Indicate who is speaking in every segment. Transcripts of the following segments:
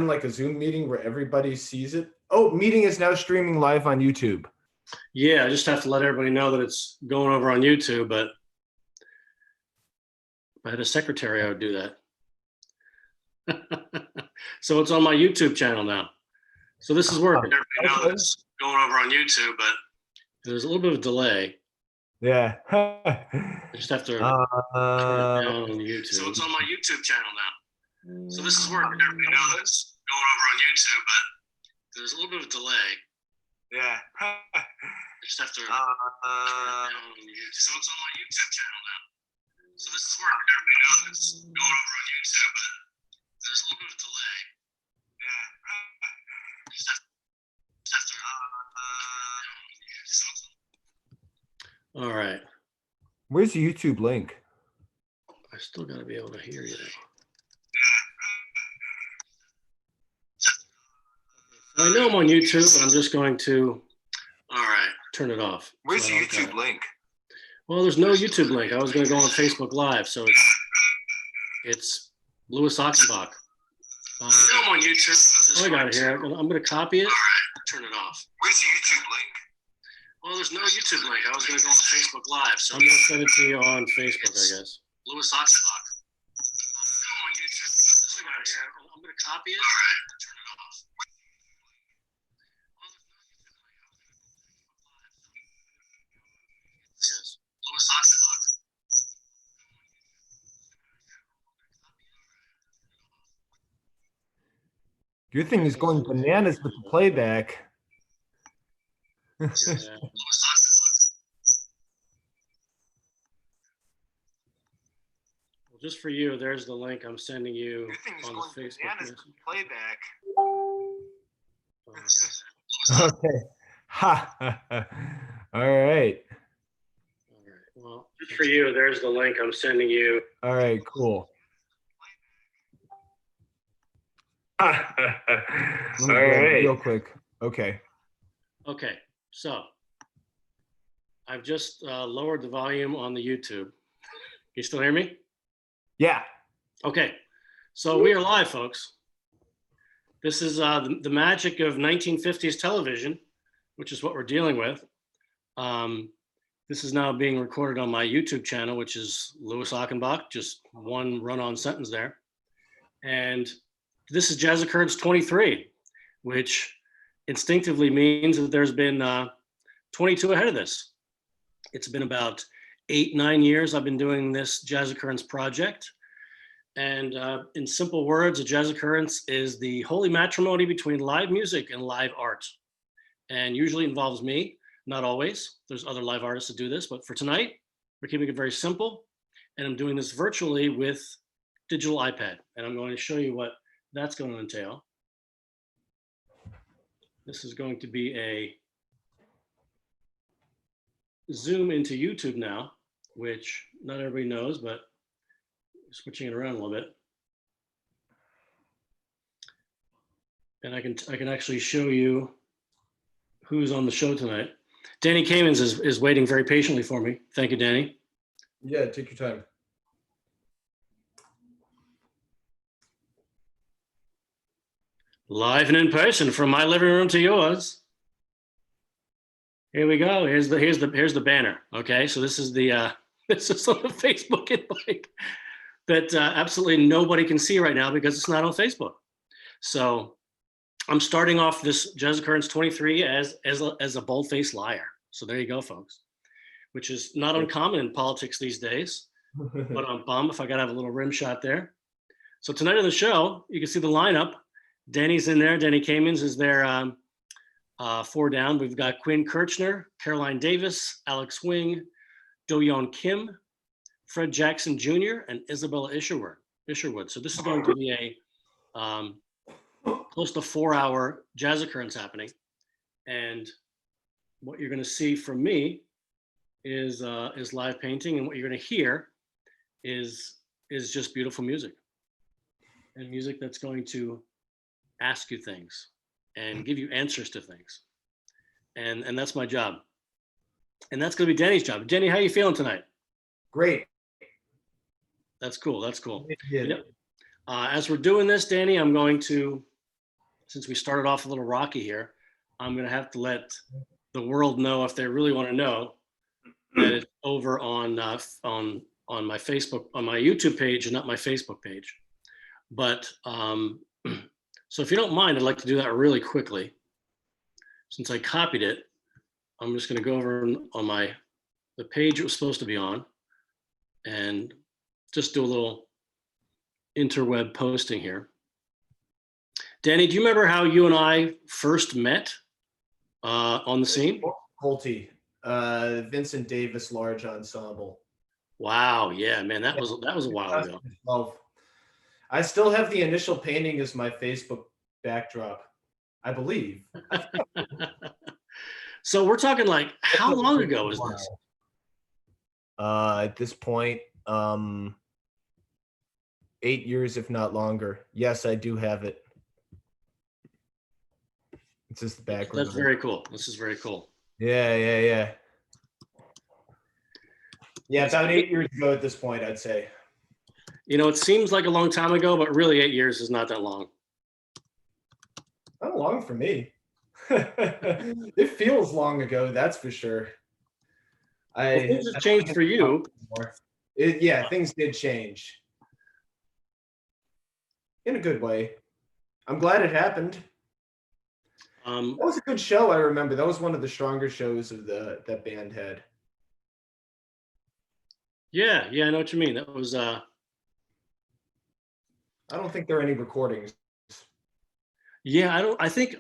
Speaker 1: like a Zoom meeting where everybody sees it? Oh, meeting is now streaming live on YouTube.
Speaker 2: Yeah, I just have to let everybody know that it's going over on YouTube, but if I had a secretary, I would do that. So it's on my YouTube channel now. So this is working. Everybody knows it's going over on YouTube, but there's a little bit of a delay.
Speaker 1: Yeah.
Speaker 2: I just have to turn it down on YouTube. So it's on my YouTube channel now. So this is working. Everybody knows it's going over on YouTube, but there's a little bit of a delay.
Speaker 1: Yeah.
Speaker 2: I just have to turn it down on YouTube. So it's on my YouTube channel now. So this is working. Everybody knows it's going over on YouTube, but there's a little bit of a delay. Yeah. I just have to turn it down on YouTube. All right.
Speaker 1: Where's the YouTube link?
Speaker 2: I still got to be able to hear you. I know I'm on YouTube, but I'm just going to, all right, turn it off.
Speaker 1: Where's the YouTube link?
Speaker 2: Well, there's no YouTube link. I was going to go on Facebook Live, so it's Louis Achenbach. I'm on YouTube. I got it here. I'm going to copy it. All right, turn it off.
Speaker 1: Where's the YouTube link?
Speaker 2: Well, there's no YouTube link. I was going to go on Facebook Live, so I'm going to send it to you on Facebook, I guess. Louis Achenbach. I'm on YouTube. I got it here. I'm going to copy it. All right, turn it off. Yes. Louis Achenbach.
Speaker 1: Your thing is going bananas with the playback.
Speaker 2: Yeah. Well, just for you, there's the link I'm sending you on the Facebook.
Speaker 1: Playback.
Speaker 2: Oh,
Speaker 1: Okay. Ha. All right.
Speaker 2: all right. Well, just for you, there's the link I'm sending you.
Speaker 1: All right, cool. All right. Real quick. Okay.
Speaker 2: Okay. So I've just lowered the volume on the YouTube. You still hear me?
Speaker 1: Yeah.
Speaker 2: Okay. So we are live, folks. This is the magic of 1950s television, which is what we're dealing with. This is now being recorded on my YouTube channel, which is Louis Achenbach, just one run-on sentence there. And this is Jazz Occurrence 23, which instinctively means that there's been 22 ahead of this. It's been about 8-9 years I've been doing this Jazz Occurrence project. And in simple words, a Jazz Occurrence is the holy matrimony between live music and live art. And usually involves me, not always. There's other live artists that do this, but for tonight, we're keeping it very simple. And I'm doing this virtually with digital iPad. And I'm going to show you what that's going to entail. This is going to be a Zoom into YouTube now, which not everybody knows, but switching it around a little bit. And I can actually show you who's on the show tonight. Danny Kamins is waiting very patiently for me. Thank you, Danny.
Speaker 1: Yeah, take your time.
Speaker 2: Live and in person from my living room to yours. Here we go. Here's the banner. Okay, so this is the this is on the Facebook invite that absolutely nobody can see right now because it's not on Facebook. So I'm starting off this Jazz Occurrence 23 as a bold-faced liar. So there you go, folks. Which is not uncommon in politics these days. But I'm bummed if I gotta have a little rim shot there. So tonight on the show, you can see the lineup. Danny's in there. Danny Kamins is there. 4 down. We've got Quin Kirchner, Caroline Davis, Alex Wing, DoYeon Kim, Fred Jackson Jr., and Isabelle Isherwood. So this is going to be a close to 4-hour Jazz Occurrence happening. And what you're going to see from me is live painting, and what you're going to hear is just beautiful music, and music that's going to ask you things and give you answers to things. And that's my job. And that's going to be Danny's job. Danny, how are you feeling tonight?
Speaker 1: Great.
Speaker 2: That's cool. That's cool.
Speaker 1: Yeah.
Speaker 2: As we're doing this, Danny, I'm going to since we started off a little rocky here, I'm going to have to let the world know, if they really want to know, that it's over on my Facebook, on my YouTube page, and not my Facebook page. But so if you don't mind, I'd like to do that really quickly. Since I copied it, I'm just going to go over on the page it was supposed to be on, and just do a little interweb posting here. Danny, do you remember how you and I first met on the scene?
Speaker 1: Colty, Vincent Davis Large Ensemble.
Speaker 2: Wow, yeah, man, that was a while ago.
Speaker 1: 2012. I still have the initial painting as my Facebook backdrop, I believe.
Speaker 2: So we're talking like, how long ago is this?
Speaker 1: At this point, 8 years, if not longer. Yes, I do have it. It's just the background.
Speaker 2: That's very cool. This is very cool.
Speaker 1: Yeah. Yeah, about 8 years ago at this point, I'd say.
Speaker 2: You know, it seems like a long time ago, but really 8 years is not that long.
Speaker 1: Not long for me. It feels long ago, that's for sure.
Speaker 2: Things have changed for you.
Speaker 1: Yeah, things did change. In a good way. I'm glad it happened. That was a good show, I remember. That was one of the stronger shows of that band had.
Speaker 2: Yeah, I know what you mean. That was
Speaker 1: I don't think there are any recordings.
Speaker 2: Yeah, I think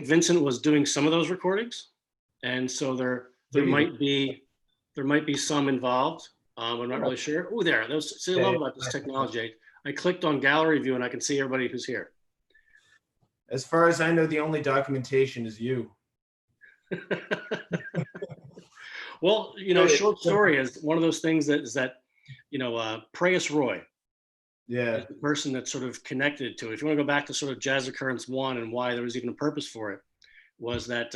Speaker 2: Vincent was doing some of those recordings, and so there might be some involved. I'm not really sure. Oh, there. See, I love about this technology. I clicked on gallery view and I can see everybody who's here.
Speaker 1: As far as I know, the only documentation is you.
Speaker 2: Well, you know, short story is one of those things that Preyas Roy.
Speaker 1: Yeah.
Speaker 2: The person that sort of connected to it. If you want to go back to sort of Jazz Occurrence 1 and why there was even a purpose for it, was that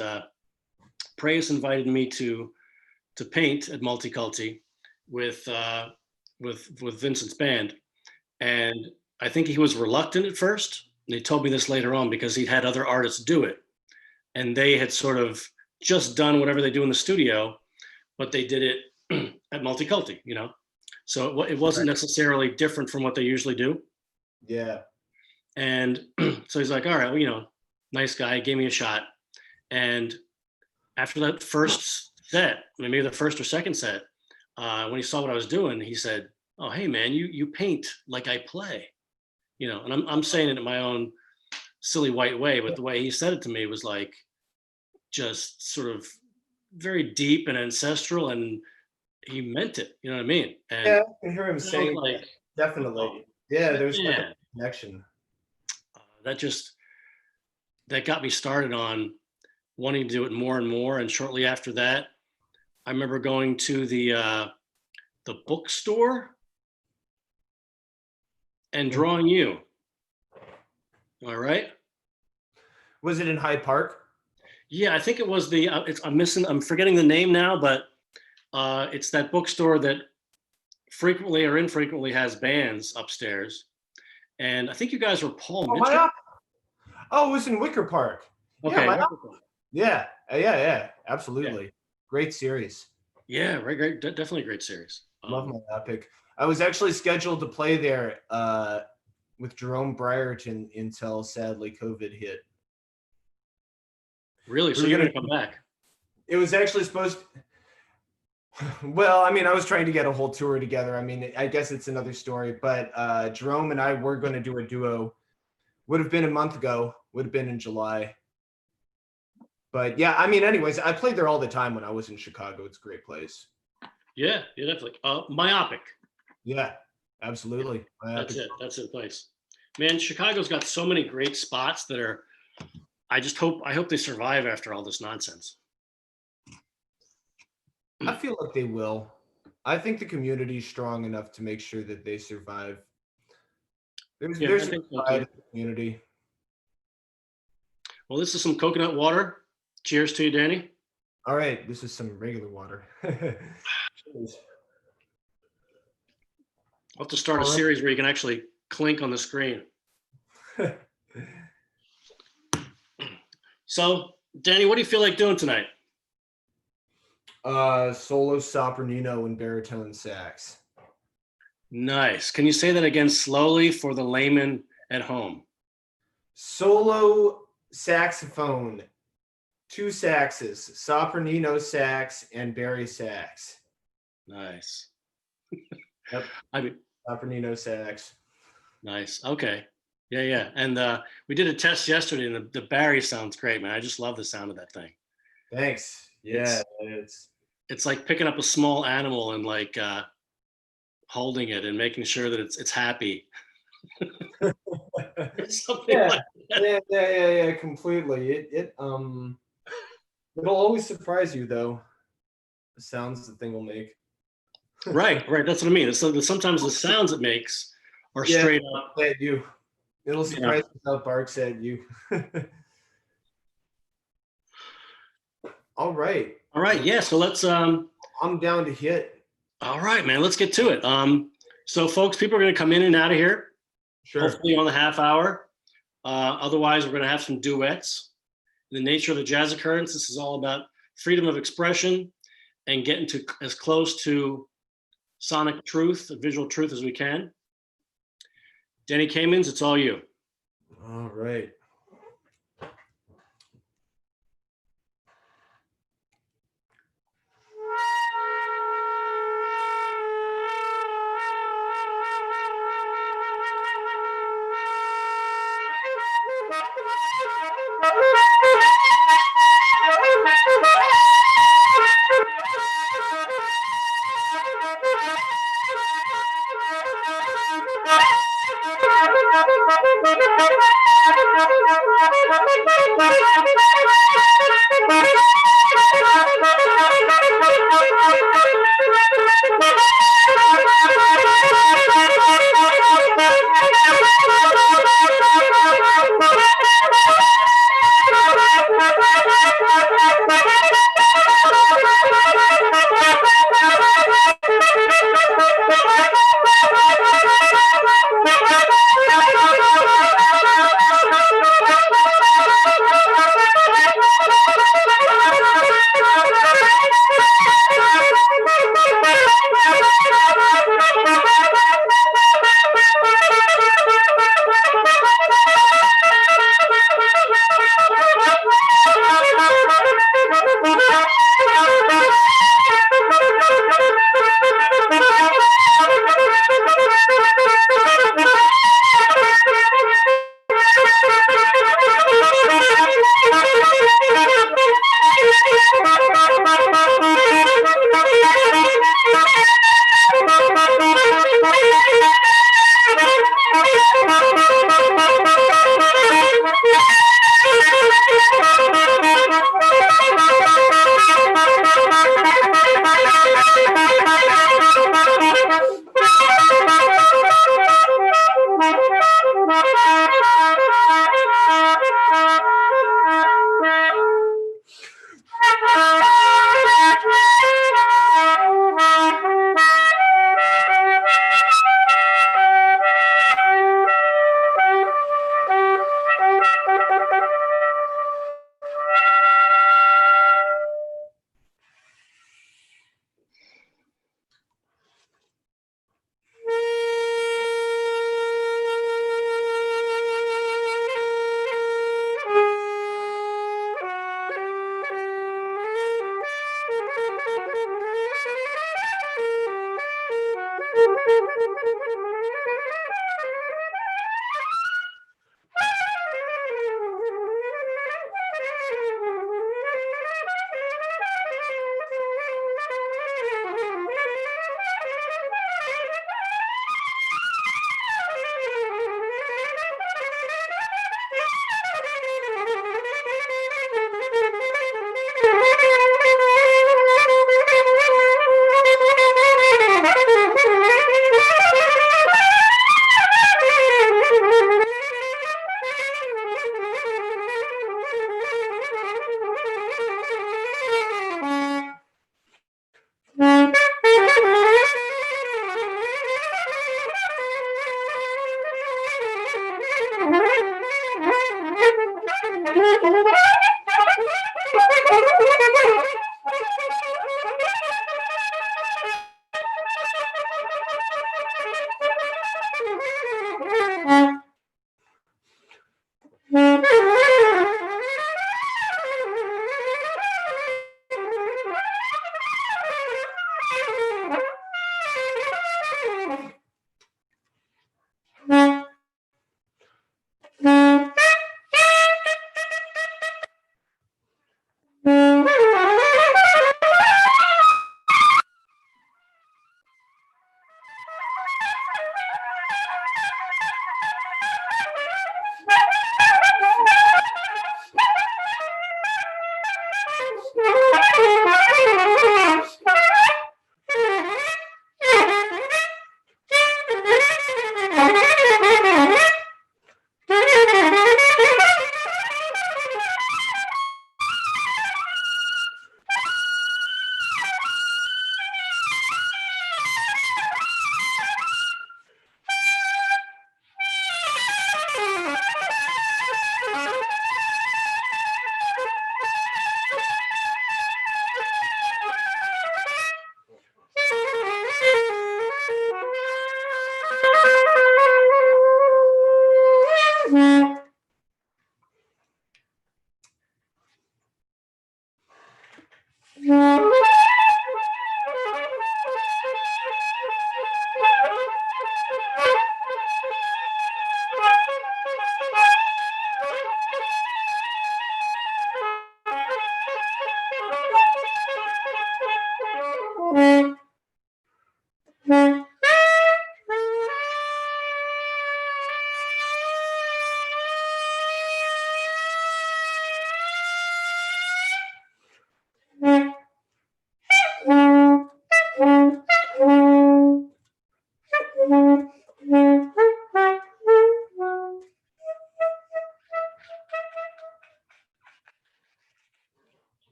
Speaker 2: Preyas invited me to paint at Multiculti with Vincent's band. And I think he was reluctant at first. And he told me this later on because he'd had other artists do it. And they had sort of just done whatever they do in the studio, but they did it at Multiculti, you know? So it wasn't necessarily different from what they usually do.
Speaker 1: Yeah.
Speaker 2: And so he's like, all right, well, you know, nice guy, gave me a shot. And after that first set, maybe the first or second set, when he saw what I was doing, he said, oh, hey man, you paint like I play, you know, and I'm saying it in my own silly white way, but the way he said it to me was like, just sort of very deep and ancestral, and he meant it, you know what I mean? And
Speaker 1: yeah, I can hear him saying like, definitely. Yeah, there's like a connection.
Speaker 2: That got me started on wanting to do it more and more. And shortly after that, I remember going to the bookstore and drawing you. All right.
Speaker 1: Was it in Hyde Park?
Speaker 2: Yeah, I think it was I'm forgetting the name now, but it's that bookstore that frequently or infrequently has bands upstairs. And I think you guys were Paul Mitchell.
Speaker 1: Oh, it was in Wicker Park.
Speaker 2: Okay.
Speaker 1: Yeah, absolutely. Yeah. Great series.
Speaker 2: Yeah, right, great. Definitely a great series.
Speaker 1: Love my epic. I was actually scheduled to play there with Jerome Brierton until sadly COVID hit.
Speaker 2: Really? So you're going to come back?
Speaker 1: It was actually supposed to, well, I mean, I was trying to get a whole tour together. I mean, I guess it's another story, but Jerome and I were going to do a duo. Would have been a month ago, would have been in July. But yeah, I mean, anyways, I played there all the time when I was in Chicago. It's a great place.
Speaker 2: Yeah, definitely. Myopic.
Speaker 1: Yeah, absolutely.
Speaker 2: Myopic. That's it, place. Man, Chicago's got so many great spots that are, I hope they survive after all this nonsense.
Speaker 1: I feel like they will. I think the community is strong enough to make sure that they survive. There's a pride in the community.
Speaker 2: Well, this is some coconut water. Cheers to you, Danny.
Speaker 1: All right, this is some regular water.
Speaker 2: I'll have to start a series where you can actually clink on the screen. So, Danny, what do you feel like doing tonight?
Speaker 1: Solo sopranino and baritone sax.
Speaker 2: Nice. Can you say that again slowly for the layman at home?
Speaker 1: Solo saxophone, 2 saxes, sopranino sax and bari sax.
Speaker 2: Nice.
Speaker 1: Yep.
Speaker 2: I mean,
Speaker 1: Sopranino sax.
Speaker 2: nice. Okay. Yeah. And we did a test yesterday, and the bari sounds great, man. I just love the sound of that thing.
Speaker 1: Thanks. Yeah,
Speaker 2: It's like picking up a small animal and like holding it and making sure that it's happy. Something
Speaker 1: yeah,
Speaker 2: like that.
Speaker 1: yeah, completely. It'll always surprise you though. The sounds the thing will make.
Speaker 2: Right. That's what I mean. So sometimes the sounds it makes are straight up
Speaker 1: at you. It'll surprise you how it barks at you. All right.
Speaker 2: Yeah. So let's
Speaker 1: I'm down to hit.
Speaker 2: all right, man. Let's get to it. So folks, people are gonna come in and out of here.
Speaker 1: Sure.
Speaker 2: Hopefully on the half hour. Otherwise, we're gonna have some duets. The nature of the Jazz Occurrence, this is all about freedom of expression and getting to as close to sonic truth, visual truth as we can. Danny Kamins, it's all you.
Speaker 1: All right.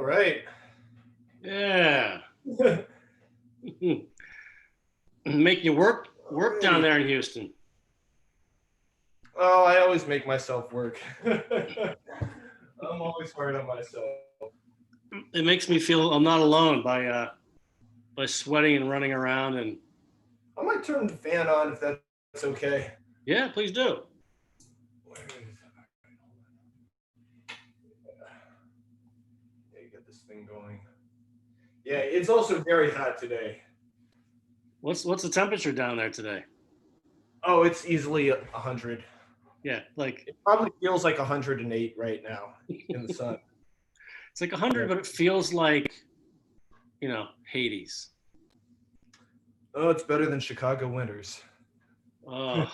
Speaker 1: right.
Speaker 2: Yeah. Make you work down there in Houston.
Speaker 1: Oh, I always make myself work. I'm always hard on myself.
Speaker 2: It makes me feel I'm not alone by sweating and running around. And
Speaker 1: I might turn the fan on if that's okay.
Speaker 2: yeah, please do.
Speaker 1: Yeah, get this thing going. Yeah, it's also very hot today.
Speaker 2: What's the temperature down there today?
Speaker 1: Oh, it's easily 100.
Speaker 2: Yeah, like
Speaker 1: It probably feels like 108 right now in the sun.
Speaker 2: it's like 100, but it feels like, Hades.
Speaker 1: Oh, it's better than Chicago winters.
Speaker 2: Oh,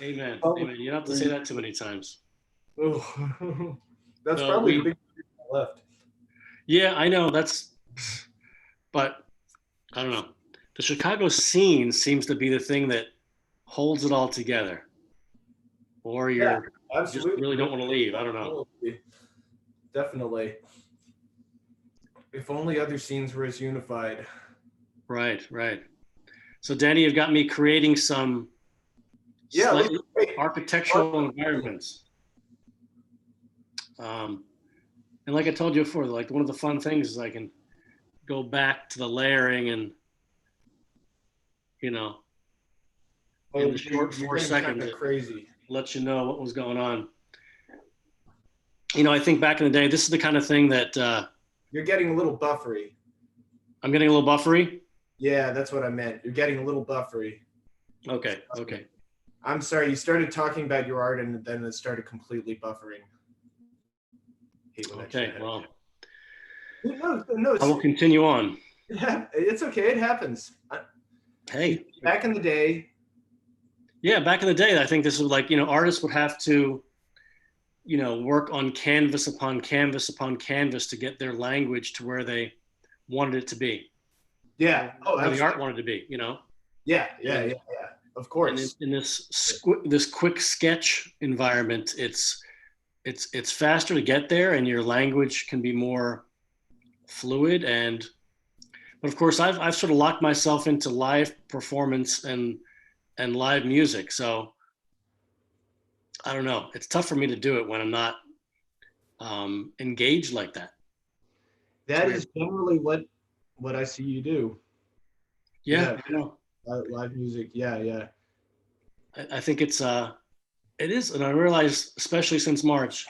Speaker 2: amen. Amen. You don't have to say that too many times.
Speaker 1: Oh, that's probably the big thing left.
Speaker 2: Yeah, I know. But I don't know. The Chicago scene seems to be the thing that holds it all together. Or you just really don't want to leave. I don't know.
Speaker 1: Definitely. If only other scenes were as unified.
Speaker 2: Right. So Danny, you've got me creating some slightly architectural environments. And like I told you before, like one of the fun things is I can go back to the layering and, in the short 4 seconds,
Speaker 1: crazy.
Speaker 2: Let you know what was going on. I think back in the day, this is the kind of thing that
Speaker 1: you're getting a little buffery.
Speaker 2: I'm getting a little buffery.
Speaker 1: Yeah, that's what I meant. You're getting a little buffery.
Speaker 2: Okay.
Speaker 1: I'm sorry. You started talking about your art and then it started completely buffering.
Speaker 2: Okay. Well,
Speaker 1: no.
Speaker 2: I will continue on.
Speaker 1: It's okay. It happens.
Speaker 2: Hey,
Speaker 1: back in the day.
Speaker 2: Yeah, back in the day, I think this was like, artists would have to, work on canvas upon canvas upon canvas to get their language to where they wanted it to be.
Speaker 1: Yeah.
Speaker 2: Where the art wanted to be,
Speaker 1: Yeah. Of course.
Speaker 2: And in this quick sketch environment, it's faster to get there, and your language can be more fluid. But of course, I've sort of locked myself into live performance and live music. So I don't know. It's tough for me to do it when I'm not engaged like that.
Speaker 1: That is generally what I see you do.
Speaker 2: Yeah. I know.
Speaker 1: Live music. Yeah.
Speaker 2: I think it is. And I realize, especially since March,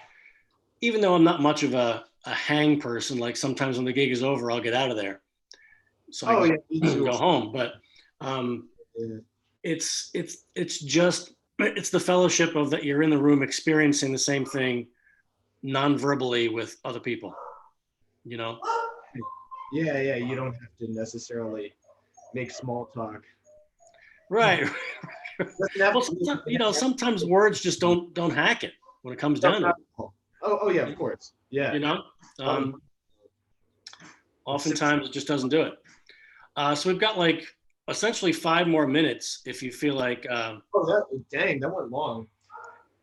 Speaker 2: even though I'm not much of a hang person, like sometimes when the gig is over, I'll get out of there. So I can go home. But it's the fellowship of that you're in the room experiencing the same thing non-verbally with other people, Yeah,
Speaker 1: you don't have to necessarily make small talk.
Speaker 2: Right. Well, sometimes words just don't hack it when it comes down to it.
Speaker 1: Oh yeah, of course. Yeah.
Speaker 2: Oftentimes it just doesn't do it. So we've got like essentially 5 more minutes if you feel like.
Speaker 1: Dang, that went long.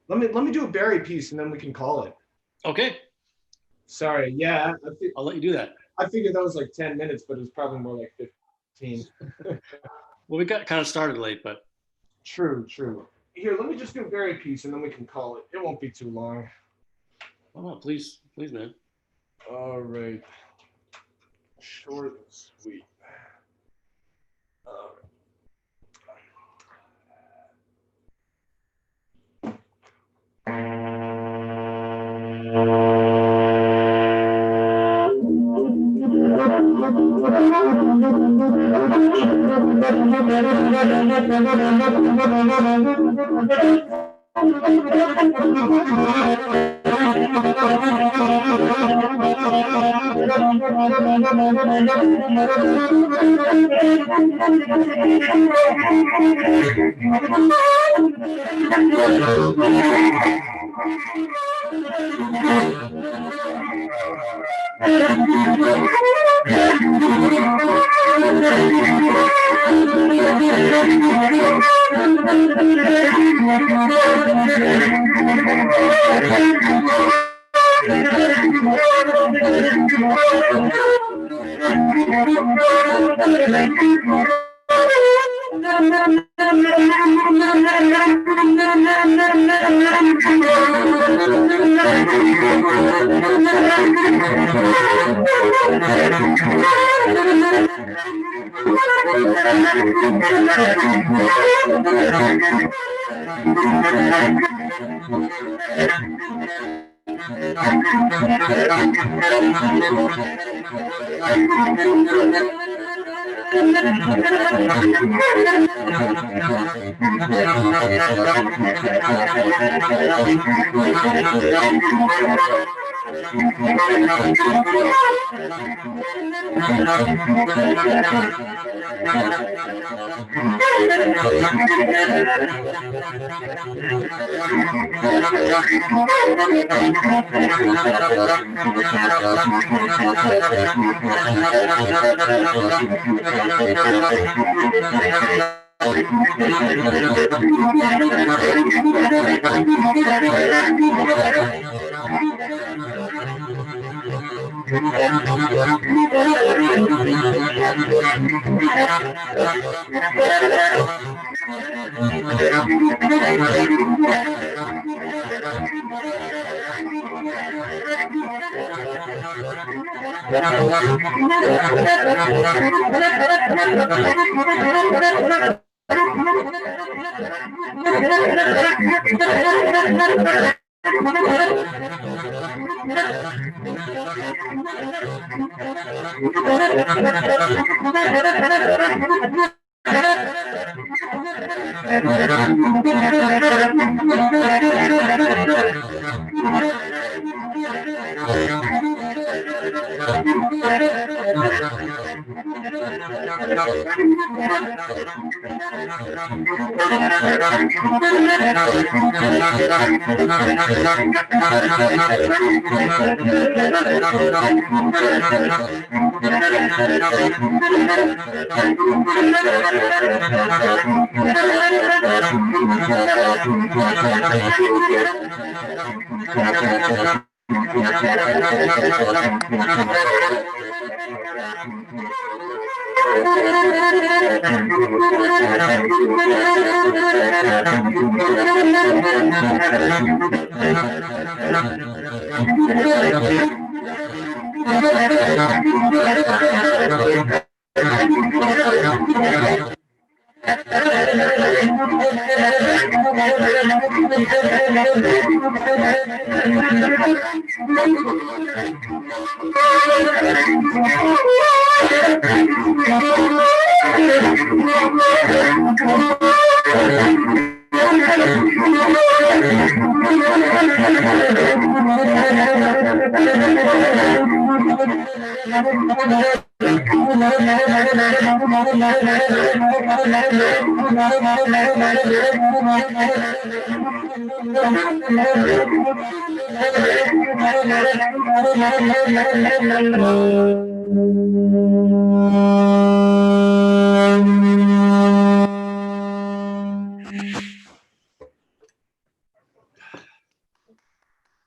Speaker 1: Let me do a Barry piece and then we can call it.
Speaker 2: Okay.
Speaker 1: Sorry. Yeah.
Speaker 2: I'll let you do that.
Speaker 1: I figured that was like 10 minutes, but it was probably more like 15.
Speaker 2: Well, we got kind of started late, but.
Speaker 1: True. Here, let me just do a Barry piece and then we can call it. It won't be too long.
Speaker 2: Oh, no, please, man.
Speaker 1: All right. Short and sweet. All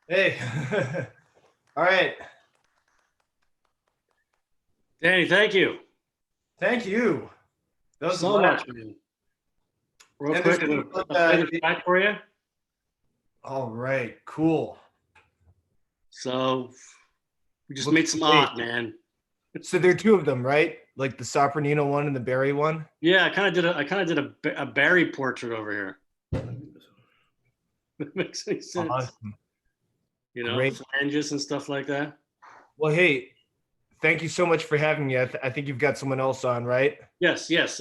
Speaker 1: Hey. All right.
Speaker 2: Danny, thank you.
Speaker 1: Thank you. That was
Speaker 2: So much, man. Real
Speaker 1: And
Speaker 2: quick,
Speaker 1: there's
Speaker 2: I'm
Speaker 1: people,
Speaker 2: going to back for you.
Speaker 1: All right, cool.
Speaker 2: So we just
Speaker 1: Looks
Speaker 2: made some
Speaker 1: great.
Speaker 2: art, man.
Speaker 1: So there are two of them, right? Like the Sopranino one and the Barry one.
Speaker 2: Yeah, I kind of did a Barry portrait over here. That makes any sense.
Speaker 1: Awesome.
Speaker 2: You know,
Speaker 1: Great.
Speaker 2: flanges and stuff like that.
Speaker 1: Well, hey, thank you so much for having me. I think you've got someone else on, right?
Speaker 2: Yes, yes.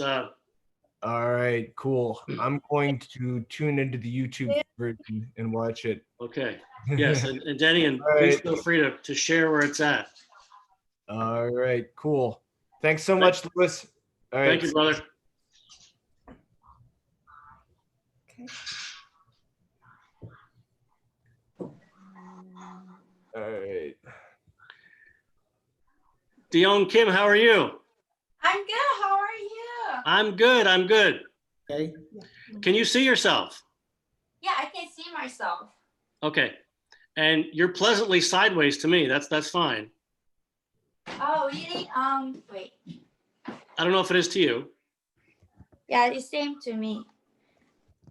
Speaker 1: All right, cool. I'm going to tune into the YouTube version and watch it.
Speaker 2: Okay. Yes, and Danny, and
Speaker 1: All
Speaker 2: please
Speaker 1: right.
Speaker 2: feel free to share where it's at.
Speaker 1: All right, cool. Thanks so much, Louis. All right.
Speaker 2: Thank you, brother.
Speaker 3: Okay.
Speaker 1: All right.
Speaker 2: DoYeon Kim, how are you?
Speaker 4: I'm good. How are you?
Speaker 2: I'm good. I'm good.
Speaker 3: Okay.
Speaker 2: Can you see yourself?
Speaker 4: Yeah, I can see myself.
Speaker 2: Okay. And you're pleasantly sideways to me. That's fine.
Speaker 4: Oh, really? Wait.
Speaker 2: I don't know if it is to you.
Speaker 4: Yeah, it's same to me.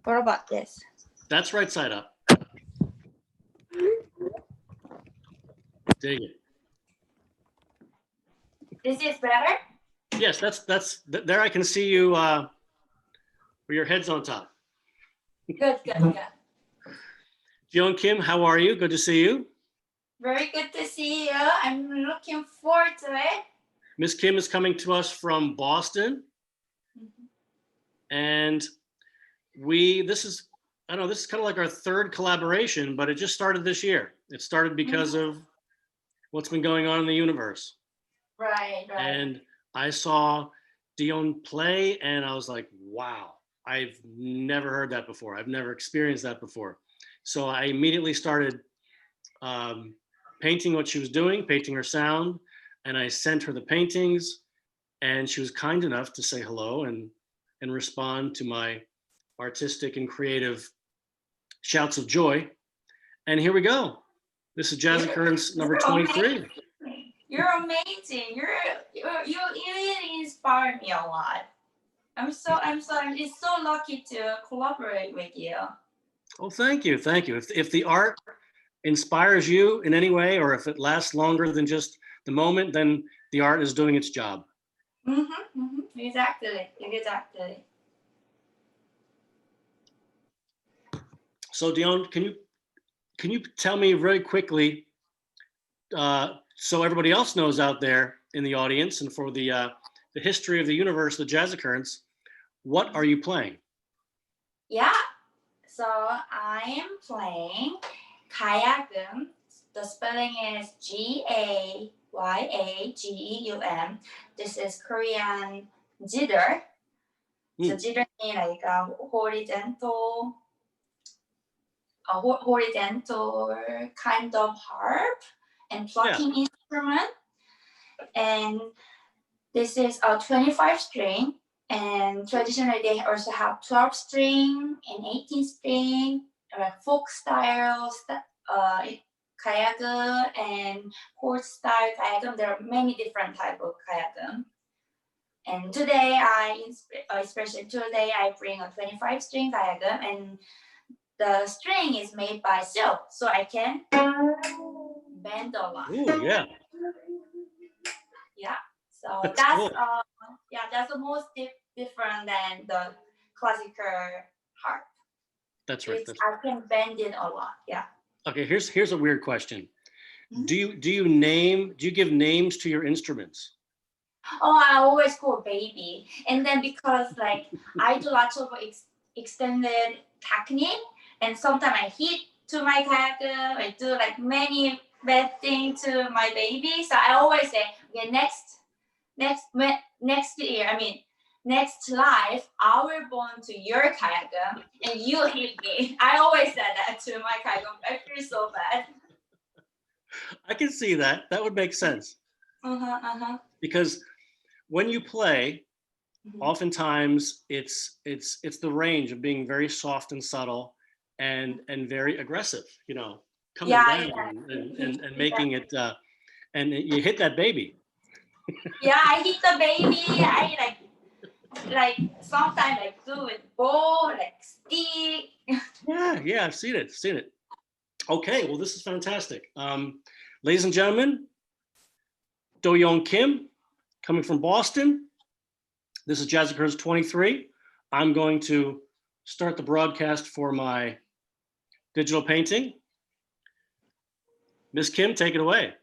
Speaker 4: What about this?
Speaker 2: That's right side up. Dig it.
Speaker 4: This is better?
Speaker 2: Yes, there I can see you where your head's on top.
Speaker 4: Good, good, good.
Speaker 2: DoYeon Kim, how are you? Good to see you.
Speaker 4: Very good to see you. I'm looking forward to it.
Speaker 2: Miss Kim is coming to us from Boston. And this is kind of like our third collaboration, but it just started this year. It started because of what's been going on in the universe.
Speaker 4: Right.
Speaker 2: And I saw DoYeon play and I was like, wow, I've never heard that before. I've never experienced that before. So I immediately started painting what she was doing, painting her sound, and I sent her the paintings, and she was kind enough to say hello and respond to my artistic and creative shouts of joy. And here we go. This is Jazz Occurrence number 23.
Speaker 4: You're amazing. You really inspire me a lot. I'm so lucky to collaborate with you.
Speaker 2: Oh, thank you. If the art inspires you in any way, or if it lasts longer than just the moment, then the art is doing its job.
Speaker 4: Exactly.
Speaker 2: So DoYeon, can you tell me very quickly, so everybody else knows out there in the audience, and for the history of the universe, the Jazz Occurrence, what are you playing?
Speaker 4: Yeah. So I am playing Gayageum. The spelling is Gayageum. This is Korean jitter. So jitter means like a horizontal kind of harp and plucking instrument. And this is a 25 string. And traditionally, they also have 12 string and 18 string, like folk style kayagum and horse style kayagum. There are many different type of kayagum. And today, especially today, I bring a 25 string kayagum, and the string is made by silk, so I can bend a lot.
Speaker 2: Ooh, yeah.
Speaker 4: Yeah. So
Speaker 2: That's
Speaker 4: that's
Speaker 2: cool.
Speaker 4: that's the most different than the classical harp.
Speaker 2: That's right.
Speaker 4: I can bend it a lot. Yeah.
Speaker 2: Okay, here's a weird question. Do you give names to your instruments?
Speaker 4: Oh, I always call baby, and then because like I do lots of extended technique, and sometimes I hit to my kayagum. I do like many bad things to my baby, so I always say, okay, next year, next life, I will born to your kayagum and you hit me. I always said that to my kayagum. I feel so bad.
Speaker 2: I can see that. That would make sense. Because when you play, oftentimes it's the range of being very soft and subtle and very aggressive, coming down and making it, and you hit that baby.
Speaker 4: Yeah, I hit the baby. I like sometimes like do with ball, like stick.
Speaker 2: Yeah, I've seen it. Okay, well, this is fantastic. Ladies and gentlemen, DoYeon Kim, coming from Boston. This is Jazz Occurrence 23. I'm going to start the broadcast for my digital painting. Miss Kim, take it away.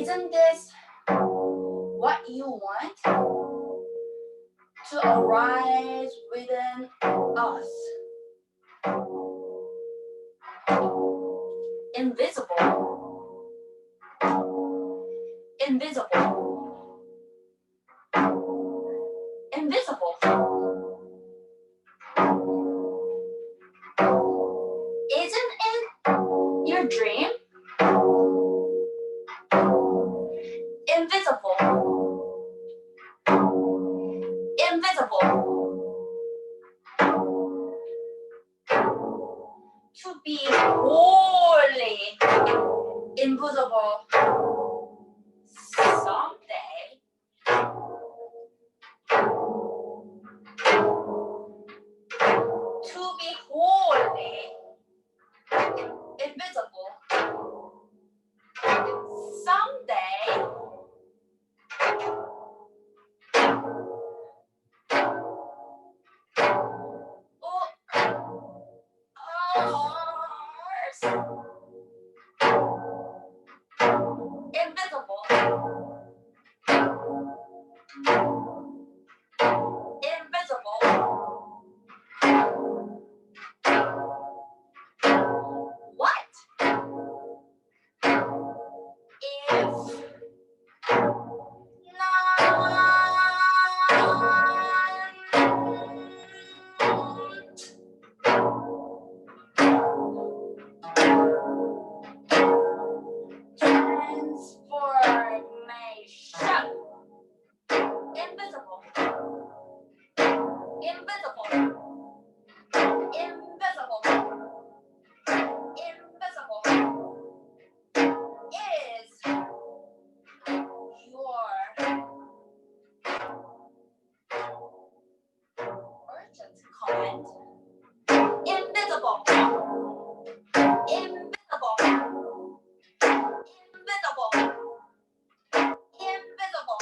Speaker 4: Isn't this what you want to arise within us? Invisible. Invisible. Invisible. Isn't it your dream? Invisible. Invisible. To be wholly invisible someday. To be wholly invisible someday. Invisible. Invisible. What if transformation? Invisible. Invisible. Invisible. Invisible is your urgent comment. Invisible. Invisible. Invisible. Invisible.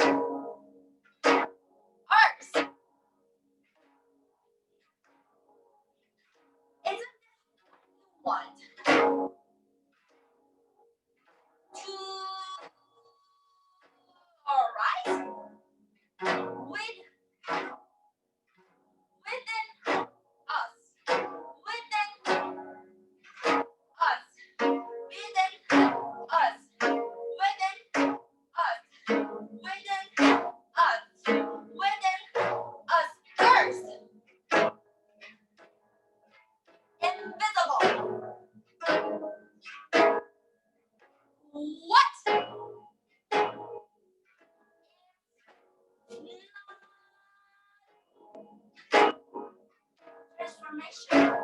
Speaker 4: Earth. Isn't what to arise with within us, within us, within us, within us, within us, within us, thirst. Invisible. What? Transformation.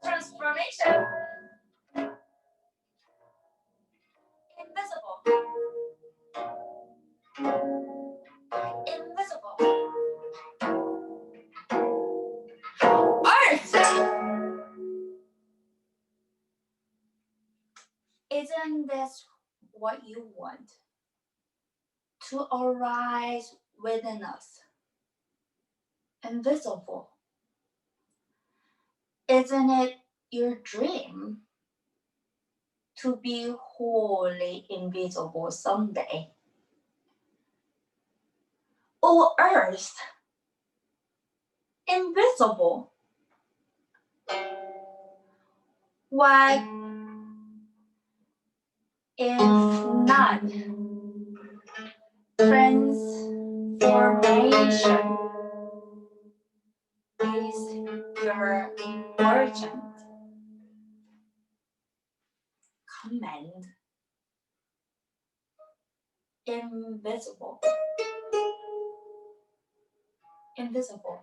Speaker 4: Transformation. Invisible. Invisible. Earth. Isn't this what you want to arise within us? Invisible. Isn't it your dream to be wholly invisible someday? Oh, Earth, invisible. Why, if not transformation is your urgent command? Invisible. Invisible.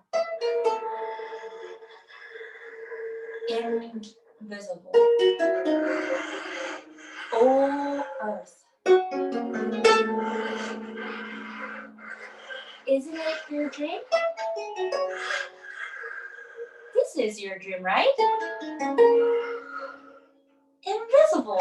Speaker 4: Invisible. Oh, Earth. Isn't it your dream? This is your dream, right? Invisible.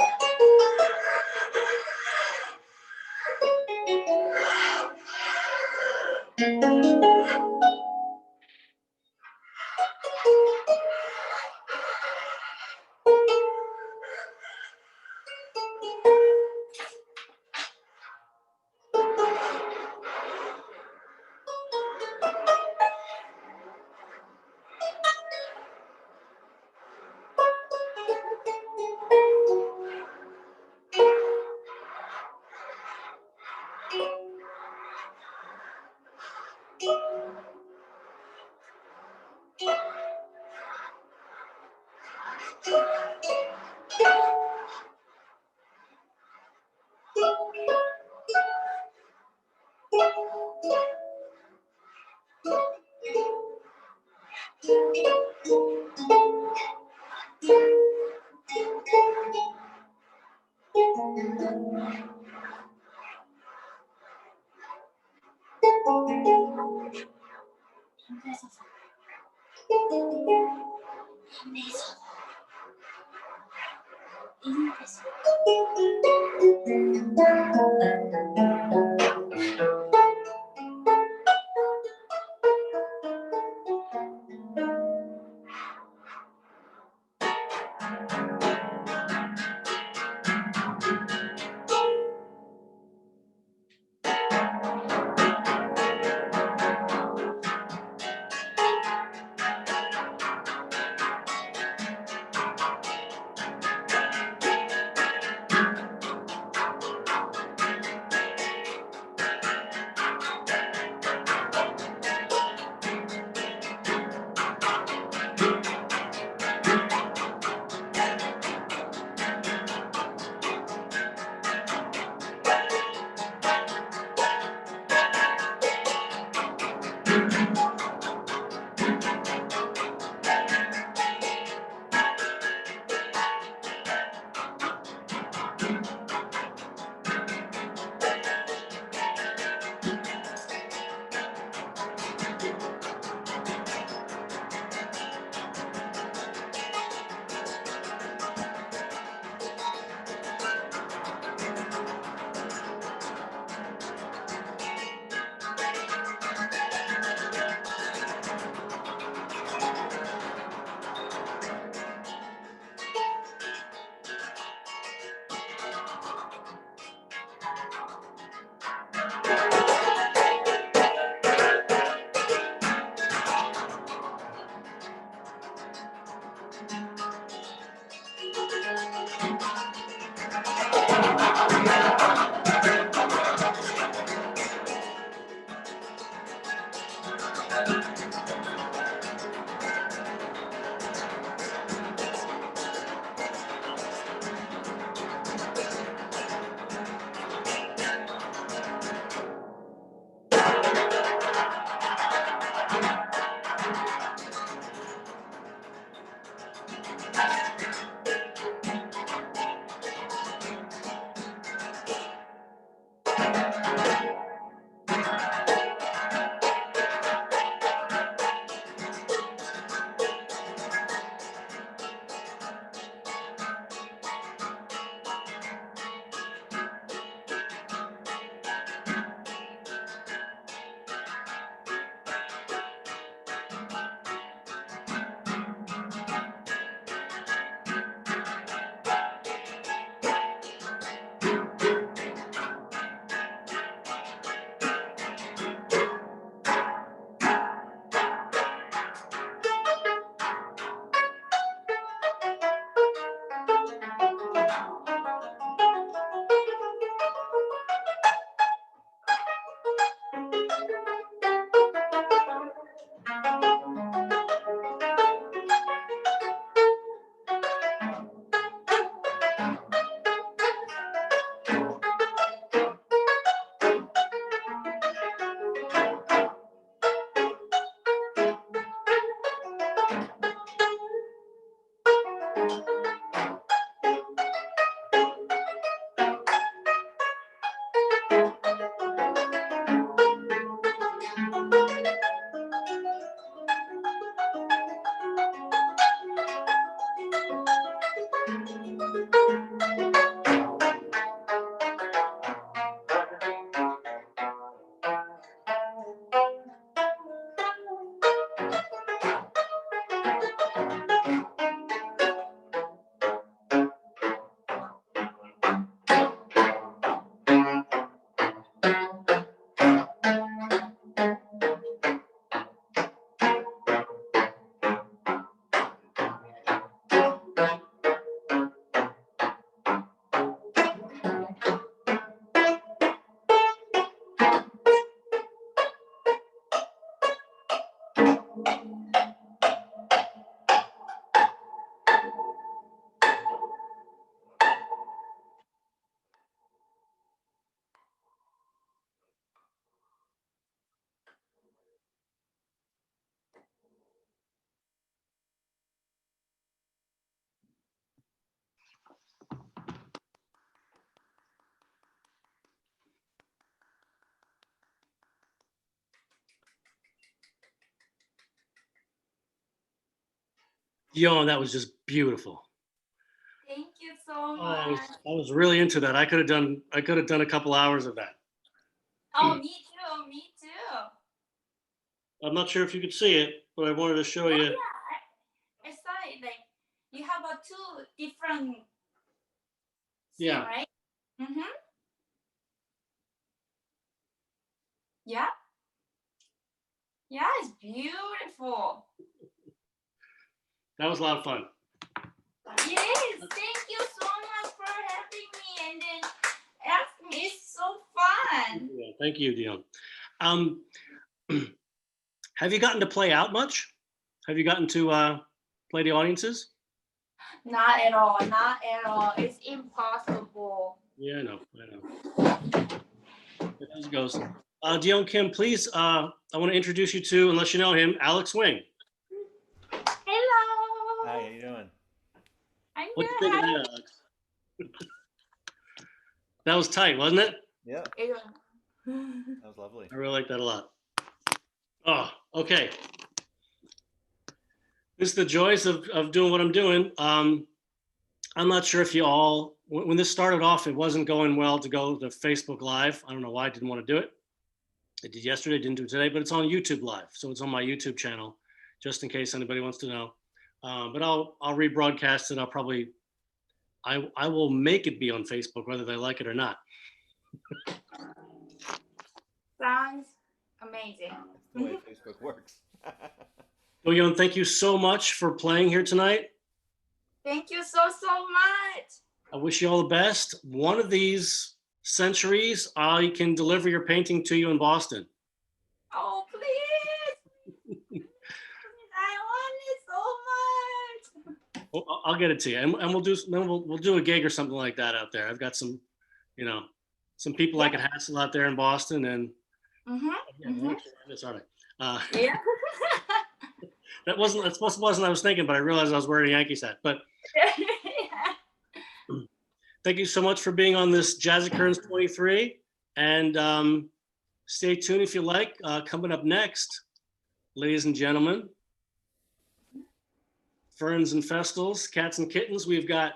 Speaker 2: Yo, that was just beautiful.
Speaker 4: Thank you so
Speaker 2: Oh, I
Speaker 4: much.
Speaker 2: was really into that. I could have done a couple hours of that.
Speaker 4: Oh, me too. Me too.
Speaker 2: I'm not sure if you could see it, but I wanted to show
Speaker 4: Oh,
Speaker 2: you.
Speaker 4: yeah. I saw it. Like you have a two different scene,
Speaker 2: Yeah.
Speaker 4: right? Mm-hmm. Yeah. Yeah, it's beautiful.
Speaker 2: That was a lot of fun.
Speaker 4: It is. Thank you so much for having me and then asking me. It's so fun.
Speaker 2: Yeah, thank you, Dion. Have you gotten to play out much? Have you gotten to play the audiences?
Speaker 4: Not at all. Not at all. It's impossible.
Speaker 2: Yeah, I know. It always goes. DoYeon Kim, please, I want to introduce you to, unless you know him, Alex Wing.
Speaker 4: Hello.
Speaker 5: Hi, how you doing?
Speaker 4: I'm
Speaker 2: What do
Speaker 4: good.
Speaker 2: you think of
Speaker 4: Hi.
Speaker 2: that, Alex? That was tight, wasn't it?
Speaker 5: Yeah,
Speaker 4: Yeah.
Speaker 5: that was lovely.
Speaker 2: I really like that a lot. Oh, okay. This is the joys of doing what I'm doing. I'm not sure if you all, when this started off, it wasn't going well to go to Facebook Live. I don't know why I didn't want to do it. I did yesterday, didn't do it today, but it's on YouTube Live. So it's on my YouTube channel, just in case anybody wants to know. But I'll rebroadcast it. I'll probably, I will make it be on Facebook, whether they like it or not.
Speaker 4: Sounds amazing.
Speaker 5: That's the way Facebook works.
Speaker 2: DoYeon, thank you so much for playing here tonight.
Speaker 4: Thank you so much.
Speaker 2: I wish you all the best. One of these centuries, I can deliver your painting to you in Boston.
Speaker 4: Oh, please. I want it so much.
Speaker 2: Well, I'll get it to you, and we'll do a gig or something like that out there. I've got some, some people I could hassle out there in Boston, and that's all right.
Speaker 4: Yeah.
Speaker 2: That wasn't I was thinking, but I realized I was wearing a Yankees hat. But thank you so much for being on this Jazz Occurrence 23, and stay tuned if you like. Coming up next, ladies and gentlemen, Ferns and Festals, Cats and Kittens, we've got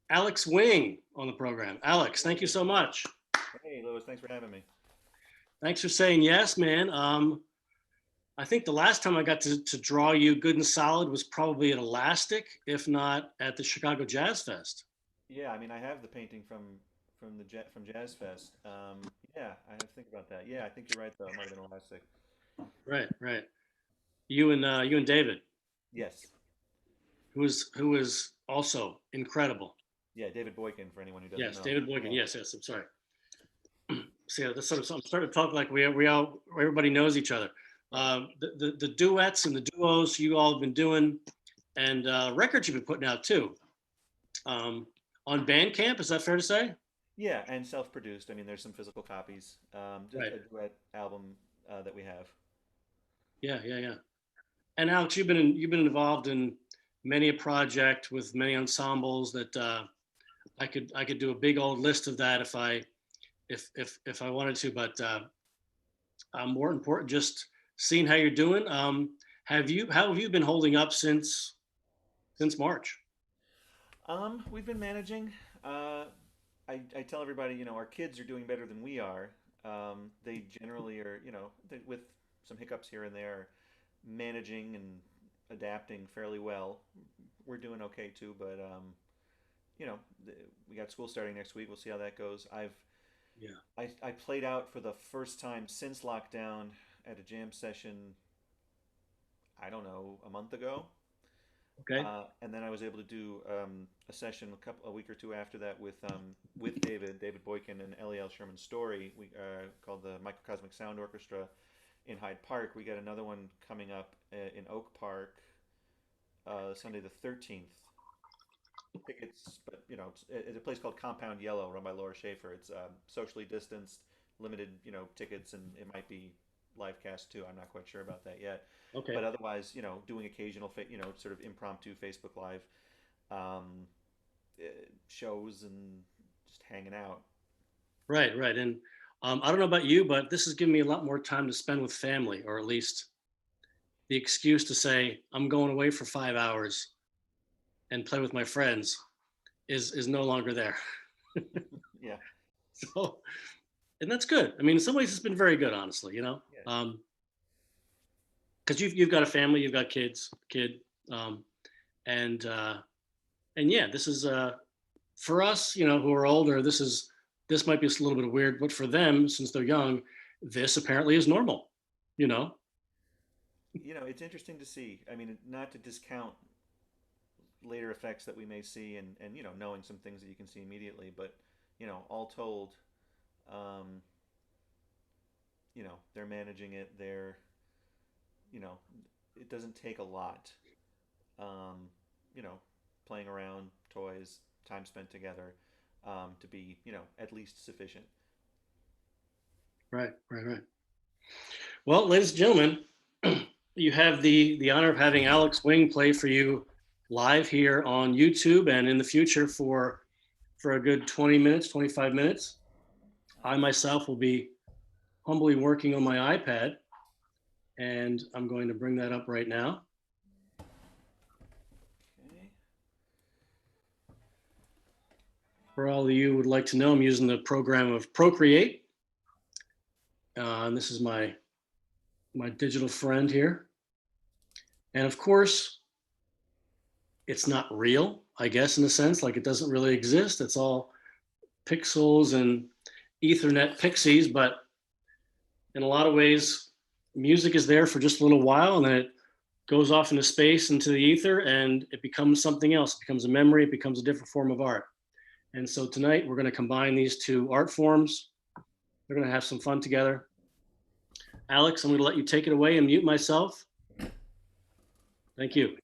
Speaker 2: Alex Wing on the program. Alex, thank you so much.
Speaker 5: Hey, Louis, thanks for having me.
Speaker 2: Thanks for saying yes, man. I think the last time I got to draw you good and solid was probably at Elastic, if not at the Chicago Jazz Fest.
Speaker 5: Yeah, I mean, I have the painting from Jazz Fest. Yeah, I have to think about that. Yeah, I think you're right though. It might have been Elastic.
Speaker 2: Right. You and David,
Speaker 5: Yes.
Speaker 2: who was also incredible.
Speaker 5: Yeah, David Boykin for anyone who doesn't know.
Speaker 2: Yes, David Boykin.
Speaker 5: Yeah.
Speaker 2: Yes. I'm sorry. See, that's sort of, I'm starting to talk like we all everybody knows each other. The duets and the duos you all have been doing, and records you've been putting out too. On Bandcamp, is that fair to say?
Speaker 5: Yeah, and self-produced. I mean, there's some physical copies. Just
Speaker 2: Right.
Speaker 5: a duet album that we have.
Speaker 2: Yeah. And Alex, you've been involved in many a project with many ensembles that I could do a big old list of that if I wanted to, but more important, just seeing how you're doing. How have you been holding up since March?
Speaker 5: We've been managing. I tell everybody, our kids are doing better than we are. They generally are, with some hiccups here and there, managing and adapting fairly well. We're doing okay too, but we got school starting next week. We'll see how that goes. I played out for the first time since lockdown at a jam session, I don't know, a month ago.
Speaker 2: Okay.
Speaker 5: And then I was able to do a session a week or two after that with David Boykin and Eliel Sherman Story. We called the Microcosmic Sound Orchestra in Hyde Park. We got another one coming up in Oak Park Sunday the 13th. Tickets, but it's a place called Compound Yellow, run by Laura Schaefer. It's socially distanced, limited, tickets, and it might be live cast too. I'm not quite sure about that yet.
Speaker 2: Okay.
Speaker 5: But otherwise, doing occasional, sort of impromptu Facebook Live shows and just hanging out.
Speaker 2: Right. And I don't know about you, but this has given me a lot more time to spend with family, or at least the excuse to say I'm going away for 5 hours. and play with my friends is no longer there.
Speaker 5: Yeah.
Speaker 2: So, and that's good. I mean, in some ways, it's been very good, honestly. You know,
Speaker 5: Yeah.
Speaker 2: Because you've got a family, you've got kid, and yeah, this is for us, you know, who are older. This might be a little bit weird, but for them, since they're young, this apparently is normal. You know.
Speaker 5: You know, it's interesting to see. I mean, not to discount later effects that we may see, and you know, knowing some things that you can see immediately, but you know, all told, you know, they're managing it. They're, you know, it doesn't take a lot. You know, playing around, toys, time spent together, to be, you know, at least sufficient.
Speaker 2: Right. Well, ladies and gentlemen, you have the honor of having Alex Wing play for you live here on YouTube and in the future for a good 20 minutes, 25 minutes. I myself will be humbly working on my iPad, and I'm going to bring that up right now.
Speaker 5: Okay.
Speaker 2: For all of you who would like to know, I'm using the program of Procreate. And this is my digital friend here. And of course, it's not real, I guess, in a sense, like it doesn't really exist. It's all pixels and Ethernet pixies, but in a lot of ways, music is there for just a little while, and then it goes off into space, into the ether, and it becomes something else. It becomes a memory, it becomes a different form of art. And so tonight, we're gonna combine these two art forms. We're gonna have some fun together. Alex, I'm gonna let you take it away and mute myself. Thank you.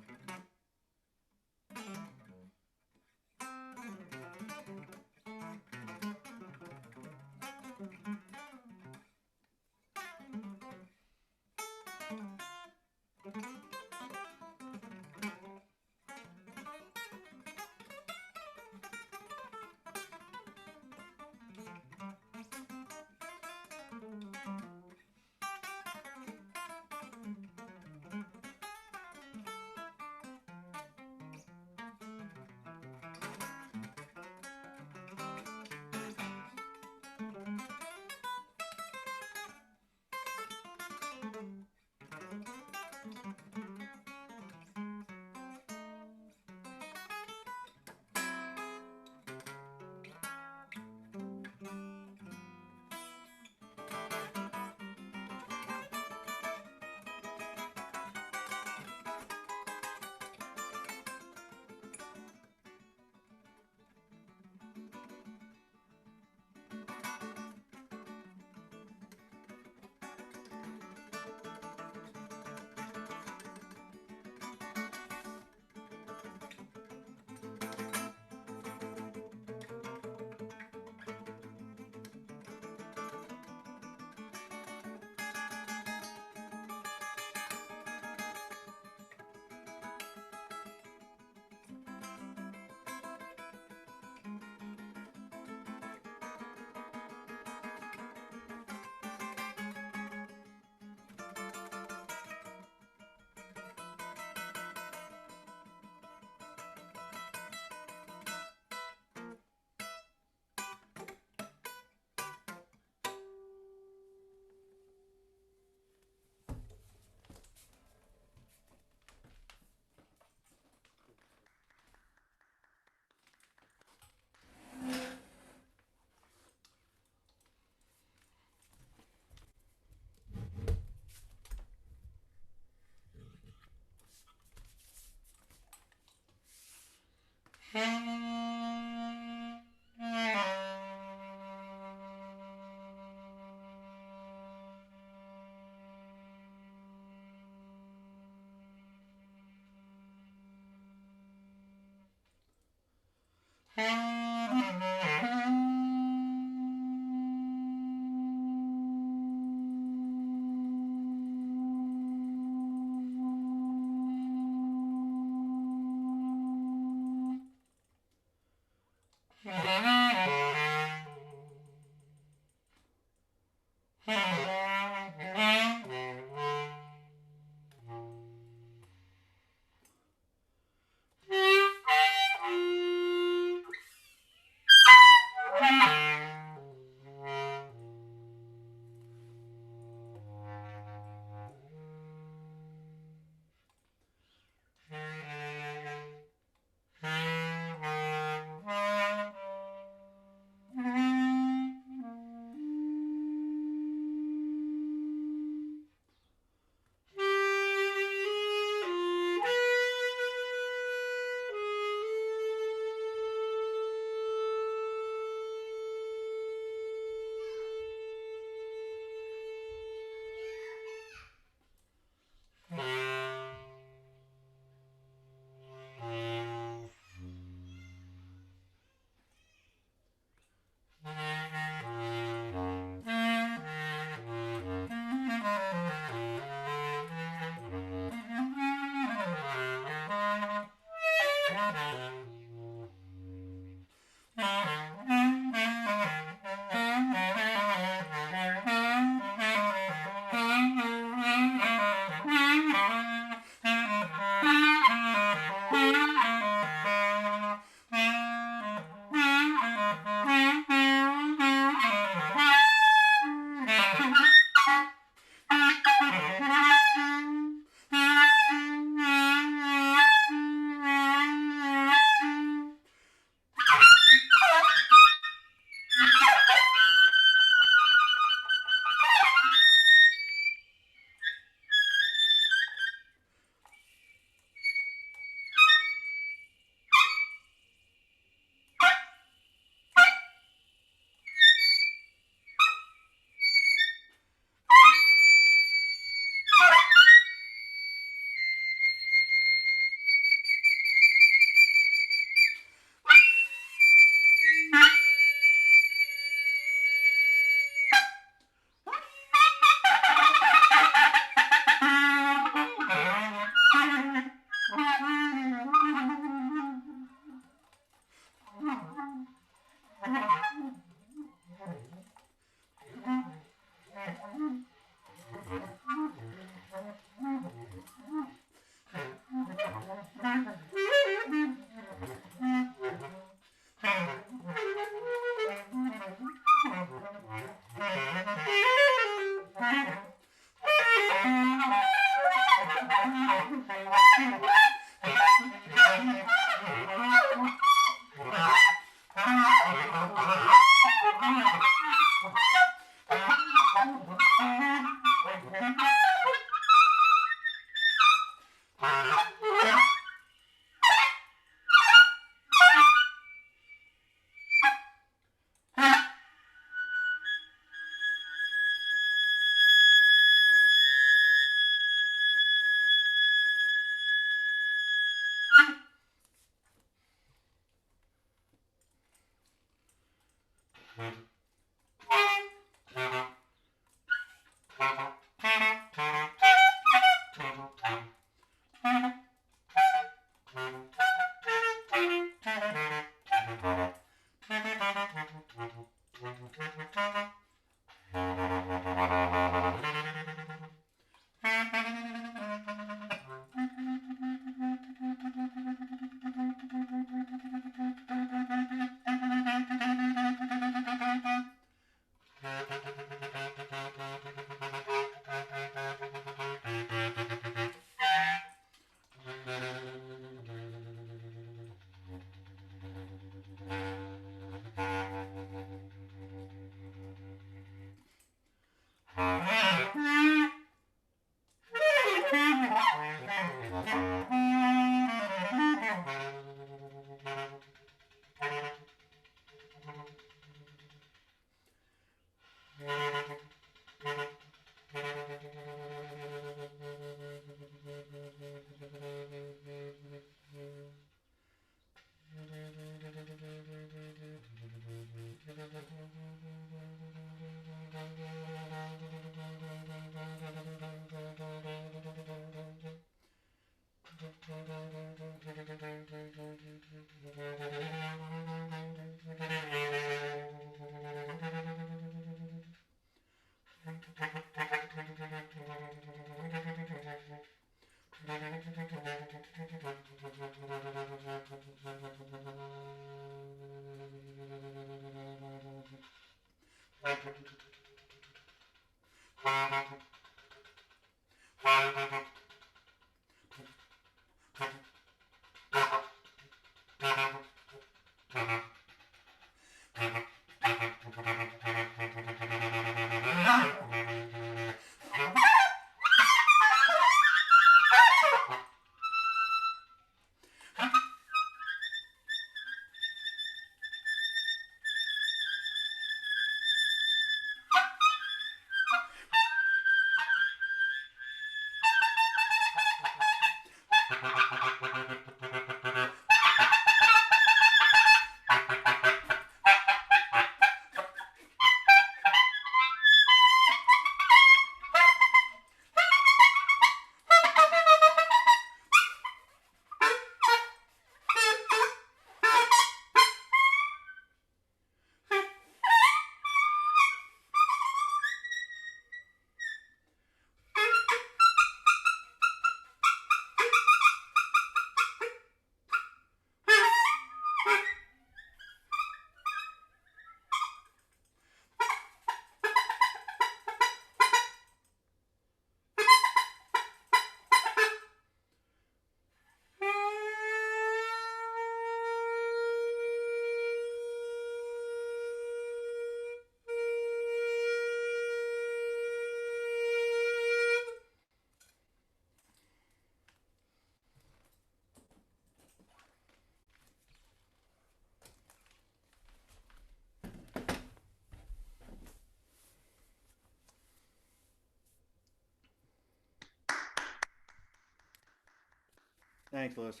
Speaker 5: Thanks, Louis.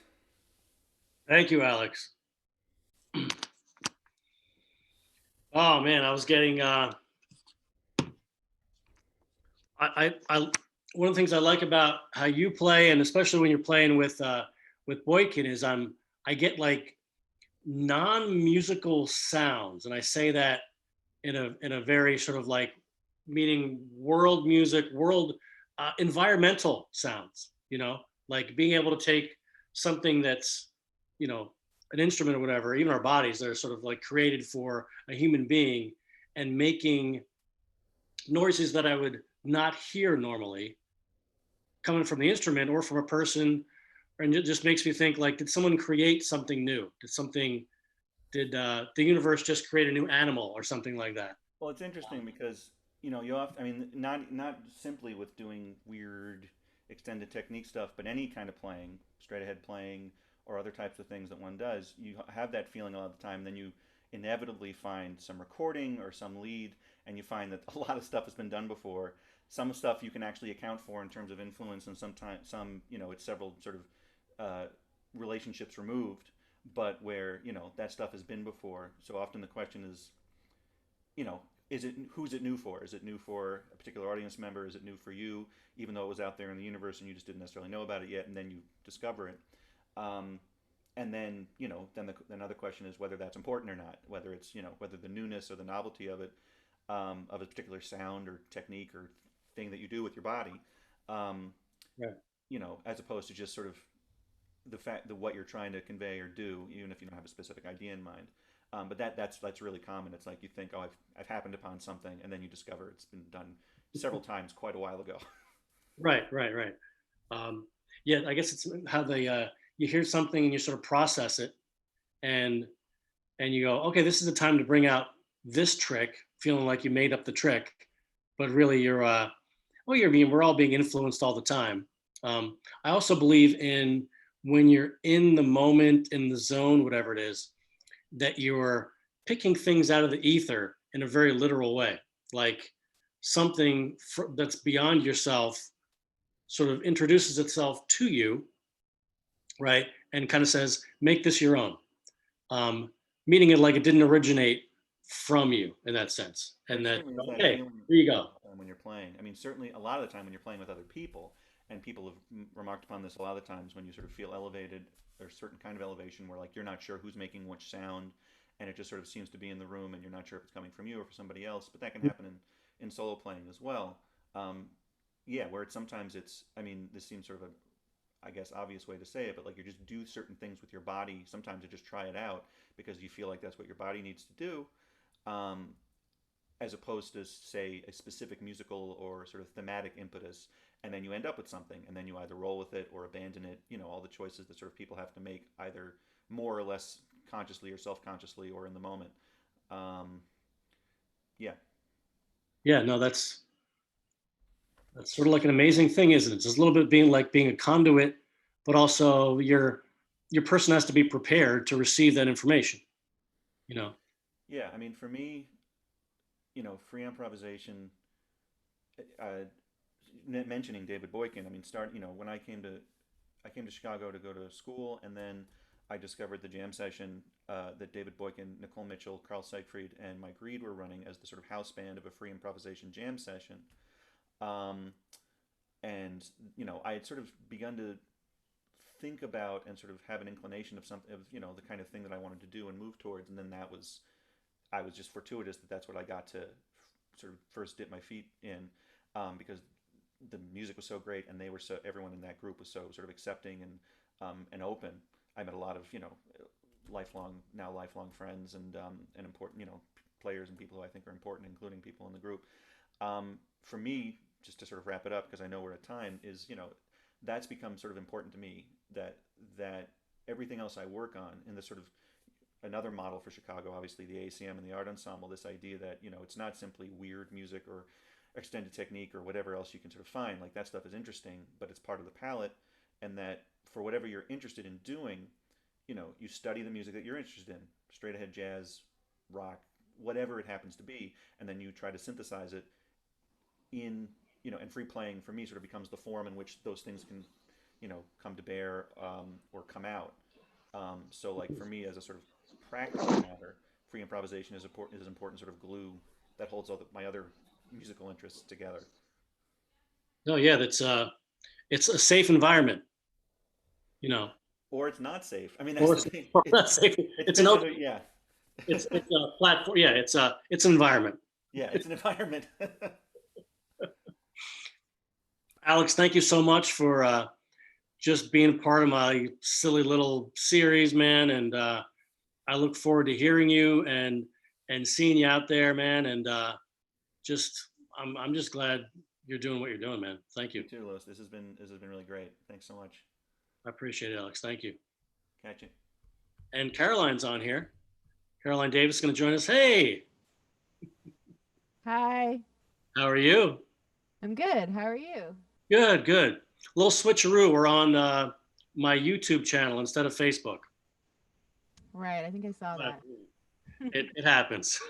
Speaker 2: Thank you, Alex. Oh man, I was getting. One of the things I like about how you play, and especially when you're playing with Boykin, is I get like non-musical sounds, and I say that in a very sort of like meaning world music, world environmental sounds. You know, like being able to take something that's, you know, an instrument or whatever, even our bodies that are sort of like created for a human being, and making noises that I would not hear normally coming from the instrument or from a person. And it just makes me think, like, did someone create something new? Did the universe just create a new animal or something like that?
Speaker 5: Well, it's interesting because you have. I mean, not simply with doing weird extended technique stuff, but any kind of playing, straight ahead playing, or other types of things that one does. You have that feeling a lot of the time. Then you inevitably find some recording or some lead, and you find that a lot of stuff has been done before. Some stuff you can actually account for in terms of influence, and sometimes it's several sort of relationships removed, but where that stuff has been before. So often the question is, you know, who's it new for? Is it new for a particular audience member? Is it new for you, even though it was out there in the universe and you just didn't necessarily know about it yet, and then you discover it? And then then another question is whether that's important or not. Whether it's whether the newness or the novelty of it, of a particular sound or technique or thing that you do with your body,
Speaker 2: Right.
Speaker 5: as opposed to just sort of the fact that what you're trying to convey or do, even if you don't have a specific idea in mind. But that's really common. It's like you think, oh, I've happened upon something, and then you discover it's been done several times quite a while ago.
Speaker 2: Right. Yeah, I guess it's how you hear something and you sort of process it, and you go, okay, this is the time to bring out this trick, feeling like you made up the trick, but really we're all being influenced all the time. I also believe in when you're in the moment, in the zone, whatever it is, that you're picking things out of the ether in a very literal way, like something that's beyond yourself sort of introduces itself to you, right? And kind of says, make this your own. Meaning it like it didn't originate from you in that sense. And that, okay, here you go.
Speaker 5: When you're playing, I mean, certainly a lot of the time when you're playing with other people, and people have remarked upon this a lot of the times, when you sort of feel elevated, there's a certain kind of elevation where like you're not sure who's making which sound, and it just sort of seems to be in the room, and you're not sure if it's coming from you or from somebody else. But that can happen in solo playing as well. Yeah, where sometimes it's, I mean, this seems sort of I guess, obvious way to say it, but like you just do certain things with your body sometimes to just try it out because you feel like that's what your body needs to do, as opposed to, say, a specific musical or sort of thematic impetus, and then you end up with something, and then you either roll with it or abandon it. You know, all the choices that sort of people have to make, either more or less consciously or self-consciously or in the moment. Yeah.
Speaker 2: Yeah, no, that's sort of like an amazing thing, isn't it? It's a little bit being a conduit, but also your person has to be prepared to receive that information, you know?
Speaker 5: Yeah, I mean, for me, you know, free improvisation, mentioning David Boykin, I mean, you know, when I came to Chicago to go to school, and then I discovered the jam session that David Boykin, Nicole Mitchell, Carl Seigfried, and Mike Reed were running as the sort of house band of a free improvisation jam session. And, you know, I had sort of begun to think about and sort of have an inclination of something, of, you know, the kind of thing that I wanted to do and move towards. And then I was just fortuitous that that's what I got to sort of first dip my feet in, because the music was so great, and everyone in that group was so sort of accepting and open. I met a lot of, you know, lifelong friends and important, you know, players and people who I think are important, including people in the group. For me, just to sort of wrap it up, because I know we're at time, is, you know, that's become sort of important to me, that everything else I work on in the sort of another model for Chicago, obviously the ACM and the art ensemble, this idea that, you know, it's not simply weird music or extended technique or whatever else you can sort of find. Like, that stuff is interesting, but it's part of the palette, and that for whatever you're interested in doing, you know, you study the music that you're interested in, straight ahead jazz, rock, whatever it happens to be, and then you try to synthesize it in, you know, and free playing for me sort of becomes the form in which those things can, you know, come to bear, or come out. So like for me, as a sort of practical matter, free improvisation is an important sort of glue that holds all my other musical interests together.
Speaker 2: No, yeah, it's a safe environment, you know.
Speaker 5: Or it's not safe. I mean,
Speaker 2: Or
Speaker 5: that's the thing.
Speaker 2: it's not safe. It's an open,
Speaker 5: yeah.
Speaker 2: it's a platform. Yeah, it's an environment.
Speaker 5: Yeah, it's an environment.
Speaker 2: Alex, thank you so much for just being part of my silly little series, man. And I look forward to hearing you and seeing you out there, man. And I'm just glad you're doing what you're doing, man. Thank you.
Speaker 5: You too, Louis. This has been really great. Thanks so much.
Speaker 2: I appreciate it, Alex. Thank you.
Speaker 5: Catch you.
Speaker 2: And Caroline's on here. Caroline Davis is going to join us. Hey,
Speaker 3: Hi.
Speaker 2: how are you?
Speaker 3: I'm good. How are you?
Speaker 2: Good, good. A little switcheroo. We're on my YouTube channel instead of Facebook.
Speaker 3: Right. I think I saw that.
Speaker 2: It happens.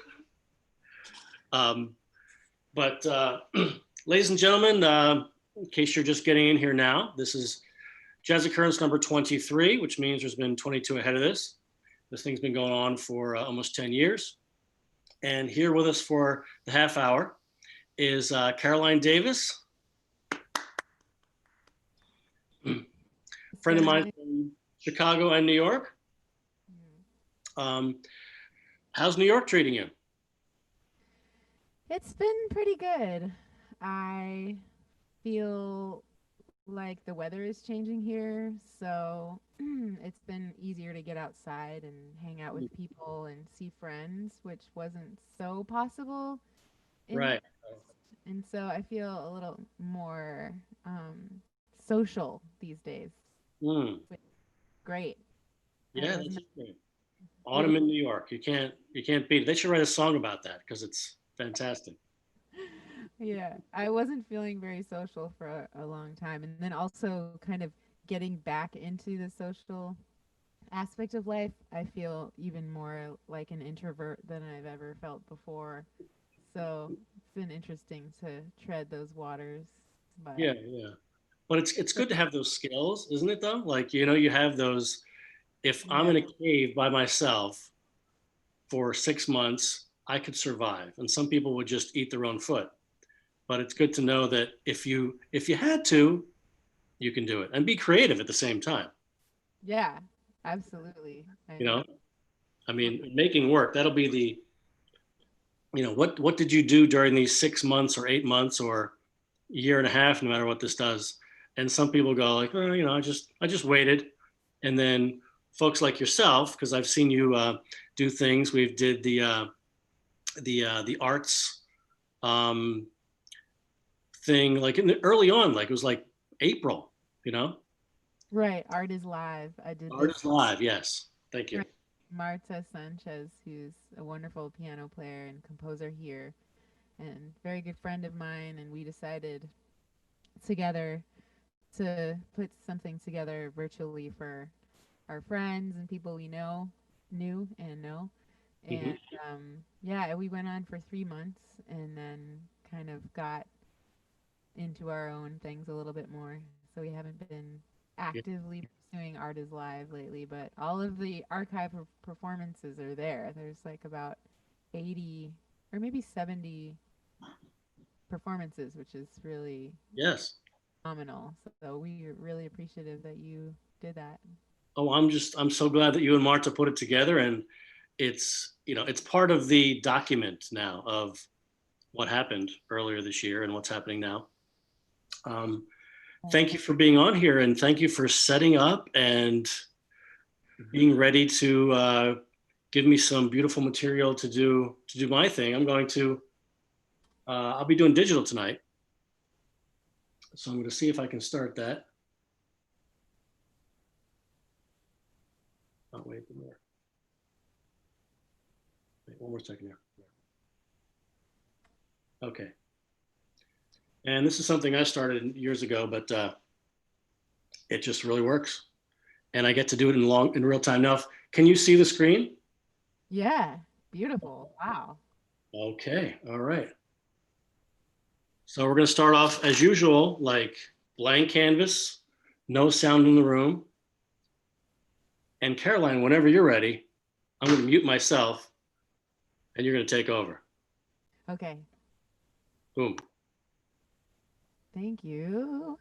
Speaker 2: But ladies and gentlemen, in case you're just getting in here now, this is Jazz Occurrence number 23, which means there's been 22 ahead of this. This thing's been going on for almost 10 years. And here with us for the half hour is Caroline Davis, friend of mine from Chicago and New York. How's New York treating you?
Speaker 3: It's been pretty good. I feel like the weather is changing here, so it's been easier to get outside and hang out with people and see friends, which wasn't so possible.
Speaker 2: Right.
Speaker 3: And so I feel a little more social these days. Great.
Speaker 2: Yeah, that's great. Autumn in New York. You can't beat it. They should write a song about that because it's fantastic.
Speaker 3: Yeah, I wasn't feeling very social for a long time. And then also kind of getting back into the social aspect of life, I feel even more like an introvert than I've ever felt before. So it's been interesting to tread those waters. But
Speaker 2: Yeah. But it's good to have those skills, isn't it though? Like, you know, you have those, if I'm in a cave by myself for 6 months, I could survive. And some people would just eat their own foot. But it's good to know that if you had to, you can do it and be creative at the same time.
Speaker 3: Yeah, absolutely.
Speaker 2: You know, I mean, making work, that'll be the, you know, what did you do during these 6 months or 8 months or a year and a half, no matter what this does, And some people go like, oh, you know, I just waited. And then folks like yourself, because I've seen you do things. We did the arts thing like early on, like it was like April, you know.
Speaker 3: Right. Art is live. I did
Speaker 2: Art
Speaker 3: this.
Speaker 2: is live. Yes, thank you.
Speaker 3: Right. Marta Sanchez, who's a wonderful piano player and composer here, and very good friend of mine, and we decided together to put something together virtually for our friends and people we knew and know.
Speaker 2: Mhm.
Speaker 3: And yeah, we went on for 3 months and then kind of got into our own things a little bit more. So we haven't been
Speaker 2: Yeah.
Speaker 3: actively pursuing Art is Live lately, but all of the archive performances are there. There's like about 80 or maybe 70 performances, which is really
Speaker 2: Yes.
Speaker 3: phenomenal. So we're really appreciative that you did that.
Speaker 2: Oh, I'm so glad that you and Marta put it together, and it's, you know, it's part of the document now of what happened earlier this year and what's happening now. Thank you for being on here, and thank you for setting up and being ready to give me some beautiful material to do my thing. I'm going to I'll be doing digital tonight, so I'm going to see if I can start that. Oh, wait more. Wait, one more second here. Okay. And this is something I started years ago, but it just really works, and I get to do it in real time. Now, can you see the screen?
Speaker 3: Yeah, beautiful. Wow.
Speaker 2: Okay, all right. So we're going to start off as usual, like blank canvas, no sound in the room. And Caroline, whenever you're ready, I'm going to mute myself, and you're going to take over.
Speaker 3: Okay.
Speaker 2: Boom.
Speaker 3: Thank you.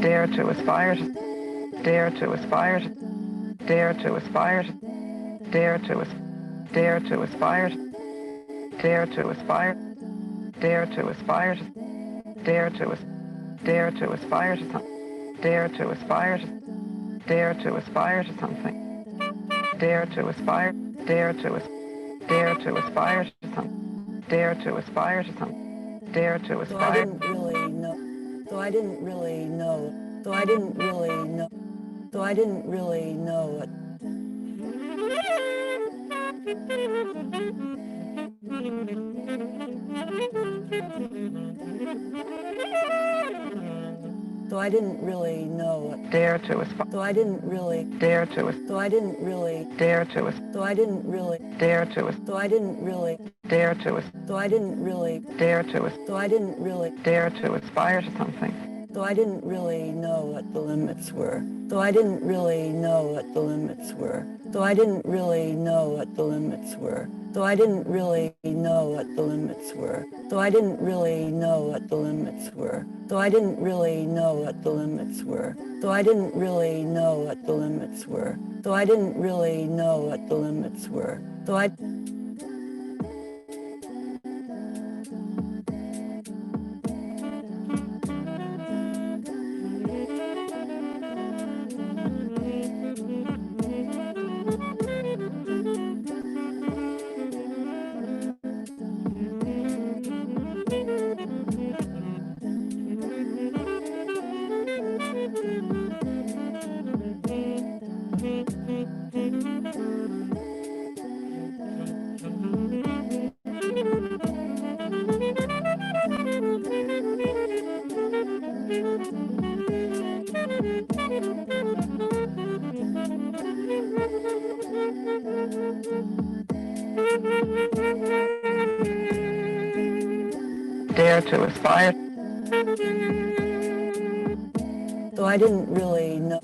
Speaker 6: Dare to aspire, dare to aspire, dare to aspire, dare to dare to aspire, dare to aspire, dare to aspire, dare to dare to aspire to something, dare to aspire, dare to aspire to something, dare to aspire, dare to dare to aspire to something, dare to aspire to something, dare to aspire.
Speaker 7: So I didn't really know. So I didn't really know. So I didn't really know it. So I didn't really know it.
Speaker 6: Dare to aspire.
Speaker 7: So I didn't really
Speaker 6: Dare to
Speaker 7: So I didn't really
Speaker 6: dare to
Speaker 7: So I didn't really
Speaker 6: dare to
Speaker 7: So I didn't really
Speaker 6: dare to
Speaker 7: So I didn't really
Speaker 6: dare to
Speaker 7: So I didn't really
Speaker 6: dare to aspire to something.
Speaker 7: So I didn't really know what the limits were. So I didn't really know what the limits were. So I didn't really know what the limits were. So I didn't really know what the limits were. So I didn't really know what the limits were. So I didn't really know what the limits were. So I didn't really know what the limits were. So I didn't really know what the limits were. So I
Speaker 6: Dare to aspire.
Speaker 7: So I didn't really know.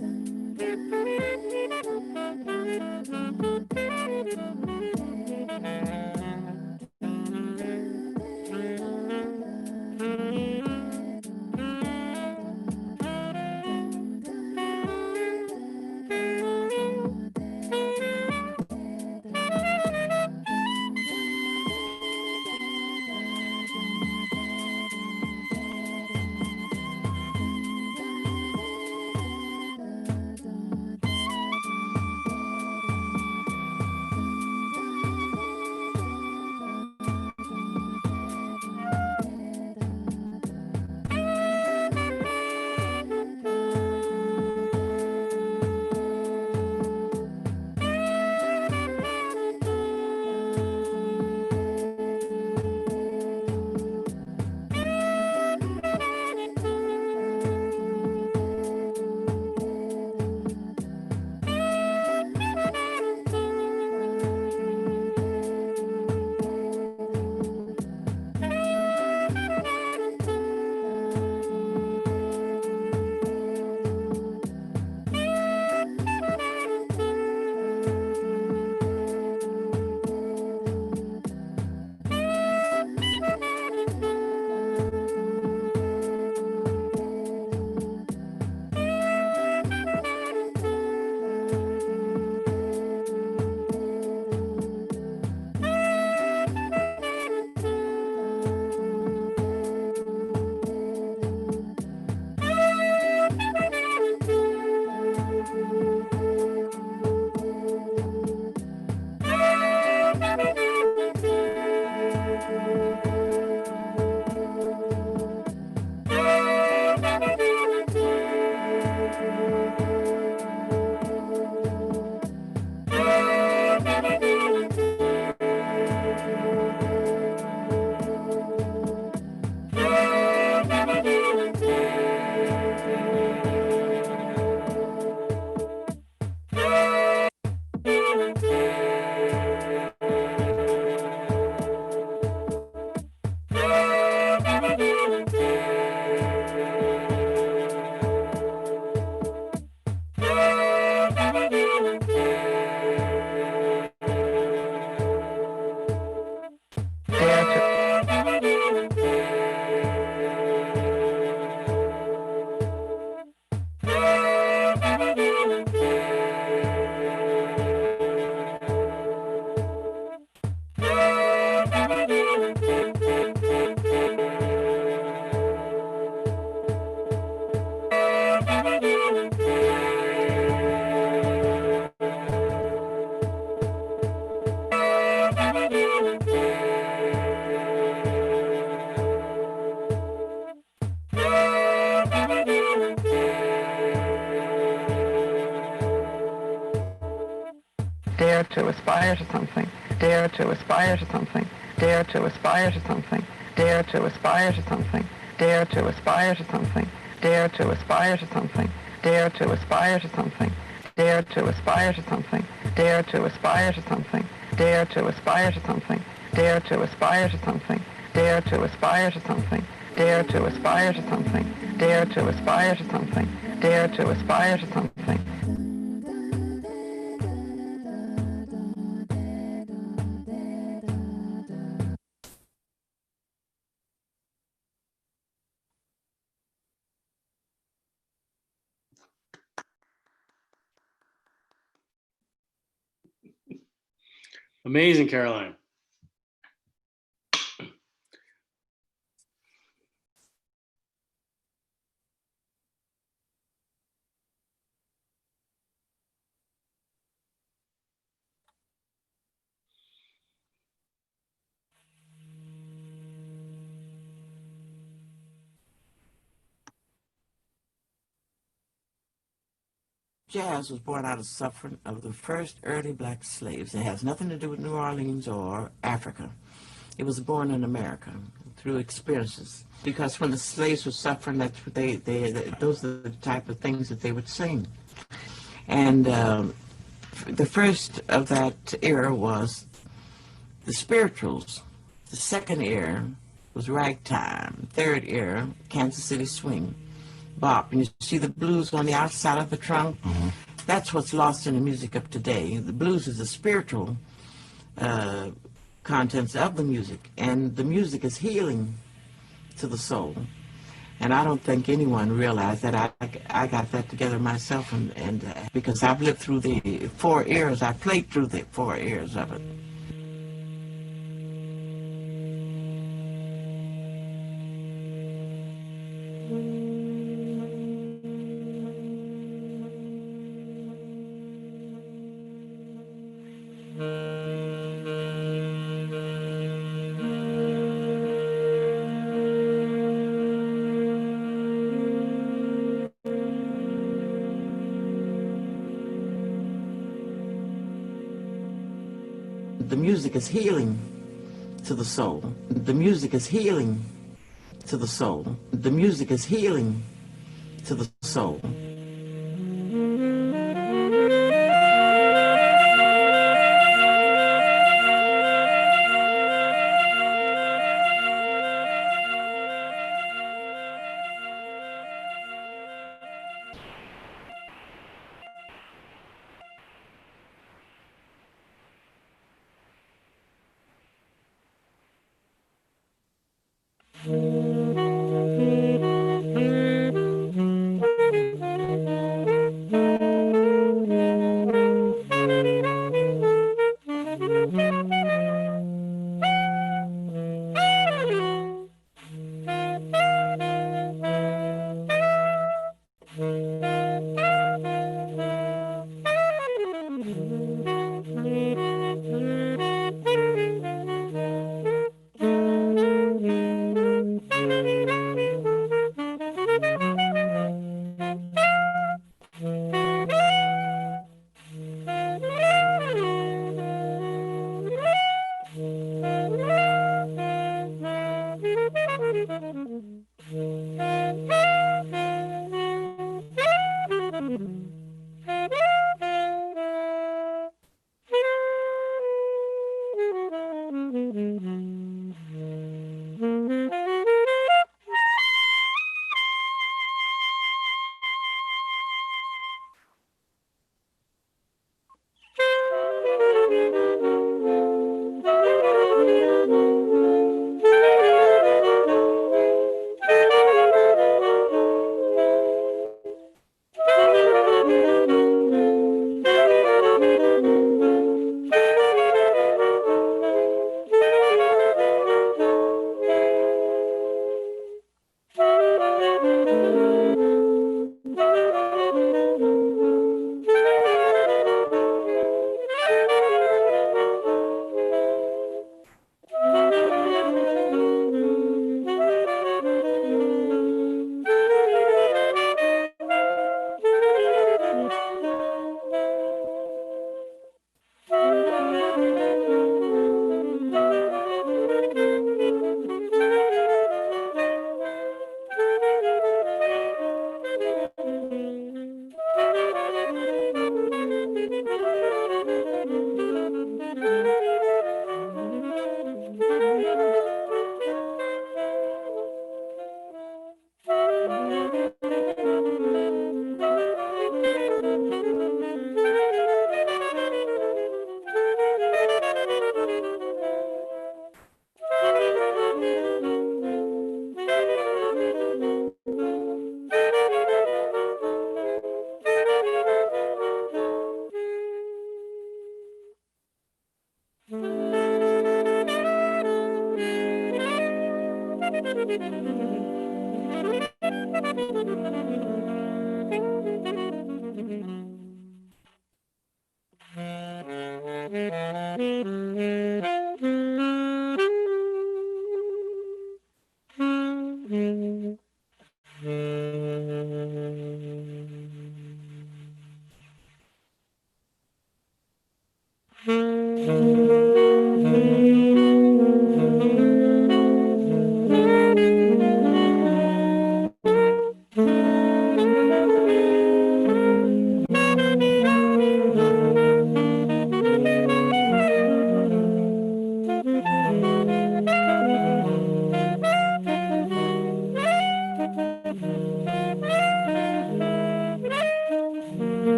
Speaker 6: to aspire to something, dare to aspire to something, dare to aspire to something, dare to aspire to something, dare to aspire to something, dare to aspire to something, dare to aspire to something, dare to aspire to something, dare to aspire to something, dare to aspire to something, dare to aspire to something, dare to aspire to something, dare to aspire to something, dare to aspire to something, dare to aspire to something.
Speaker 2: Amazing, Caroline.
Speaker 8: Jazz was born out of suffering of the first early black slaves. It has nothing to do with New Orleans or Africa. It was born in America through experiences. Because when the slaves were suffering, that's what those are the type of things that they would sing. And the first of that era was the spirituals. The second era was ragtime. Third era, Kansas City swing. Bop, and you see the blues on the outside of the trunk. Mm-hmm. That's what's lost in the music of today. The blues is the spiritual contents of the music, and the music is healing to the soul. And I don't think anyone realized that. I got that together myself, and because I've lived through the 4 eras, I played through the 4 eras of it. The music is healing to the soul. The music is healing to the soul. The music is healing to the soul.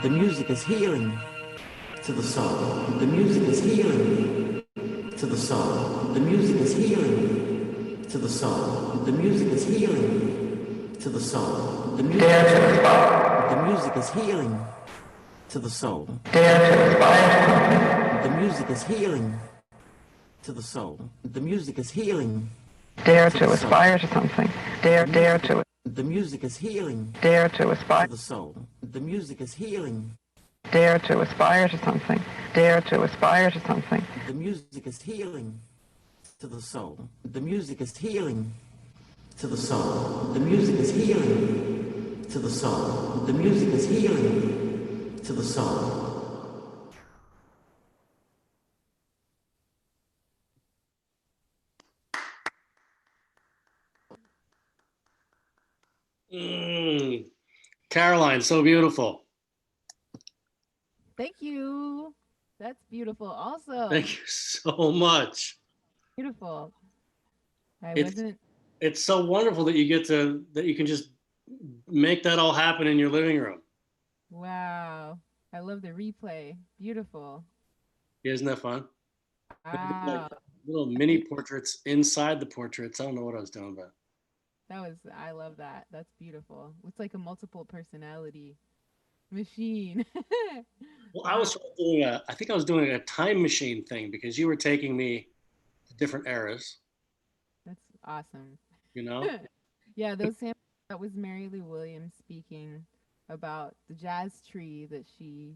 Speaker 8: The music is healing to the soul. The music is healing to the soul. The music is healing to the soul. The music is healing to the soul. The music is healing to the soul. The music is healing to the soul. The music is healing.
Speaker 6: Dare to aspire to something. Dare to.
Speaker 8: The music is healing.
Speaker 6: Dare to aspire
Speaker 8: to the soul. The music is healing.
Speaker 6: Dare to aspire to something. Dare to aspire to something.
Speaker 8: The music is healing to the soul. The music is healing to the soul. The music is healing to the soul. The music is healing to the soul.
Speaker 2: Caroline, so beautiful.
Speaker 3: Thank you. That's beautiful. Also,
Speaker 2: Thank you so much.
Speaker 3: beautiful.
Speaker 2: It's- It's so wonderful that you can just make that all happen in your living room.
Speaker 3: Wow. I love the replay. Beautiful.
Speaker 2: Isn't that fun?
Speaker 3: Wow.
Speaker 2: Little mini portraits inside the portraits. I don't know what I was doing, but
Speaker 3: I love that. That's beautiful. It's like a multiple personality machine.
Speaker 2: Well, I was doing I think I was doing a time machine thing because you were taking me to different eras,
Speaker 3: That's awesome.
Speaker 2: you know?
Speaker 3: Yeah, those samples, that was Mary Lou Williams speaking about the jazz tree that she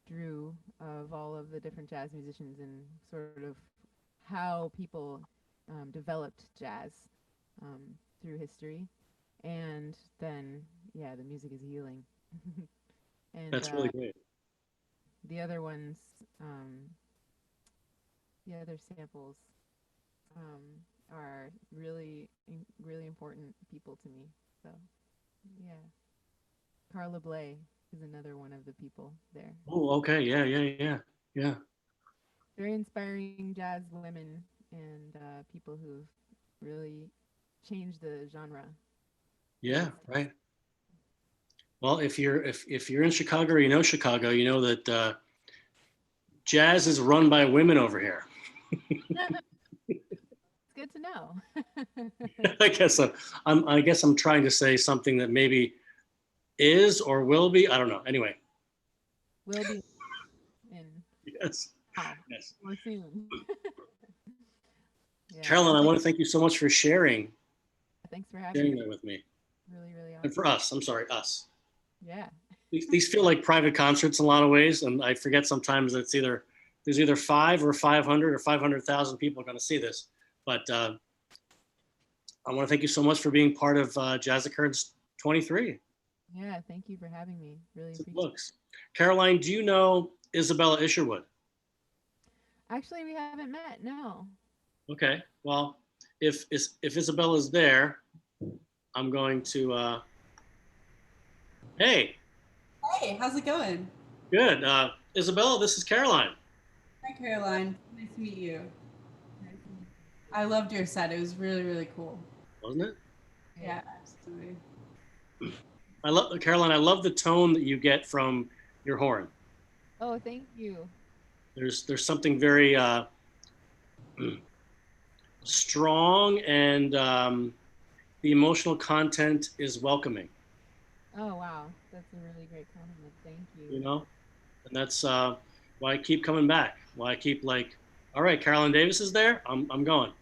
Speaker 3: drew of all of the different jazz musicians and sort of how people developed jazz um, through history. And then, yeah, the music is healing. And
Speaker 2: That's really great.
Speaker 3: the other ones, the other samples are really, really important people to me. So, yeah. Carla Bley is another one of the people there.
Speaker 2: Oh, okay. Yeah.
Speaker 3: Very inspiring jazz women and people who've really changed the genre.
Speaker 2: Yeah, right. Well, if you're in Chicago or you know Chicago, you know that jazz is run by women over here.
Speaker 3: It's good to know.
Speaker 2: I guess I'm trying to say something that maybe is or will be. I don't know. Anyway.
Speaker 3: Will be in
Speaker 2: Yes.
Speaker 3: wow,
Speaker 2: Yes.
Speaker 3: more soon. Yeah.
Speaker 2: Carolyn, I want to thank you so much for sharing
Speaker 3: Thanks for having me.
Speaker 2: that with me.
Speaker 3: Really, really awesome.
Speaker 2: And for us, I'm sorry, us.
Speaker 3: Yeah.
Speaker 2: These feel like private concerts in a lot of ways, and I forget sometimes that there's either 5 or 500 or 500,000 people going to see this. But I want to thank you so much for being part of Jazz Occurrence 23.
Speaker 3: Yeah, thank you for having me. Really
Speaker 2: It
Speaker 3: appreciate
Speaker 2: looks. Caroline, do you know Isabelle Isherwood?
Speaker 3: Actually, we haven't met, no.
Speaker 2: Okay, well, if Isabella's there, I'm going to, hey.
Speaker 9: Hey, how's it going?
Speaker 2: Good. Isabella, this is Caroline.
Speaker 9: Hi, Caroline. Nice to meet you. I loved your set. It was really, really cool.
Speaker 2: Wasn't it?
Speaker 9: Yeah, absolutely.
Speaker 2: Caroline, I love the tone that you get from your horn.
Speaker 3: Oh, thank you.
Speaker 2: There's something very strong, and the emotional content is welcoming.
Speaker 3: Oh, wow. That's a really great compliment. Thank you.
Speaker 2: You know, and that's why I keep coming back. Why I keep like, all right, Carolyn Davis is there. I'm going.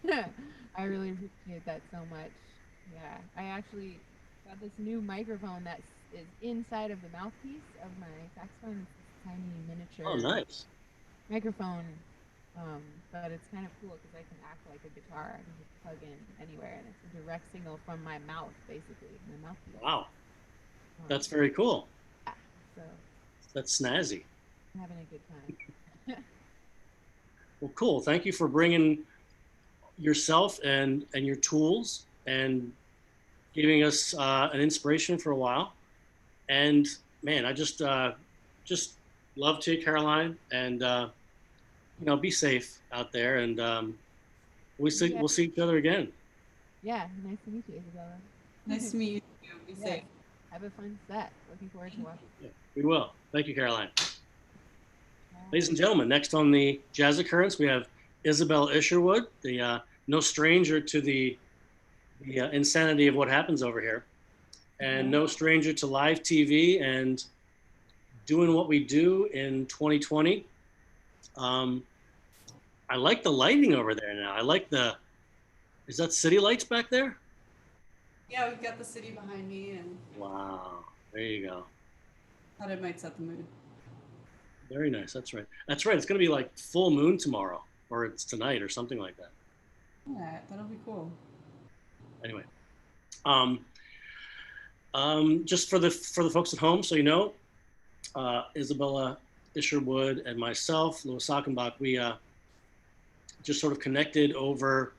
Speaker 3: I really appreciate that so much. Yeah, I actually got this new microphone that is inside of the mouthpiece of my saxophone. It's this tiny miniature
Speaker 2: Oh, nice.
Speaker 3: microphone, but it's kind of cool because I can act like a guitar. I can just plug in anywhere, and it's a direct signal from my mouth, basically, my mouthpiece.
Speaker 2: Wow, that's very cool.
Speaker 3: Yeah, so
Speaker 2: That's snazzy.
Speaker 3: I'm having a good time.
Speaker 2: Well, cool. Thank you for bringing yourself and your tools and giving us an inspiration for a while. And man, I just love to you, Caroline, and be safe out there, and we'll see each other again.
Speaker 3: Yeah, nice to meet you, Isabella.
Speaker 9: Nice to meet you too. Be safe.
Speaker 3: Have a fun set. Looking forward to watching.
Speaker 2: Yeah, we will. Thank you, Caroline. Ladies and gentlemen, next on the Jazz Occurrence, we have Isabelle Isherwood, the no stranger to the insanity of what happens over here, and no stranger to live TV and doing what we do in 2020. I like the lighting over there now. I like is that city lights back there?
Speaker 9: Yeah, we've got the city behind me, and
Speaker 2: Wow, there you go.
Speaker 9: thought it might set the mood.
Speaker 2: Very nice. That's right. That's right. It's going to be like full moon tomorrow, or it's tonight, or something like that.
Speaker 9: Yeah, that'll be cool.
Speaker 2: Anyway, just for the folks at home, so you know, Isabelle Isherwood and myself, Louis Achenbach, we just sort of connected over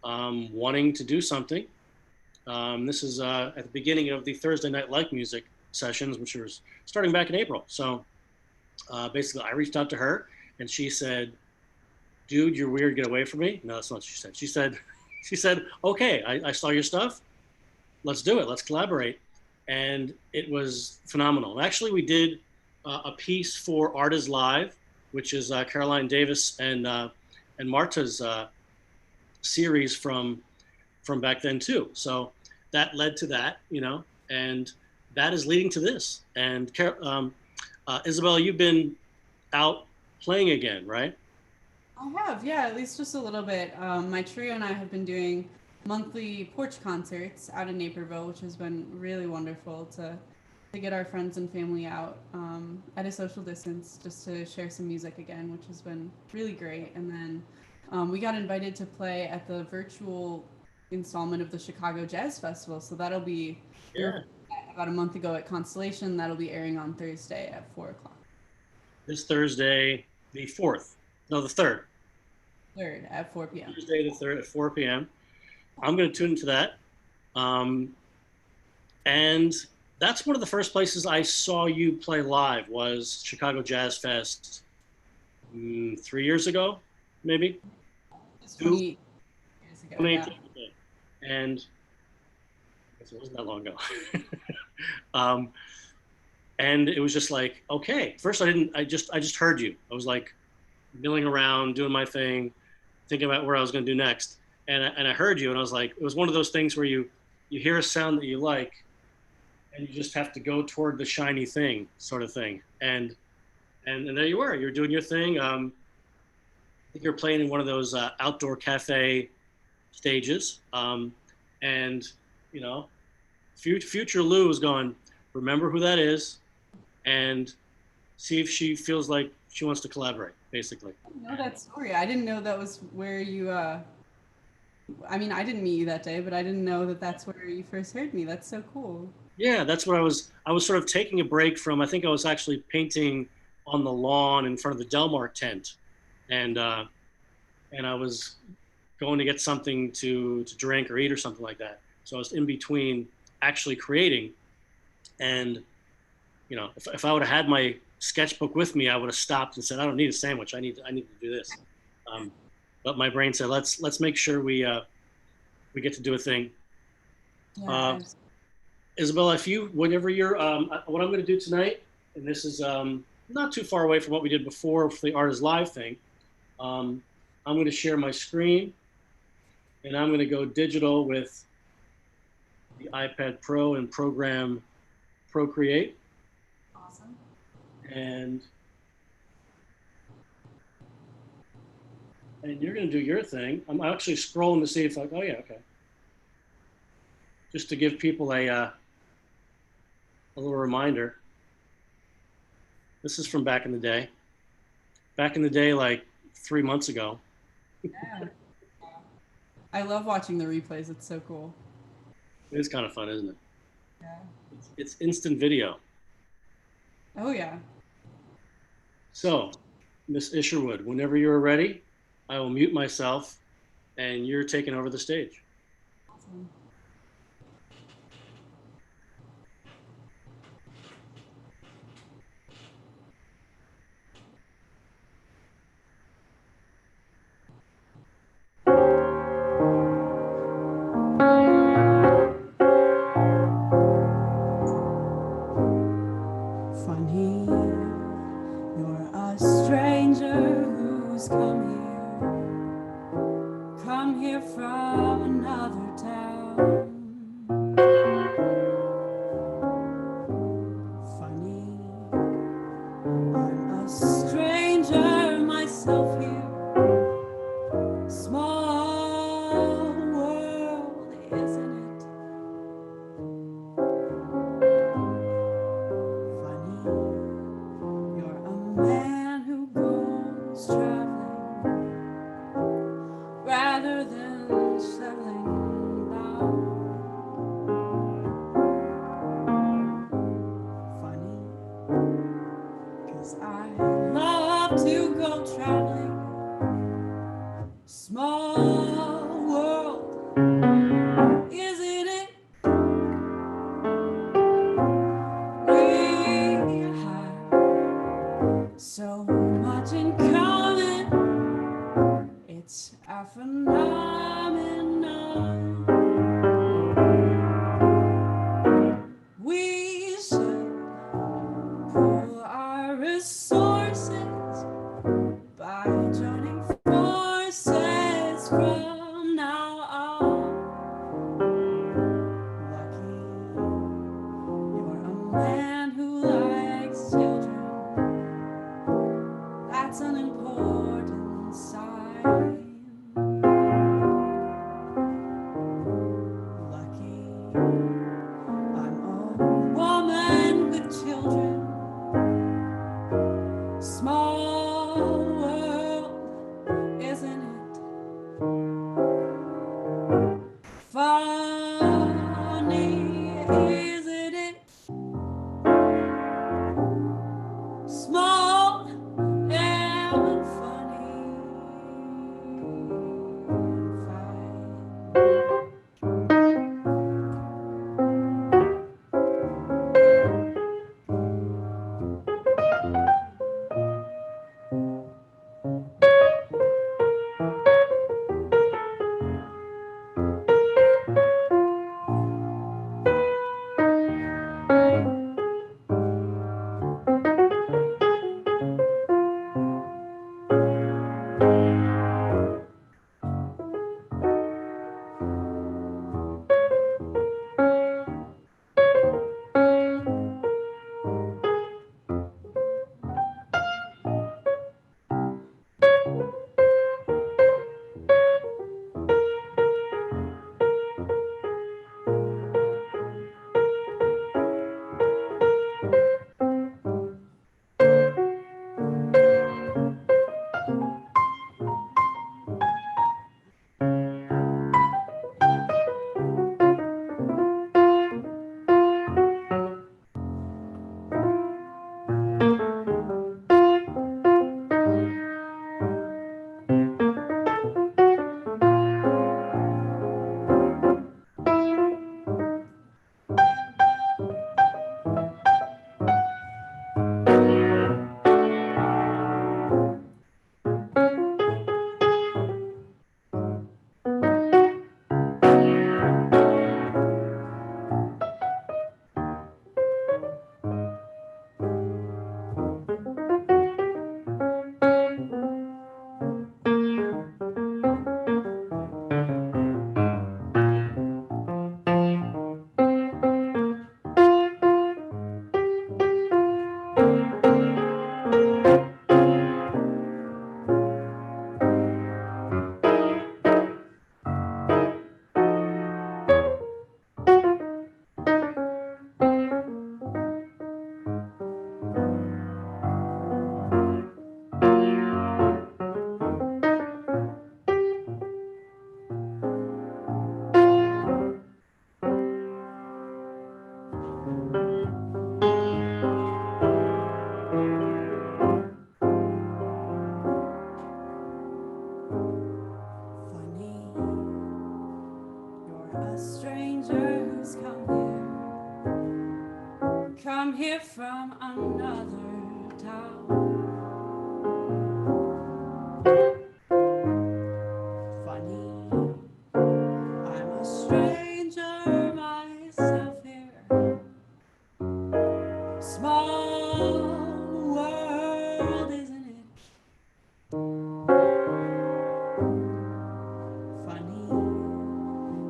Speaker 2: wanting to do something. This is at the beginning of the Thursday Night Like Music sessions, which was starting back in April. So basically, I reached out to her, and she said, "Dude, you're weird. Get away from me." No, that's not what she said. She said, "Okay, I saw your stuff. Let's do it. Let's collaborate." And it was phenomenal. Actually, we did a piece for Art is Live, which is Caroline Davis and Marta's series from back then too. So that led to that, and that is leading to this. And Isabella, you've been out playing again, right?
Speaker 9: I have, yeah, at least just a little bit. My trio and I have been doing monthly porch concerts out in Naperville, which has been really wonderful to get our friends and family out at a social distance just to share some music again, which has been really great. And then we got invited to play at the virtual installment of the Chicago Jazz Festival. So that'll be about a month ago at Constellation. That'll be airing on Thursday at 4 o'clock.
Speaker 2: This Thursday, the 4th. No, the 3rd.
Speaker 9: 3rd at 4 p.m.
Speaker 2: Tuesday the 3rd at 4 p.m. I'm going to tune into that. And that's one of the first places I saw you play live was Chicago Jazz Fest 3 years ago, maybe?
Speaker 9: 20 years ago,
Speaker 2: 2018. Yeah. And it wasn't that long ago. And it was just like, okay. First, I just heard you. I was like milling around, doing my thing, thinking about where I was going to do next. And I heard you, and I was like, it was one of those things where you hear a sound that you like, and you just have to go toward the shiny thing, sort of thing. And there you were. You're doing your thing. I think you're playing in one of those outdoor cafe stages. And you know, future Lou is going, remember who that is, and see if she feels like she wants to collaborate, basically.
Speaker 9: I didn't know that story. I didn't know that was where you. I mean, I didn't meet you that day, but I didn't know that that's where you first heard me. That's so cool.
Speaker 2: Yeah, that's what I was sort of taking a break from. I think I was actually painting on the lawn in front of the Delmar tent, and I was going to get something to drink or eat or something like that. So I was in between actually creating, and you know, if I would have had my sketchbook with me, I would have stopped and said, I don't need a sandwich. I need to do this. But my brain said, let's make sure we get to do a thing.
Speaker 9: Yeah,
Speaker 2: Isabella, whenever you're, what I'm going to do tonight, and this is not too far away from what we did before for the Art is Live thing. I'm going to share my screen, and I'm going to go digital with the iPad Pro and program Procreate.
Speaker 9: awesome.
Speaker 2: And you're going to do your thing. I'm actually scrolling to see if like, oh yeah, okay. Just to give people a little reminder. This is from back in the day. Back in the day, like 3 months ago.
Speaker 9: Yeah. I love watching the replays. It's so cool.
Speaker 2: It is kind of fun, isn't it?
Speaker 9: Yeah.
Speaker 2: It's instant video.
Speaker 9: Oh yeah.
Speaker 2: So, Miss Isherwood, whenever you're ready, I will mute myself, and you're taking over the stage.
Speaker 9: Awesome.
Speaker 10: Funny, you're a stranger who's come here from another town. Funny, I'm a stranger myself here. Small world, isn't it? Funny, you're a man who goes traveling rather than settling down. Funny, 'cause I love to go traveling. Small world, isn't it? We have so much in common. It's a phenomenon. We should pool our resources by joining forces from now on. Lucky you're a here from another town. Funny, I'm a stranger myself here. Small world, isn't it? Funny,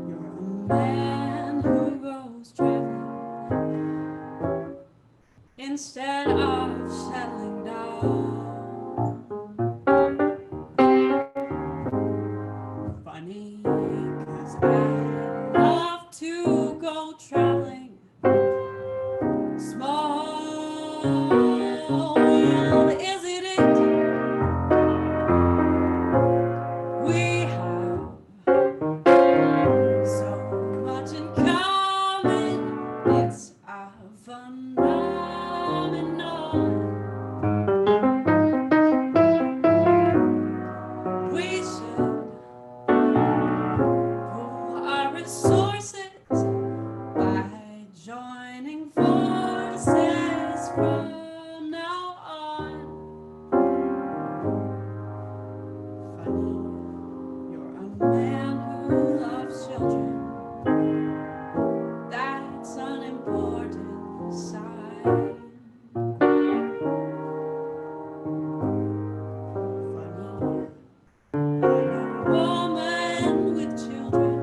Speaker 10: you're a man who goes traveling instead of settling down. Funny, 'cause I love to go traveling. Small world, isn't it? We have so much in common. It's a phenomenon. We should pool our resources by joining forces from now on. Funny, you're a man who loves children. That's an important sign. Funny, I'm a woman with children.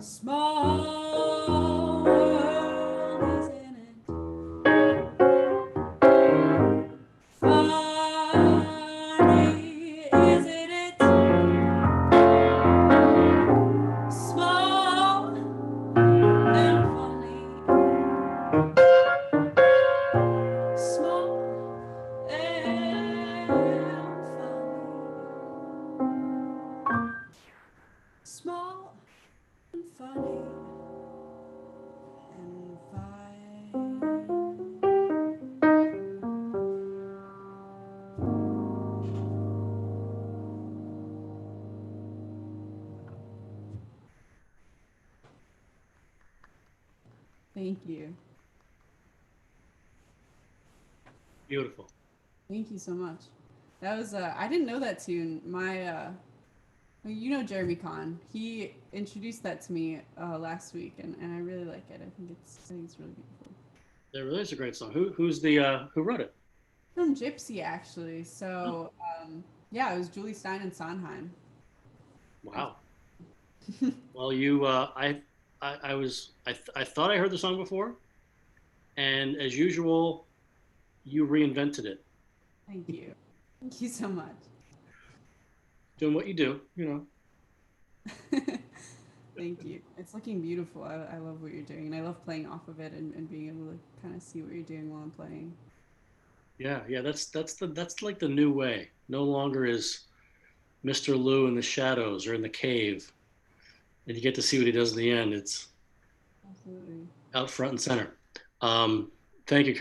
Speaker 10: Small world, isn't it? Funny, isn't it? Small and funny. Small and funny. Small and funny and fine. Thank you.
Speaker 2: Beautiful.
Speaker 9: Thank you so much. That was I didn't know that tune. My you know Jeremy Kahn. He introduced that to me last week, and I really like it. I think it's really beautiful.
Speaker 2: That really is a great song. Who wrote it?
Speaker 9: From Gypsy, actually. So yeah, it was Julie Stein and Sondheim.
Speaker 2: Wow. Well, I thought I heard the song before, and as usual, you reinvented it.
Speaker 9: Thank you. Thank you so much.
Speaker 2: Doing what you do, you know.
Speaker 9: Thank you. It's looking beautiful. I love what you're doing, and I love playing off of it and being able to kind of see what you're doing while I'm playing.
Speaker 2: Yeah, that's like the new way. No longer is Mr. Lou in the shadows or in the cave, and you get to see what he does in the end. It's
Speaker 9: Absolutely.
Speaker 2: out front and center. Thank you,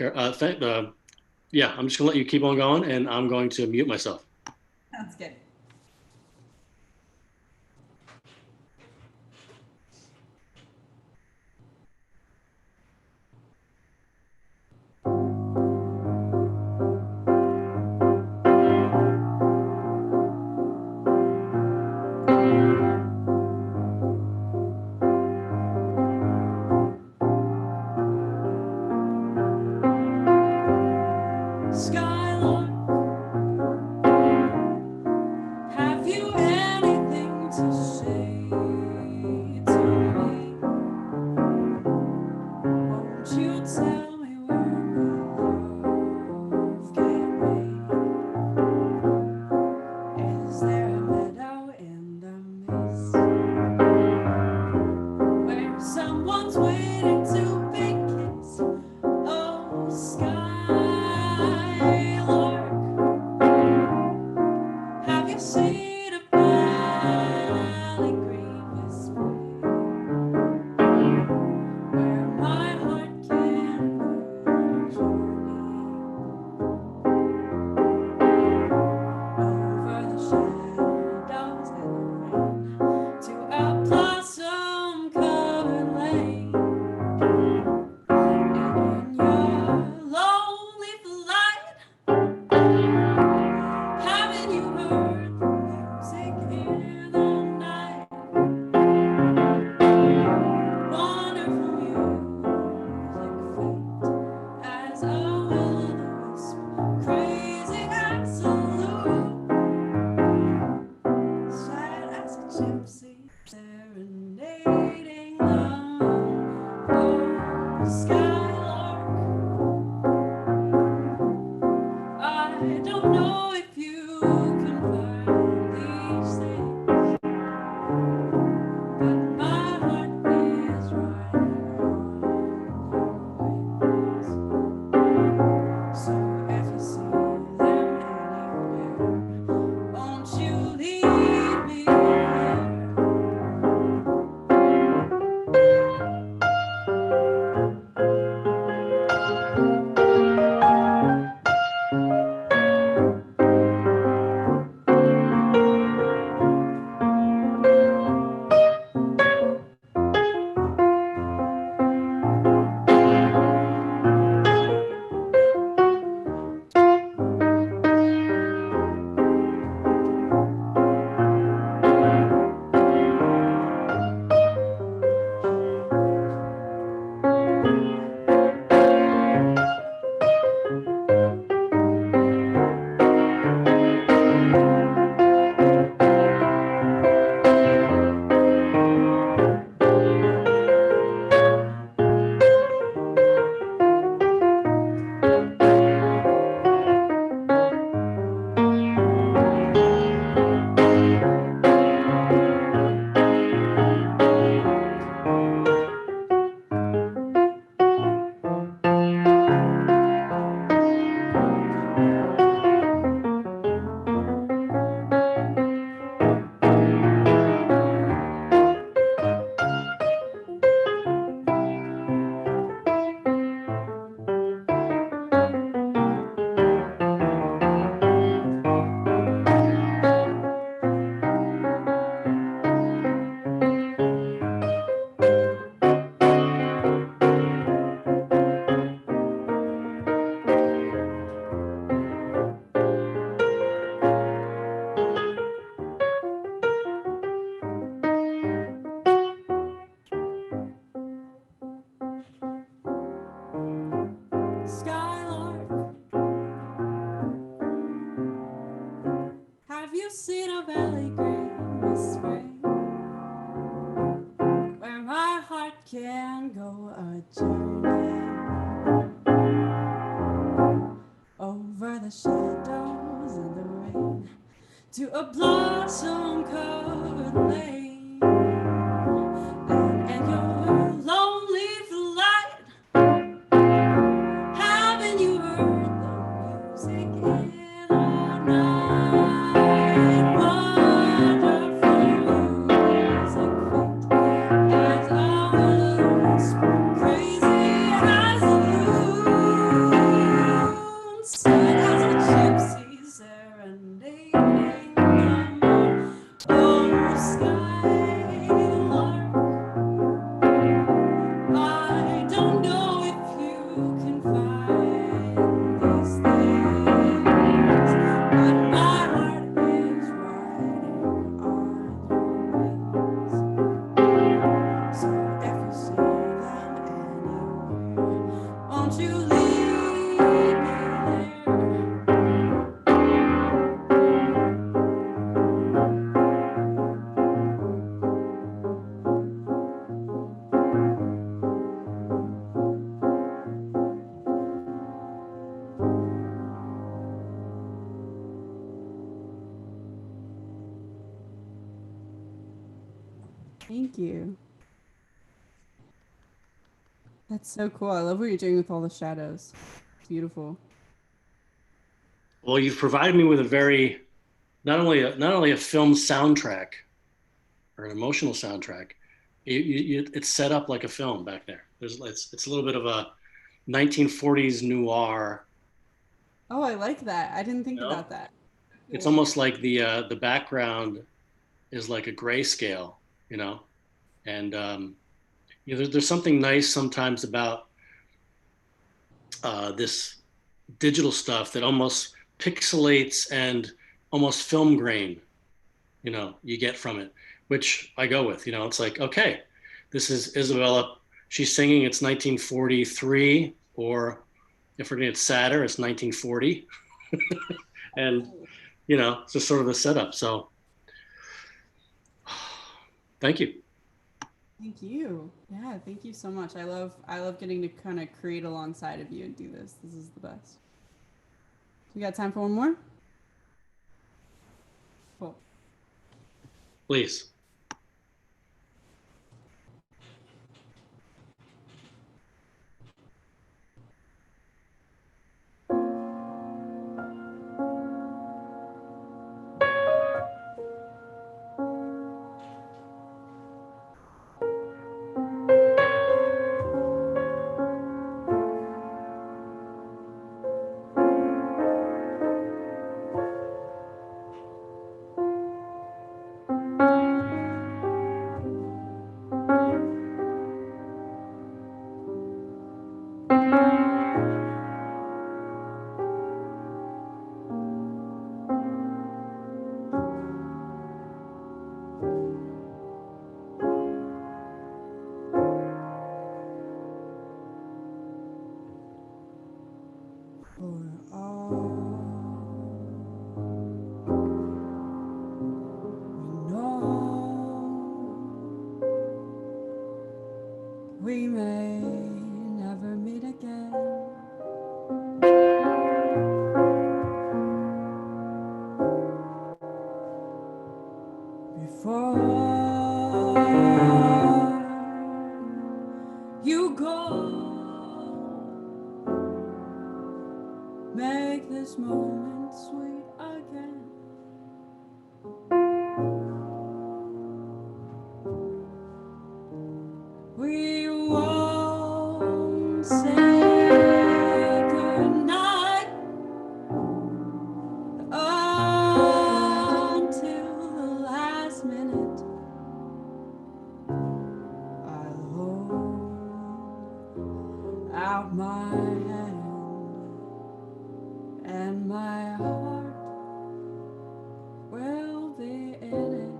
Speaker 2: yeah, I'm just gonna let you keep on going, and I'm going to mute myself.
Speaker 9: Sounds good.
Speaker 10: Skylark a valley green with spring, where my heart can go a journey over the shadows and the rain to a blossom-covered lane. And you're lonely flight, haven't you heard the music in our night? Wonderful music, fit as ours, crazy as a loon, sad as a gypsy serenading the moon. Oh, skylark, I don't know if you can find these things, but my heart is riding on your wings. So if you see them anywhere, won't you leave me there?
Speaker 9: Thank you. That's so cool. I love what you're doing with all the shadows. It's beautiful.
Speaker 2: Well, you've provided me with a very, not only a film soundtrack or an emotional soundtrack, it's set up like a film back there. It's a little bit of a 1940s noir.
Speaker 9: Oh, I like that. I didn't think
Speaker 2: No?
Speaker 9: about that.
Speaker 2: It's almost like the background is like a grayscale, you know, and you know, there's something nice sometimes about this digital stuff that almost pixelates and almost film grain, you know, you get from it, which I go with. You know, it's like, okay, this is Isabella, she's singing, it's 1943, or if we're gonna get sadder, it's 1940. And you know, it's just sort of a setup. So thank you.
Speaker 9: Thank you. Yeah, thank you so much. I love getting to kind of create alongside of you and do this. This is the best. We got time for one more? Cool.
Speaker 2: Please.
Speaker 10: We may never meet again. Before you go, make this moment sweet again. We won't say goodnight until the last minute. I'll hold out my hand and my heart will be in it.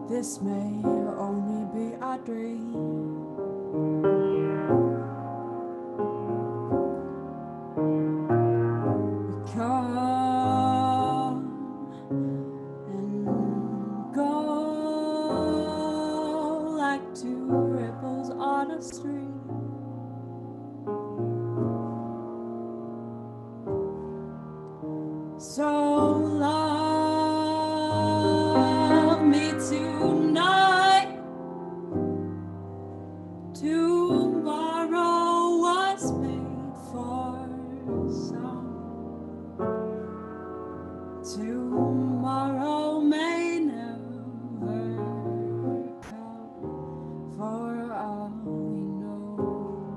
Speaker 10: This may only be dream. We come and go like two ripples on a stream. So love me tonight. Tomorrow was made for some. Tomorrow may never come, for all we know.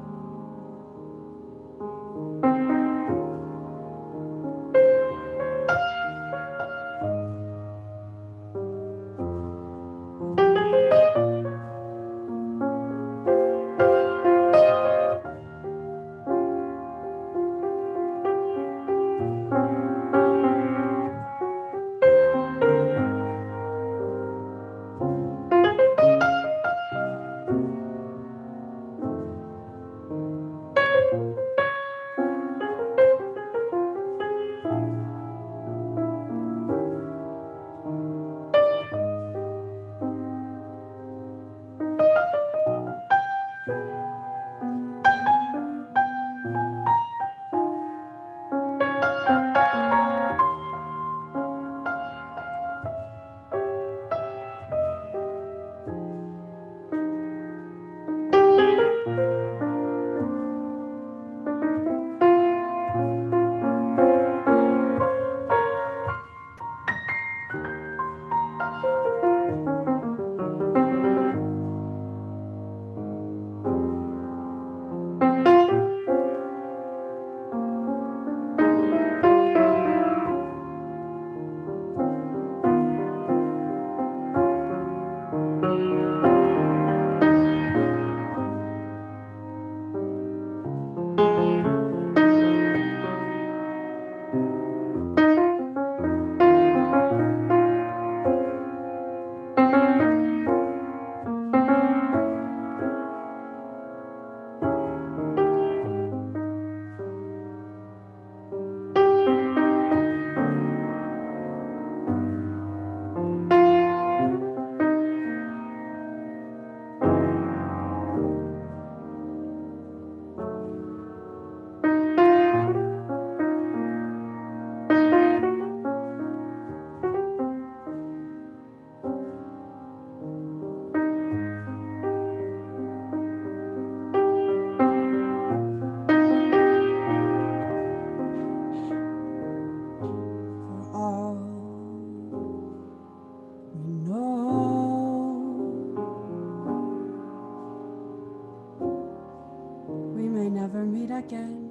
Speaker 10: Again.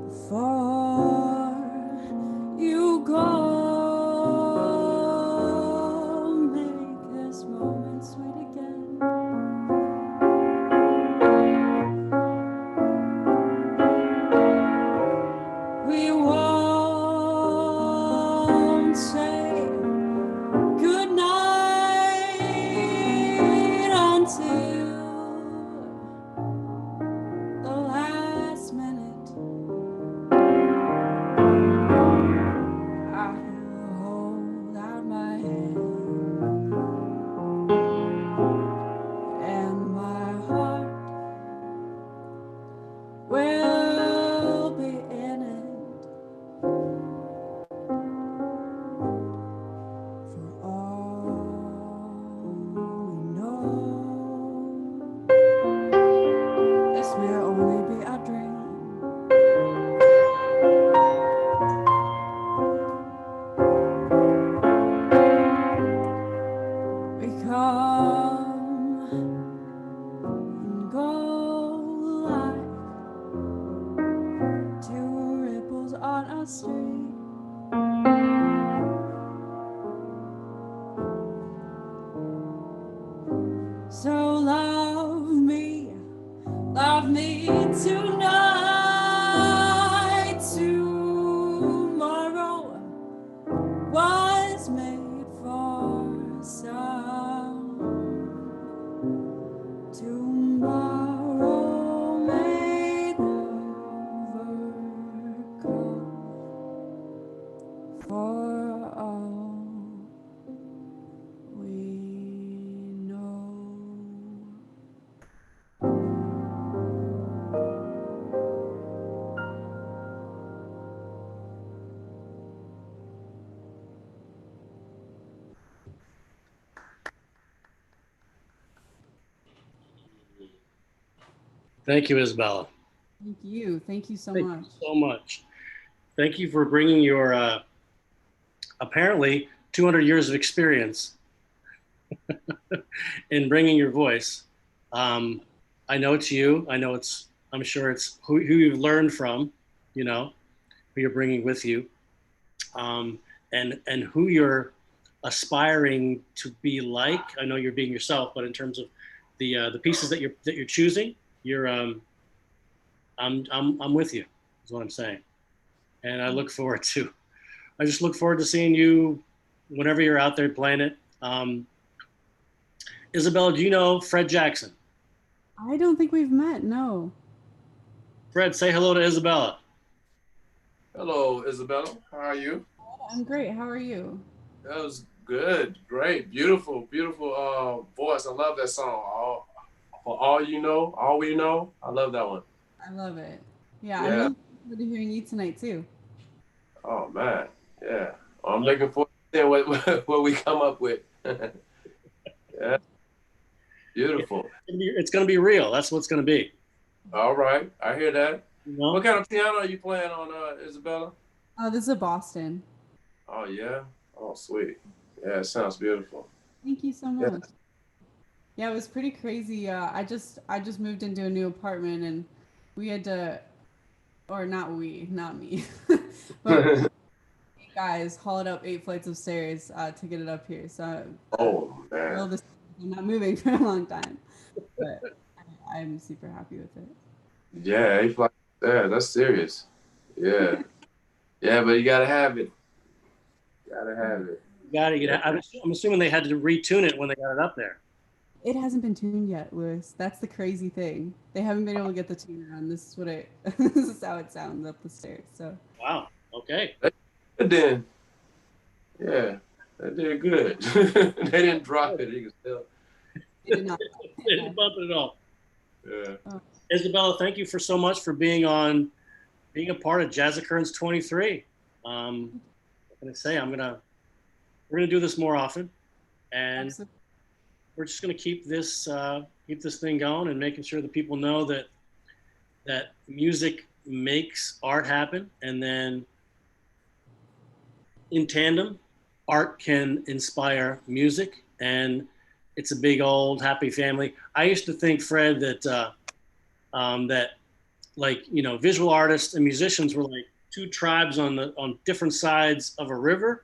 Speaker 10: Before you go, make this moment sweet again. We won't say goodnight. is made for some. Tomorrow may never come. For all we know.
Speaker 2: Thank you, Isabella.
Speaker 9: Thank you. Thank you so
Speaker 2: Thank
Speaker 9: much.
Speaker 2: you so much. Thank you for bringing your apparently 200 years of experience in bringing your voice. I know it's you. I'm sure it's who you've learned from, you know, who you're bringing with you, and who you're aspiring to be like. I know you're being yourself, but in terms of the pieces that you're choosing, you're I'm with you. Is what I'm saying, and I just look forward to seeing you whenever you're out there playing it. Isabella, do you know Fred Jackson?
Speaker 9: I don't think we've met. No.
Speaker 2: Fred, say hello to Isabella.
Speaker 11: Hello, Isabella. How are you?
Speaker 9: I'm great. How are you?
Speaker 11: That was good. Great. Beautiful, beautiful voice. I love that song. For all you know, all we know. I love that one.
Speaker 9: I love it. Yeah,
Speaker 11: Yeah.
Speaker 9: I'm looking forward to hearing you tonight too.
Speaker 11: Oh man. Yeah. I'm looking forward to seeing what we come up with. Yeah. Beautiful.
Speaker 2: It's going to be real. That's what it's going to be.
Speaker 11: All right. I hear that.
Speaker 2: You know?
Speaker 11: What kind of piano are you playing on, Isabella?
Speaker 9: This is a Boston.
Speaker 11: Oh yeah. Oh sweet. Yeah, it sounds beautiful.
Speaker 9: Thank you so much. Yeah, it was pretty crazy. I just moved into a new apartment and we had to, or not me, but guys hauled up 8 flights of stairs to get it up here. So
Speaker 11: Oh man.
Speaker 9: I'm not moving for a long time, but I'm super happy with it.
Speaker 11: Yeah, that's serious. Yeah. Yeah, but you gotta have it. Gotta have it.
Speaker 2: Got to get. I'm assuming they had to retune it when they got it up there.
Speaker 9: It hasn't been tuned yet, Louis. That's the crazy thing. They haven't been able to get the tune on. This is how it sounds up the stairs. So.
Speaker 2: Wow. Okay.
Speaker 11: Then, yeah, they did good. They didn't drop it. You can tell.
Speaker 9: They did not.
Speaker 2: They didn't bump it at all.
Speaker 11: Yeah.
Speaker 9: Oh.
Speaker 2: Isabella, thank you for so much for being a part of Jazz Occurrence 23. I'm gonna say we're gonna do this more often, and
Speaker 9: Absolutely.
Speaker 2: we're just gonna keep this thing going and making sure that people know that music makes art happen, and then in tandem, art can inspire music, and it's a big old happy family. I used to think, Fred, that like, you know, visual artists and musicians were like two tribes on different sides of a river.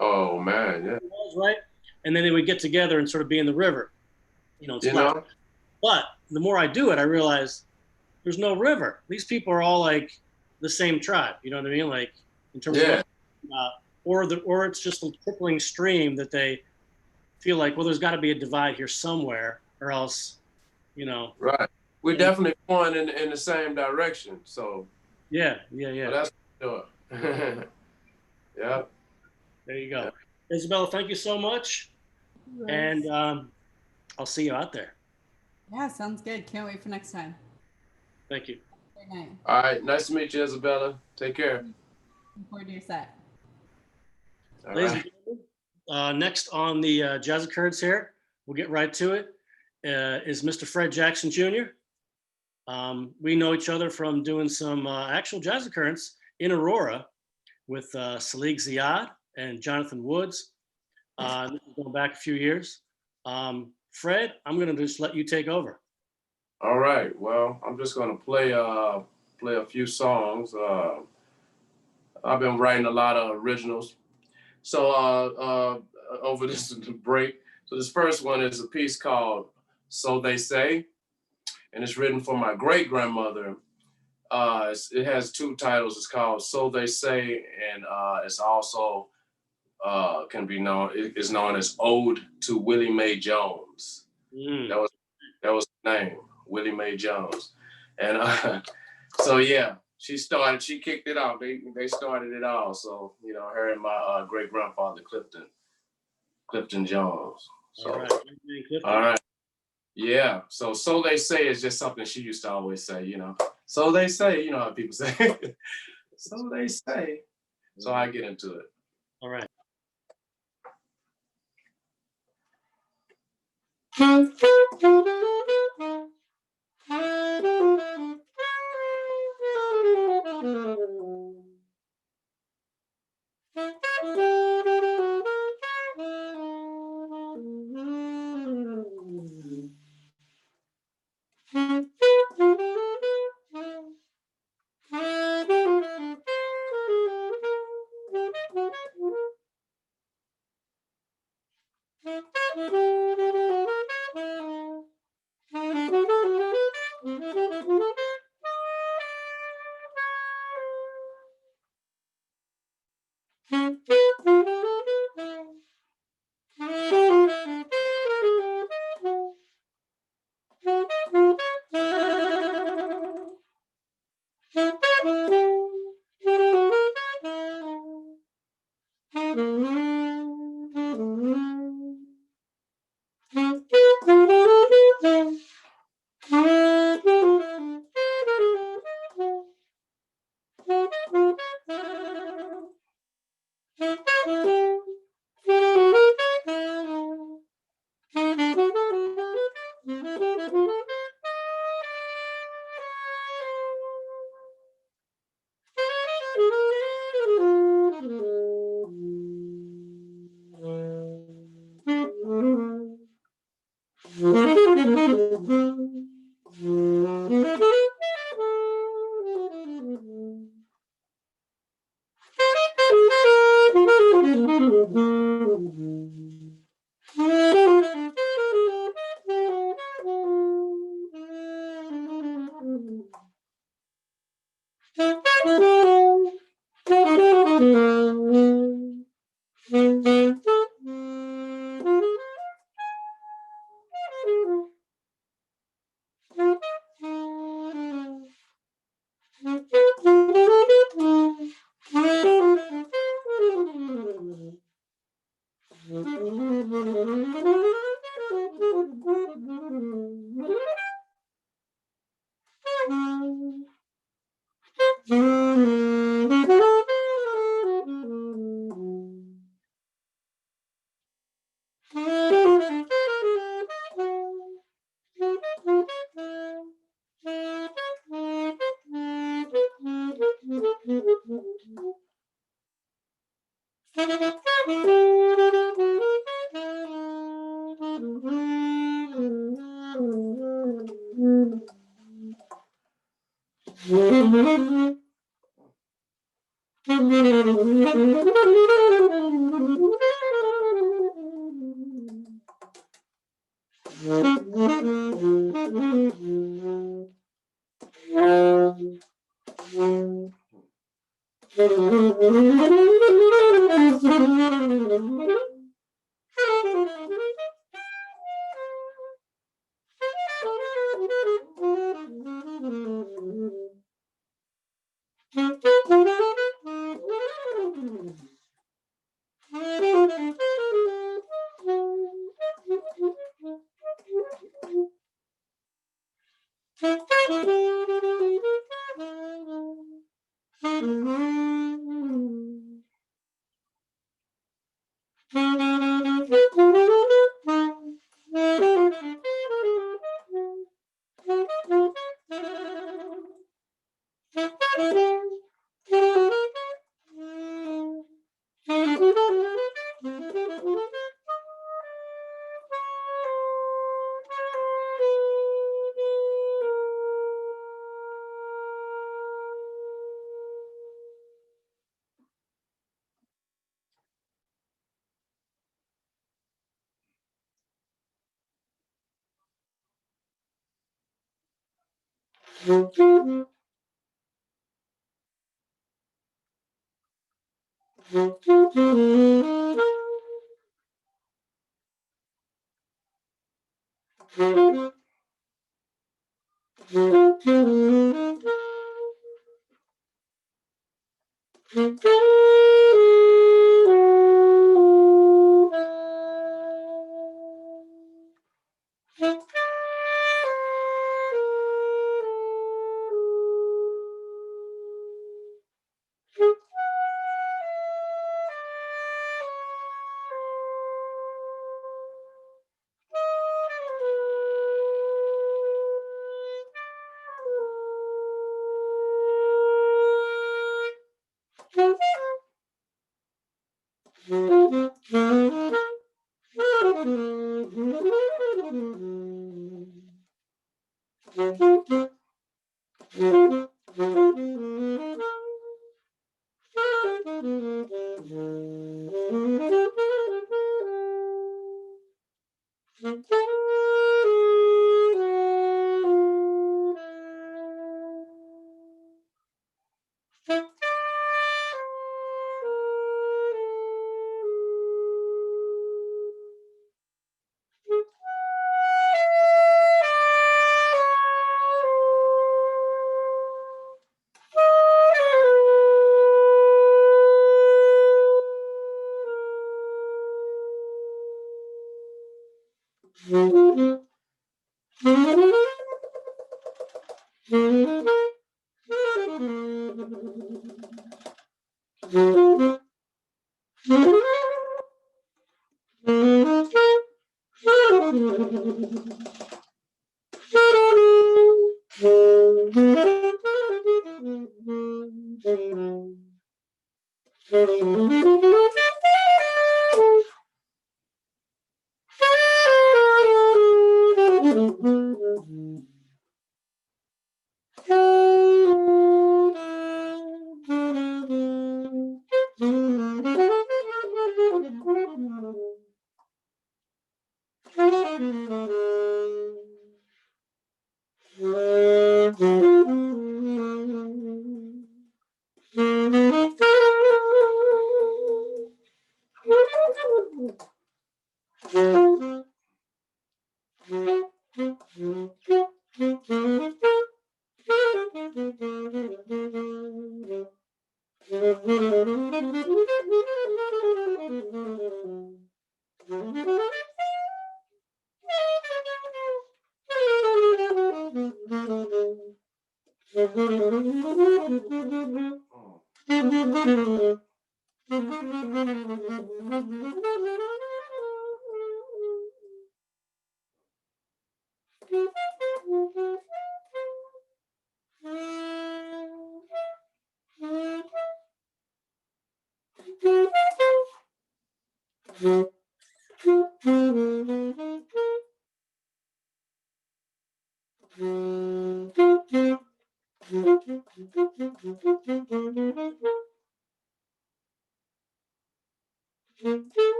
Speaker 11: Oh man, yeah.
Speaker 2: Right? And then they would get together and sort of be in the river, you know. But the more I do it, I realize there's no river. These people are all like the same tribe. You know what I mean? Like in terms of, or it's just a trickling stream that they feel like, well, there's got to be a divide here somewhere, or else, you know.
Speaker 11: Right. We're definitely going in the same direction. So.
Speaker 2: Yeah.
Speaker 11: Well, that's for sure. Yeah.
Speaker 2: There you go. Yeah. Isabella, thank you so much. Yes. And I'll see you out there.
Speaker 9: Yeah, sounds good. Can't wait for next time.
Speaker 2: Thank you.
Speaker 9: Good night.
Speaker 11: All right. Nice to meet you, Isabella. Take care.
Speaker 9: Looking forward to your set.
Speaker 11: All
Speaker 2: Ladies
Speaker 11: right.
Speaker 2: and gentlemen, next on the Jazz Occurrence here, we'll get right to it, is Mr. Fred Jackson Jr. We know each other from doing some actual Jazz Occurrence in Aurora with Selig Ziad and Jonathan Woods. This is going back a few years. Fred, I'm going to just let you take over.
Speaker 11: All right. Well, I'm just going to play a few songs. I've been writing a lot of originals. So over this break, so this first one is a piece called "So They Say," and it's written for my great grandmother. It has two titles. It's called "So They Say," and it's also can be known, is known as Ode to Willie Mae Jones. That was the name, Willie Mae Jones. And so yeah, she kicked it off. They started it all. So, you know, her and my great grandfather Clifton Jones. So, all right. Yeah. So they say is just something she used to always say, you know. So they say, you know how people say. So they say. So I get into it.
Speaker 2: All right.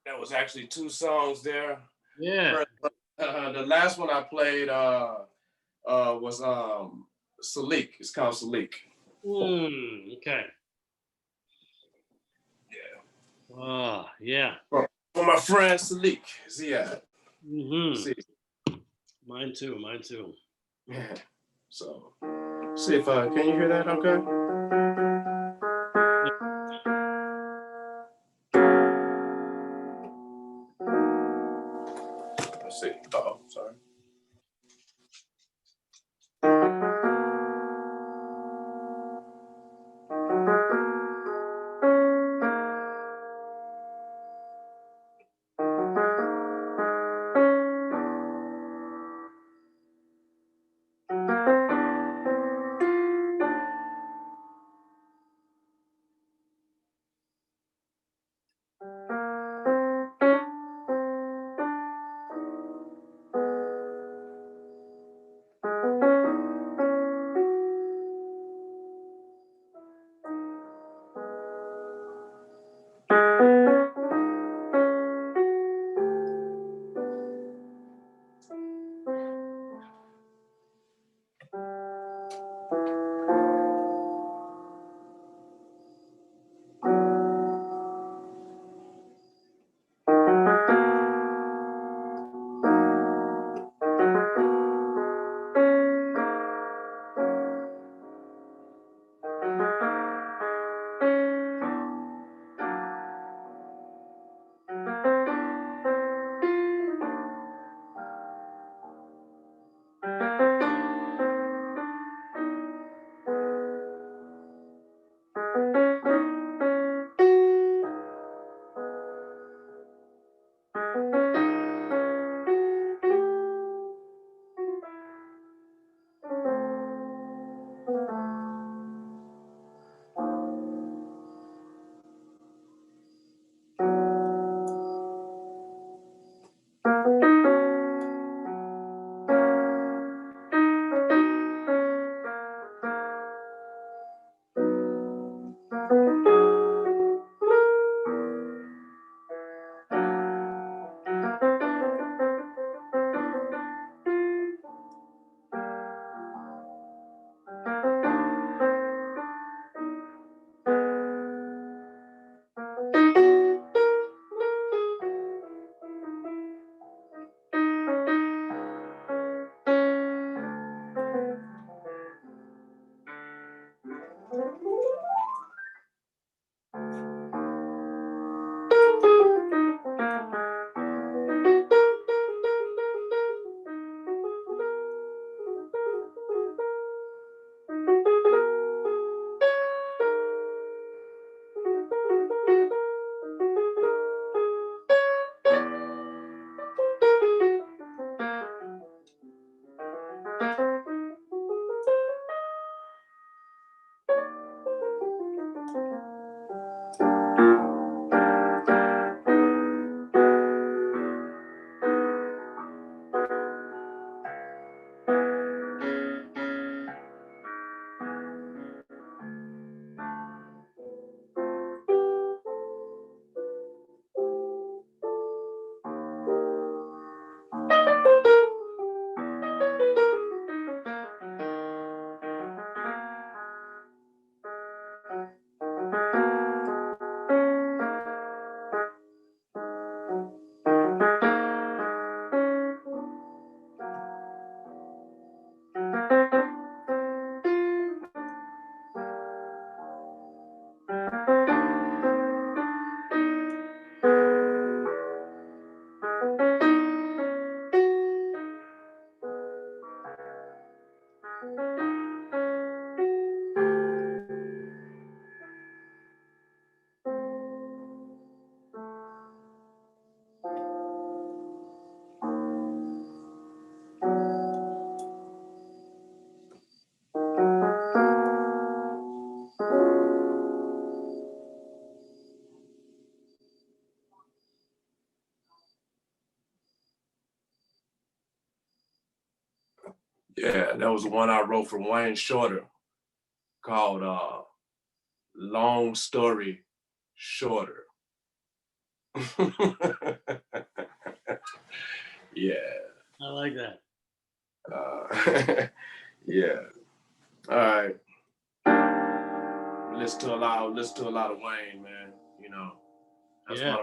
Speaker 11: That was actually two songs there.
Speaker 2: Yeah.
Speaker 11: The last one I played was Salik. It's called Salik.
Speaker 2: Okay.
Speaker 11: Yeah.
Speaker 2: Yeah.
Speaker 11: For my friend Salik. Ziad.
Speaker 2: See. Mine too.
Speaker 11: Yeah. So see if can you hear that okay? Let's see. Oh, sorry. Yeah, that was the one I wrote for Wayne Shorter called Long Story Shorter. Yeah.
Speaker 2: I like that.
Speaker 11: Yeah. All right. Listen to a lot of Wayne, man. You know, that's
Speaker 2: Yeah.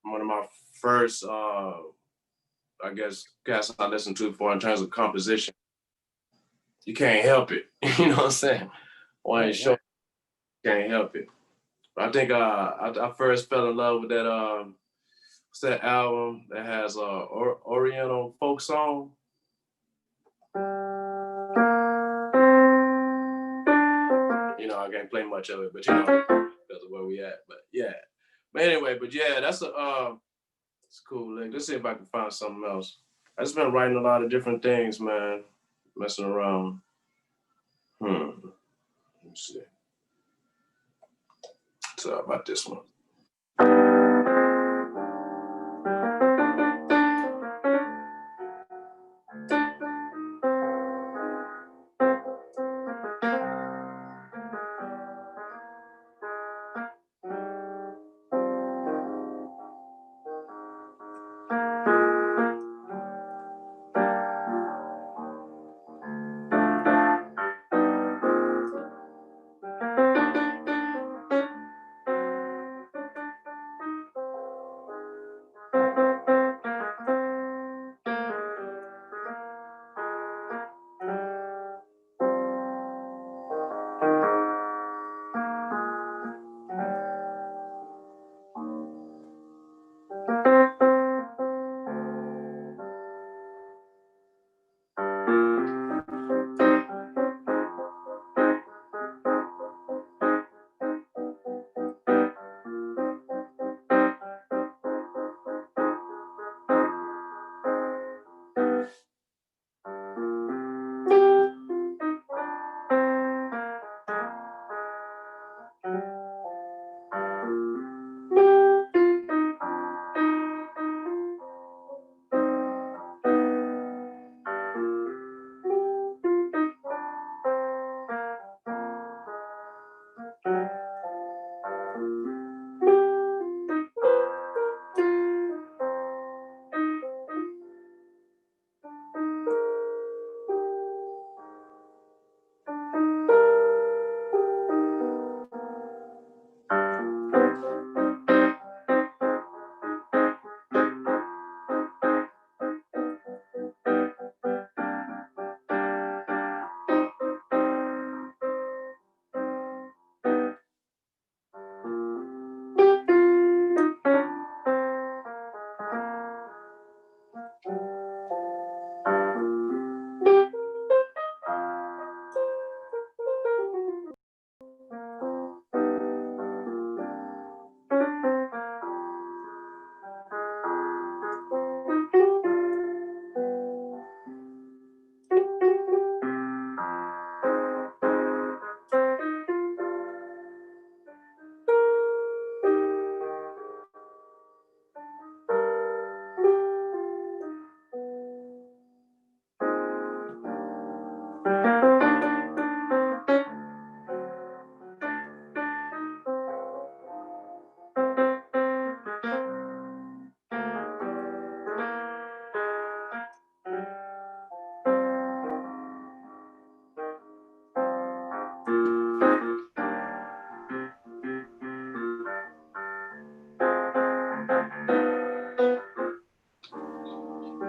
Speaker 11: one of my first I guess cats I listened to for in terms of composition. You can't help it. You know what I'm saying? Wayne Shorter, can't help it. But I think I first fell in love with that what's that album that has Oriental folk song? You know, I can't play much of it, but you know, because of where we at. But yeah. But anyway, but yeah, that's it's cool. Like, let's see if I can find something else. I just been writing a lot of different things, man. Messing around. Let me see. So how about this one?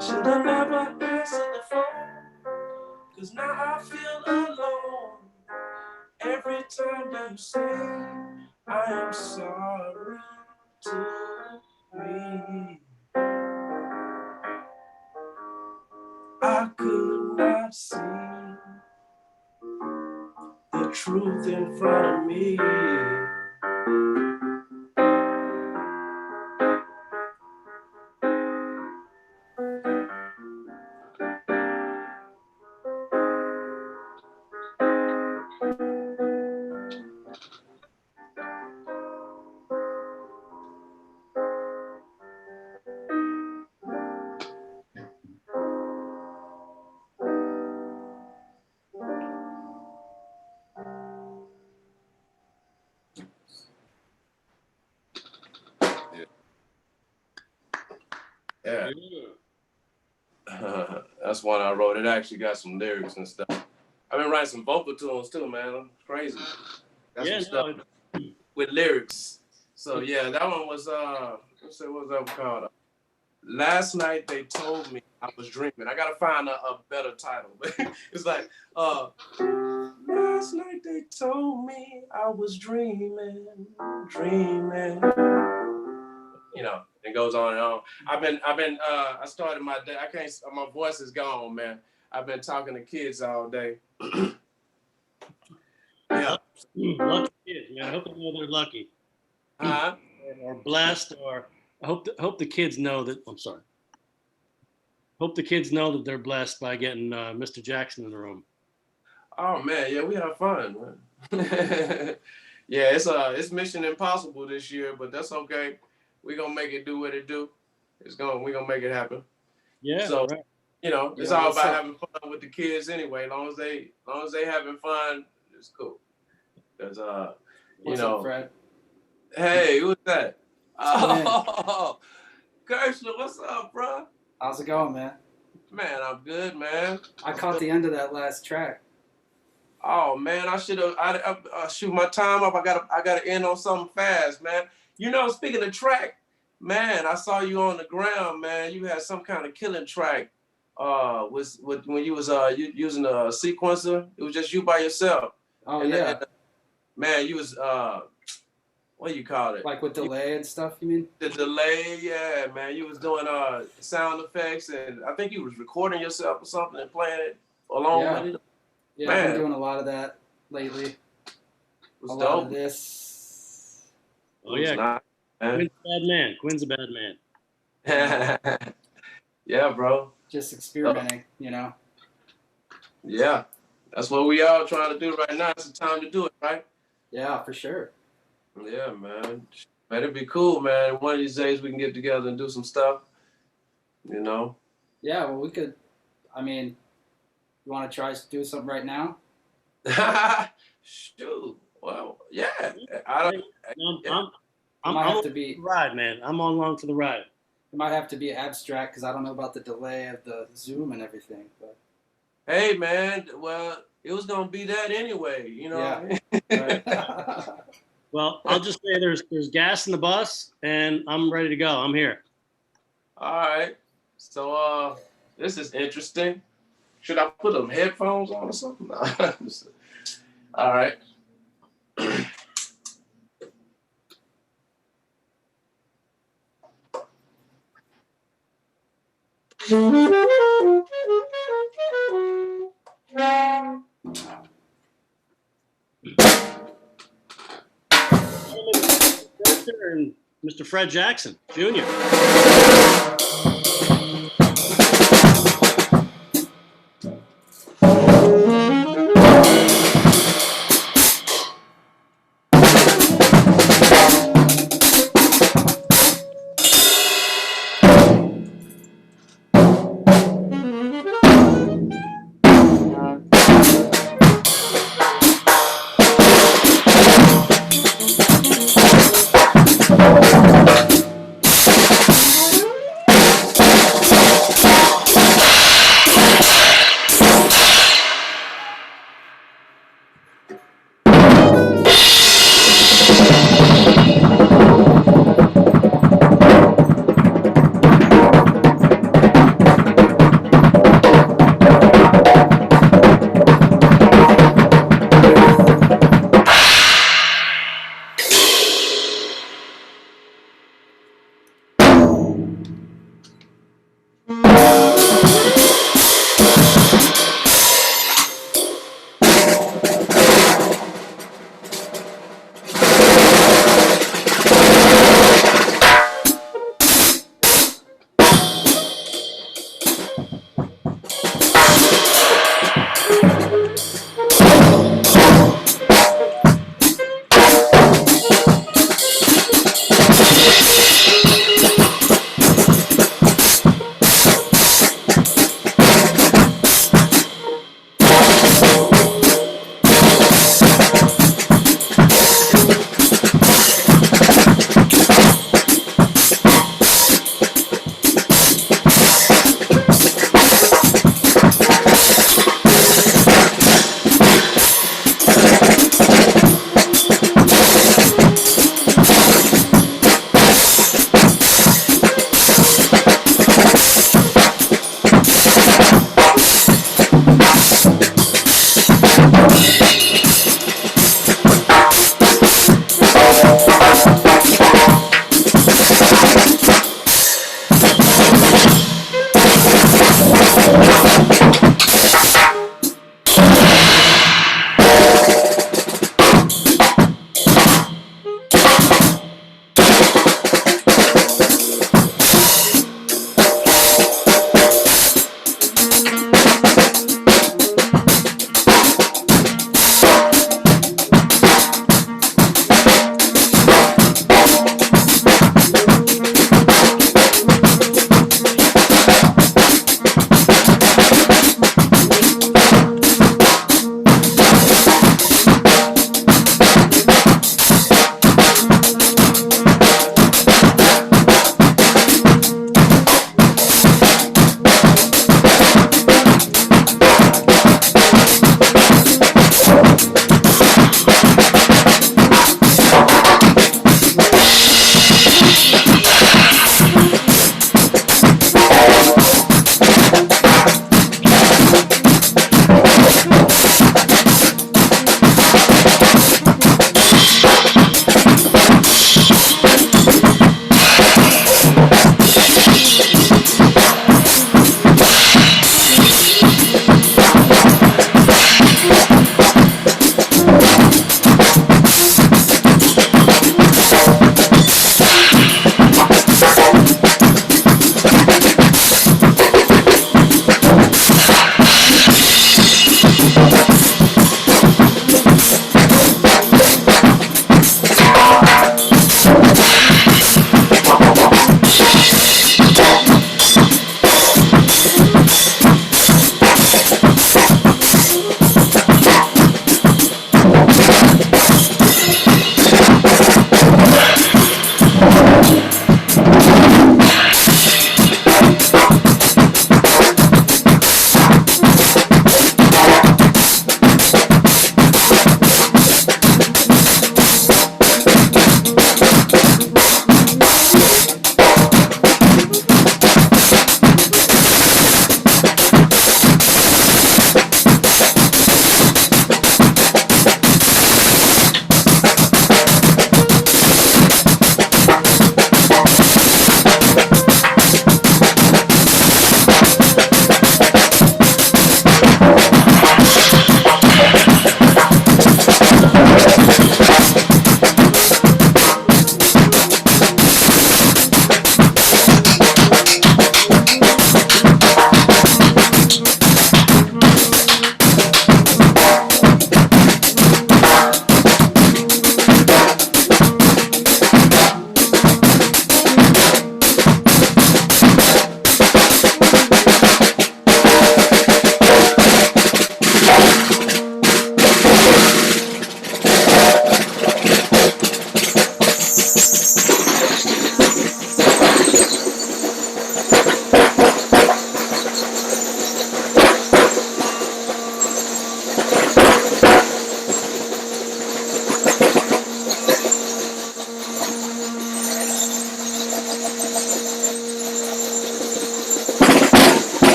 Speaker 10: Should I never answer the phone? Cause now I feel alone. Every time you say I am sorry to me, I could not see the truth in front of me.
Speaker 11: Yeah. That's one I wrote. It actually got some lyrics and stuff. I've been writing some vocal tunes too, man. I'm crazy. Got some stuff with lyrics. So yeah, that one was let's see, what was that called? Last night they told me I was dreaming. I gotta find a better title, but it's like last night they told me I was dreaming. You know, it goes on and on. I started my day. My voice is gone, man. I've been talking to kids all day. Yeah.
Speaker 2: Lucky kids, man. I hope they know they're lucky. Or blessed, or I hope the kids know that. I'm sorry. Hope the kids know that they're blessed by getting Mr. Jackson in the room.
Speaker 11: Oh man, yeah, we have fun, man. Yeah, it's Mission Impossible this year, but that's okay. We're gonna make it do what it do. We're gonna make it happen.
Speaker 2: Yeah.
Speaker 11: So
Speaker 2: right.
Speaker 11: you know, it's all about having fun with the kids anyway. As long as they having fun, it's cool. Because
Speaker 12: What's up, Fred?
Speaker 11: Hey, who's that? Oh, Kirchner, what's up, bro?
Speaker 12: How's it going, man?
Speaker 11: Man, I'm good, man.
Speaker 12: I caught the end of that last track.
Speaker 11: Oh man, I should have. I shoot my time up. I gotta end on something fast, man. You know, speaking of track, man, I saw you on the ground, man. You had some kind of killing track. When you was using a sequencer, it was just you by yourself.
Speaker 12: Oh
Speaker 11: and
Speaker 12: yeah.
Speaker 11: Man, you was what do you call it?
Speaker 12: Like with delay and stuff, you mean?
Speaker 11: The delay, yeah, man. You was doing sound effects, and I think you was recording yourself or something and playing it along with it.
Speaker 12: Yeah,
Speaker 11: man.
Speaker 12: I've been doing a lot of that lately.
Speaker 11: Was
Speaker 12: a
Speaker 11: dope.
Speaker 12: lot of this.
Speaker 2: Oh yeah, Quin's a bad man. Quin's a bad man.
Speaker 11: Yeah, bro.
Speaker 12: Just experimenting, you know.
Speaker 11: Yeah, that's what we all trying to do right now. It's the time to do it, right?
Speaker 12: Yeah, for sure.
Speaker 11: Yeah, man. Man, it'd be cool, man. One of these days we can get together and do some stuff. You know.
Speaker 12: Yeah, well, we could. I mean, you want to try to do something right now?
Speaker 11: Shoot. Well, yeah.
Speaker 2: I'm
Speaker 12: have to be
Speaker 2: ride, man. I'm on along for the ride.
Speaker 12: It might have to be abstract because I don't know about the delay of the Zoom and everything. But
Speaker 11: hey, man. Well, it was gonna be that anyway. You know.
Speaker 12: Yeah.
Speaker 11: Right.
Speaker 2: Well, I'll just say there's gas in the bus, and I'm ready to go. I'm here.
Speaker 11: All right. So this is interesting. Should I put them headphones on or something? All right.
Speaker 2: And Mr. Fred Jackson, Jr.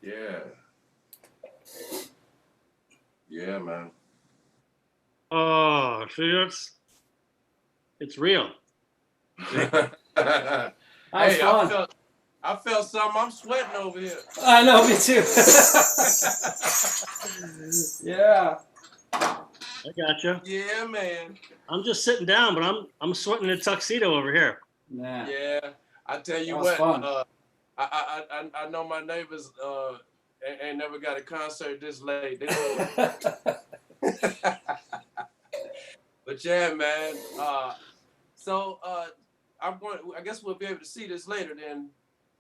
Speaker 11: Yeah. Yeah, man.
Speaker 2: Oh, see, it's real.
Speaker 12: That was
Speaker 11: Hey,
Speaker 12: fun.
Speaker 11: I felt something. I'm sweating over here.
Speaker 12: I know, me too. Yeah.
Speaker 2: I gotcha.
Speaker 11: Yeah, man.
Speaker 2: I'm just sitting down, but I'm sweating in a tuxedo over here.
Speaker 12: Man.
Speaker 11: Yeah. I tell you
Speaker 12: That was
Speaker 11: what.
Speaker 12: fun.
Speaker 11: I know my neighbors ain't never got a concert this late. But yeah, man. So I guess we'll be able to see this later then,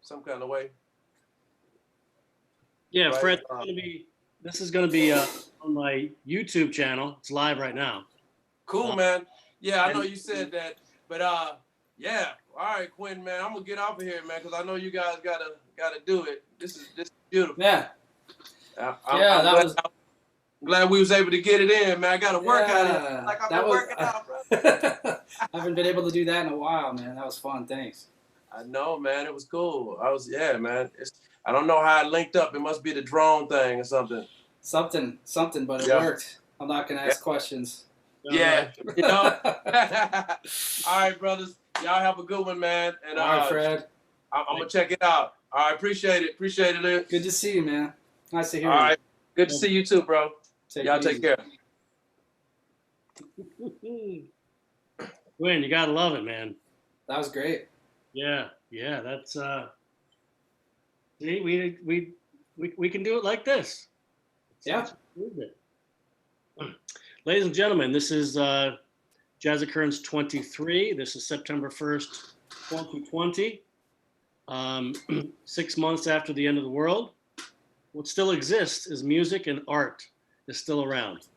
Speaker 11: some kind of way.
Speaker 2: Yeah,
Speaker 11: Right.
Speaker 2: Fred, this is gonna be on my YouTube channel. It's live right now.
Speaker 11: Cool, man. Yeah, I know you said that, but yeah. All right, Quin, man. I'm gonna get off of here, man, because I know you guys gotta do it. This is beautiful.
Speaker 12: Yeah.
Speaker 11: I'm glad we was able to get it in, man. I got to work out here. Like I've been working out, bro.
Speaker 12: I haven't been able to do that in a while, man. That was fun. Thanks.
Speaker 11: I know, man. It was cool. Man. I don't know how it linked up. It must be the drone thing or something.
Speaker 12: Something, but it worked. I'm not gonna ask questions.
Speaker 11: Yeah, you know. All right, brothers. Y'all have a good one, man. And
Speaker 12: all right, Fred.
Speaker 11: I'm gonna check it out. All right, appreciate it, Liz.
Speaker 12: Good to see you, man. Nice to hear
Speaker 11: you. All
Speaker 12: you.
Speaker 11: right, good to see you too, bro. Y'all take care.
Speaker 2: Quin, you gotta love it, man.
Speaker 12: That was great.
Speaker 2: Yeah, that's see, we can do it like this.
Speaker 12: Yeah.
Speaker 2: Ladies and gentlemen, this is Jazz Occurrence 23. This is September 1st, 2020. 6 months after the end of the world. What still exists is music and art is still around.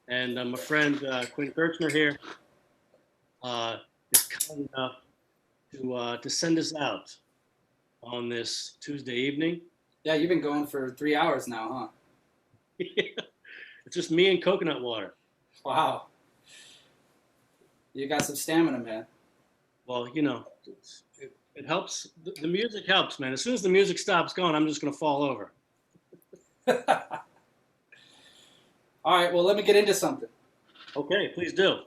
Speaker 2: And my friend Quin Kirchner here is kind enough to send us out on this Tuesday evening.
Speaker 12: Yeah, you've been going for 3 hours now, huh?
Speaker 2: It's just me and coconut water.
Speaker 12: Wow. You got some stamina, man.
Speaker 2: Well, you know, it helps. The music helps, man. As soon as the music stops going, I'm just going to fall over.
Speaker 12: All right, well, let me get into something.
Speaker 2: Okay, please do.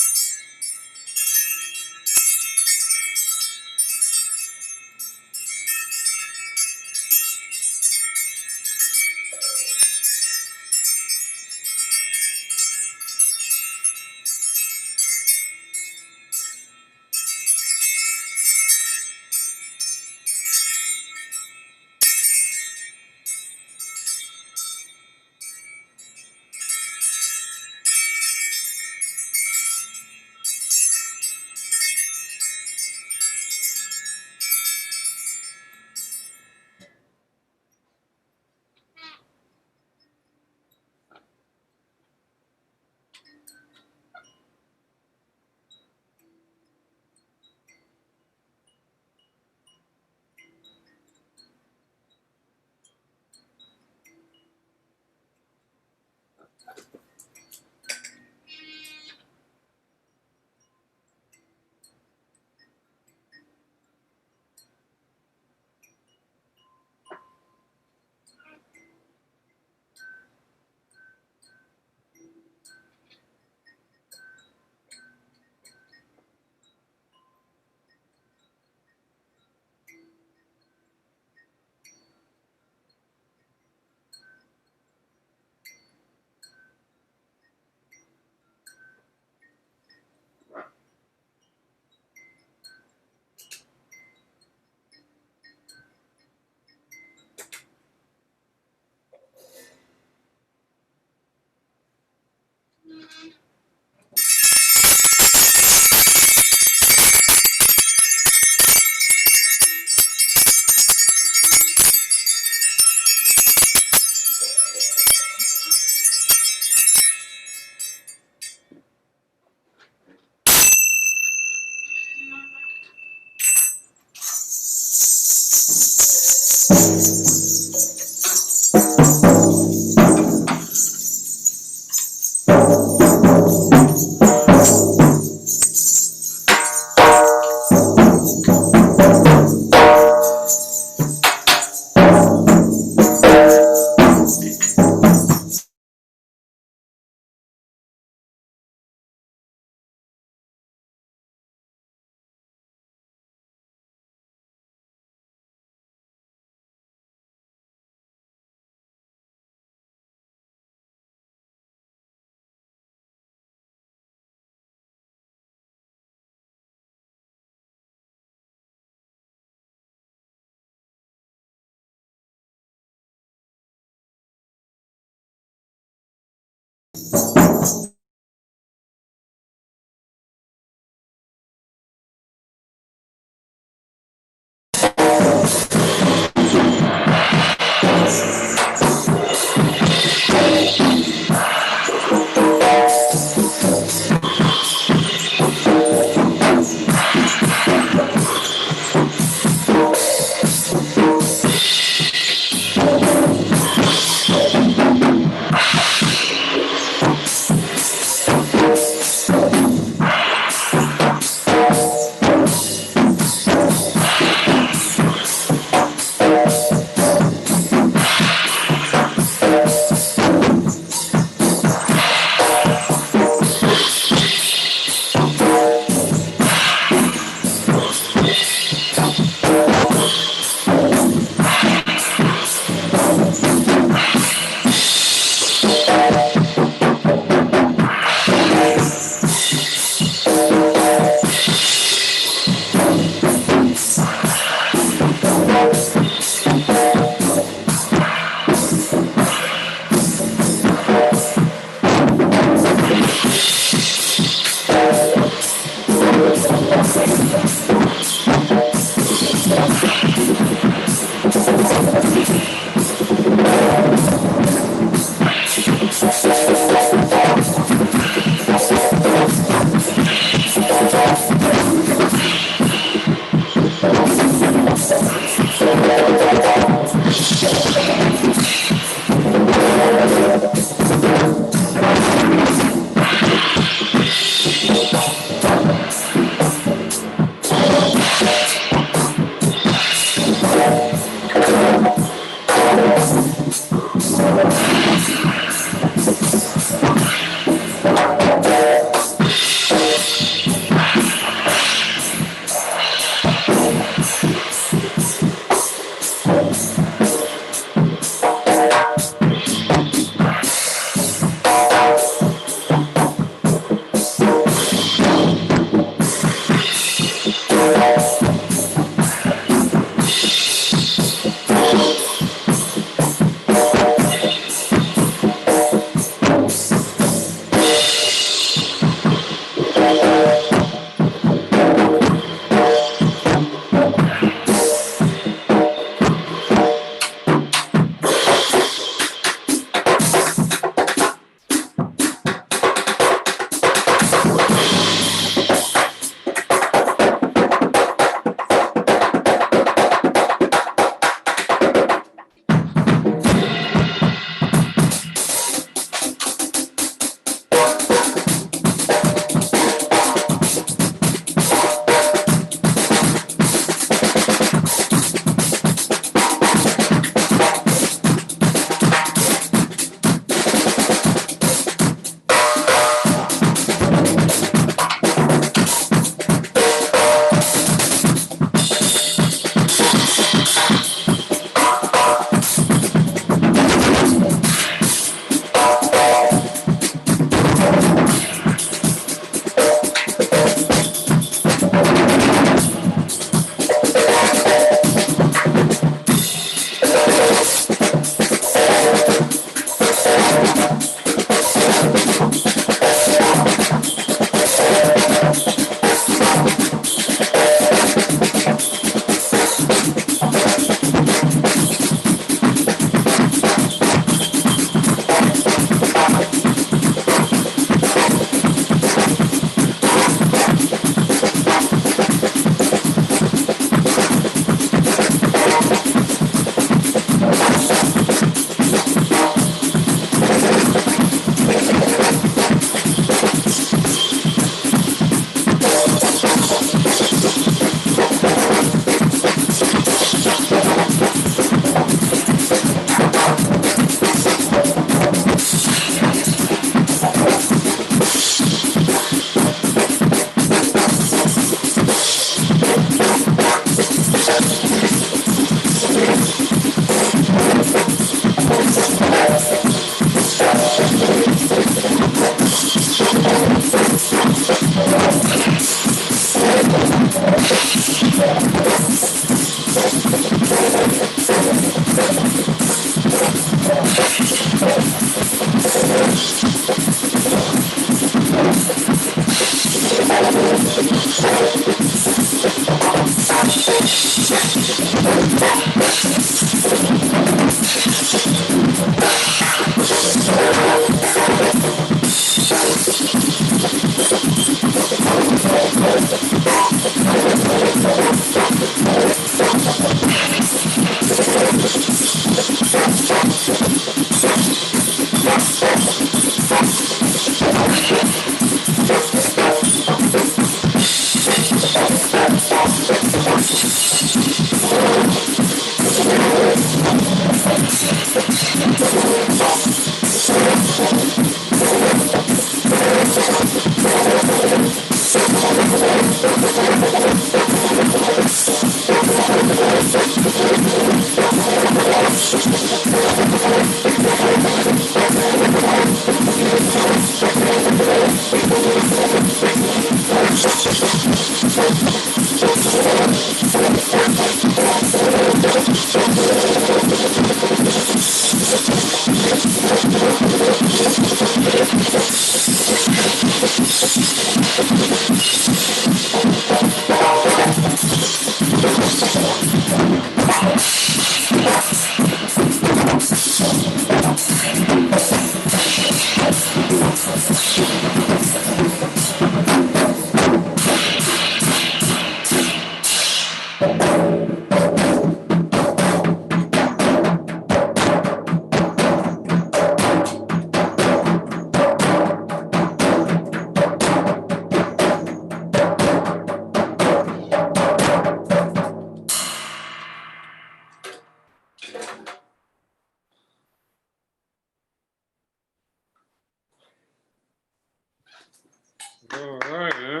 Speaker 2: All right, man.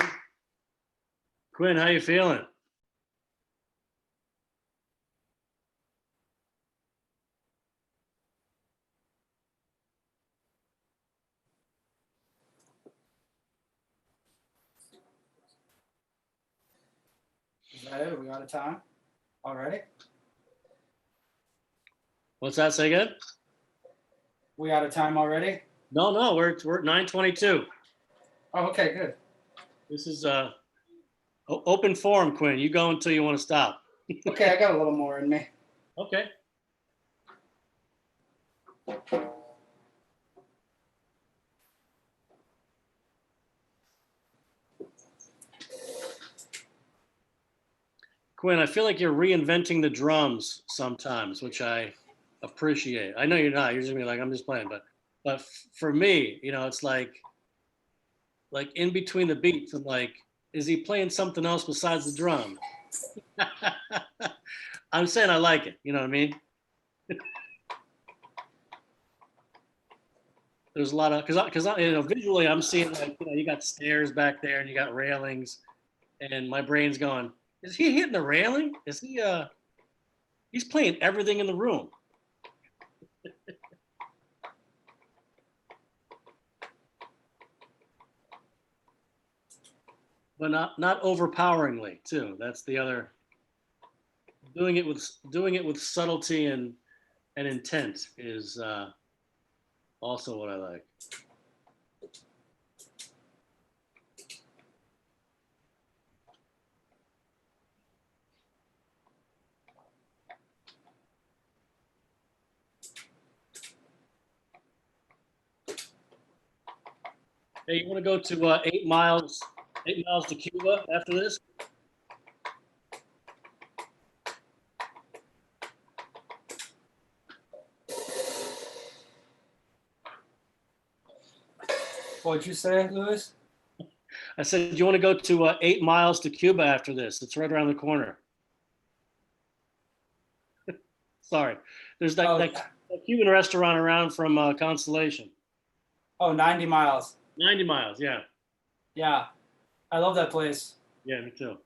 Speaker 2: Quin, how you feeling?
Speaker 12: Is that it? Are we out of time already?
Speaker 2: What's that, say again?
Speaker 12: We out of time already?
Speaker 2: No, we're at 9:22.
Speaker 12: Oh, okay, good.
Speaker 2: This is open forum, Quin. You go until you want to stop.
Speaker 12: Okay, I got a little more in me.
Speaker 2: Okay. Quin, I feel like you're reinventing the drums sometimes, which I appreciate. I know you're not. You're just gonna be like, I'm just playing, but for me, you know, it's like in between the beats, I'm like, is he playing something else besides the drum? I'm saying I like it. You know what I mean? There's a lot of because you know, visually I'm seeing, like, you know, you got stairs back there and you got railings, and my brain's going, is he hitting the railing? Is he he's playing everything in the room. But not overpoweringly too. That's the other, doing it with subtlety and intent is also what I like. Hey, you want to go to 8 miles to Cuba after this?
Speaker 12: What'd you say, Louis?
Speaker 2: I said, do you want to go to 8 miles to Cuba after this? It's right around the corner. Sorry. There's that Cuban restaurant around from Constellation.
Speaker 12: Oh, 90 miles.
Speaker 2: 90 miles, yeah.
Speaker 12: Yeah. I love that place.
Speaker 2: Yeah, me too.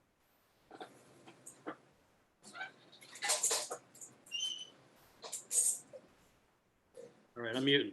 Speaker 2: All right, I'm muting.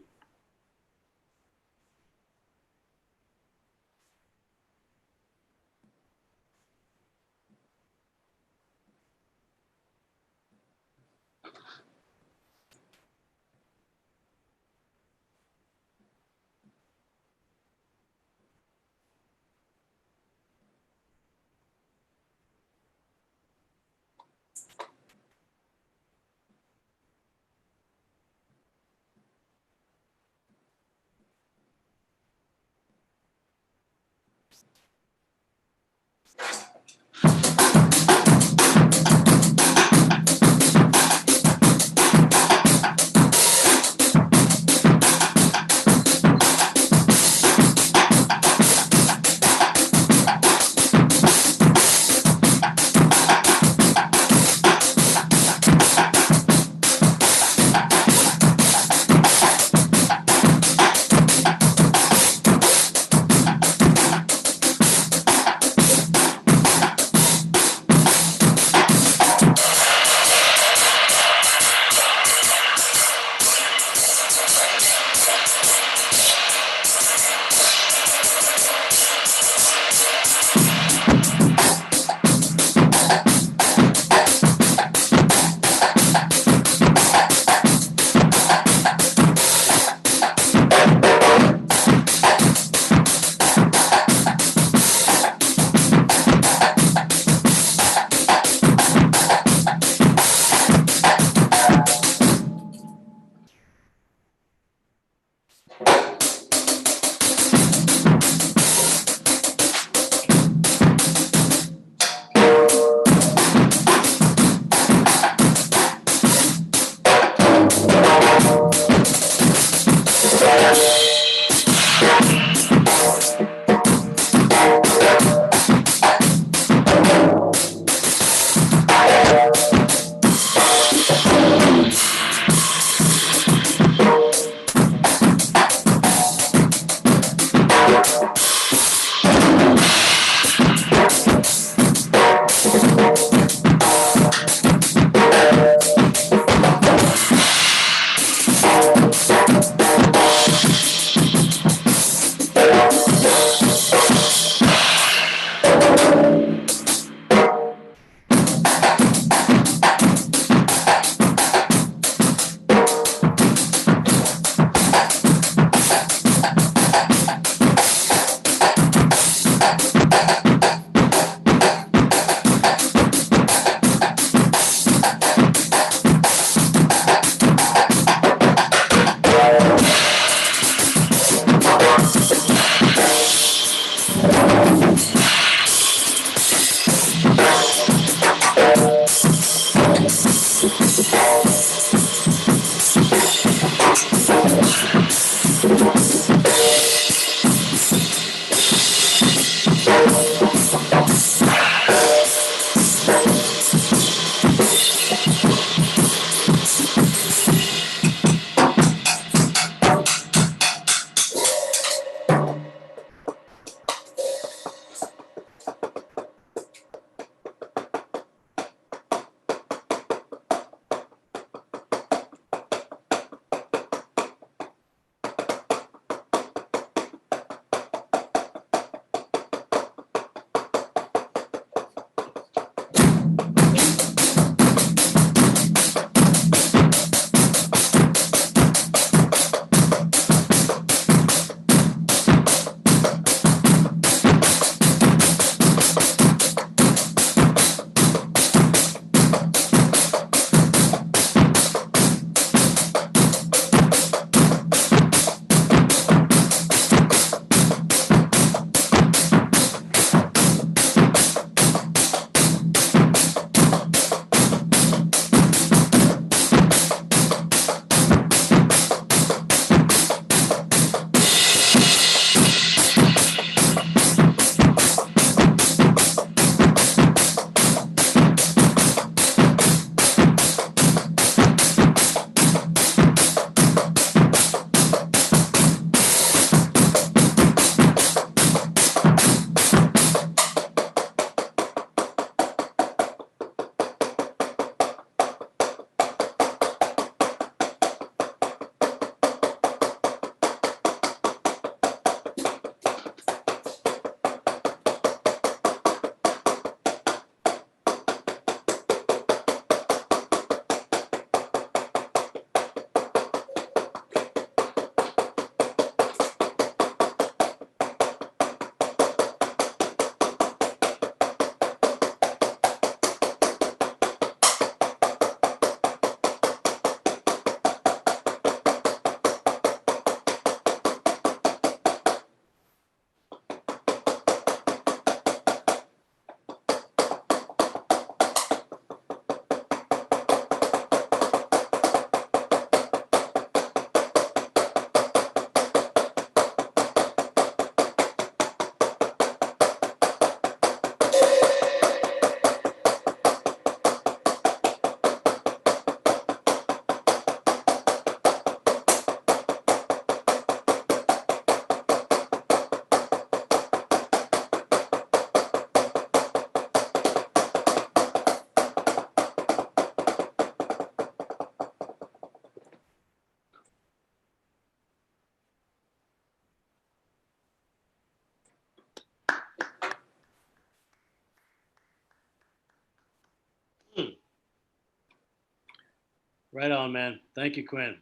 Speaker 2: Right on, man. Thank you, Quin.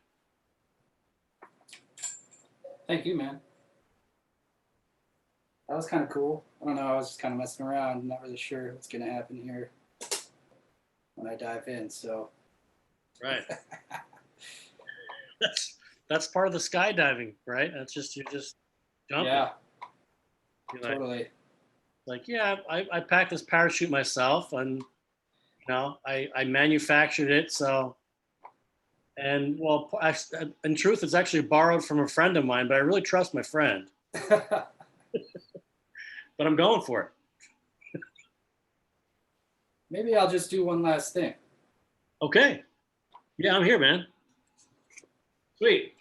Speaker 12: Thank you, man. That was kind of cool. I don't know. I was just kind of messing around. Not really sure what's going to happen here when I dive in. So,
Speaker 2: right. That's part of the skydiving, right? That's just you're just jumping.
Speaker 12: Yeah.
Speaker 2: You're like,
Speaker 12: Totally.
Speaker 2: Like, yeah, I packed this parachute myself, and you know, I manufactured it. So, and well, in truth, it's actually borrowed from a friend of mine, but I really trust my friend. But I'm going for it.
Speaker 12: Maybe I'll just do one last thing.
Speaker 2: Okay. Yeah, I'm here, man. Sweet.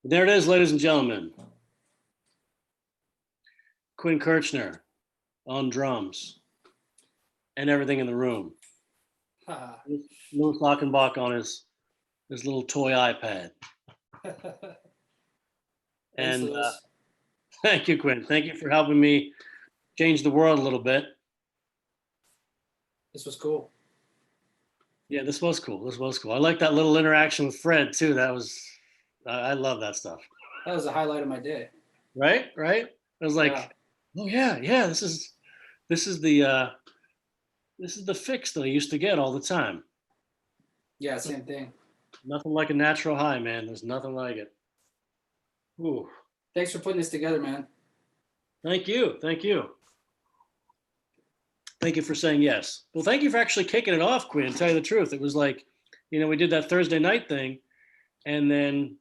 Speaker 2: There it is, ladies and gentlemen. Quin Kirchner on drums and everything in the room. Louis Lockenbach on his little toy iPad. And thank you, Quin. Thank you for helping me change the world a little bit.
Speaker 12: This was cool.
Speaker 2: Yeah, this was cool. This was cool. I like that little interaction with Fred too. That was, I love that stuff.
Speaker 12: That was the highlight of my day.
Speaker 2: Right? I was like, oh yeah, this is the fix that I used to get all the time.
Speaker 12: Yeah, same thing.
Speaker 2: Nothing like a natural high, man. There's nothing like it. Ooh.
Speaker 12: Thanks for putting this together, man.
Speaker 2: Thank you. Thank you. Thank you for saying yes. Well, thank you for actually kicking it off, Quin. Tell you the truth, it was like, we did that Thursday night thing, and then,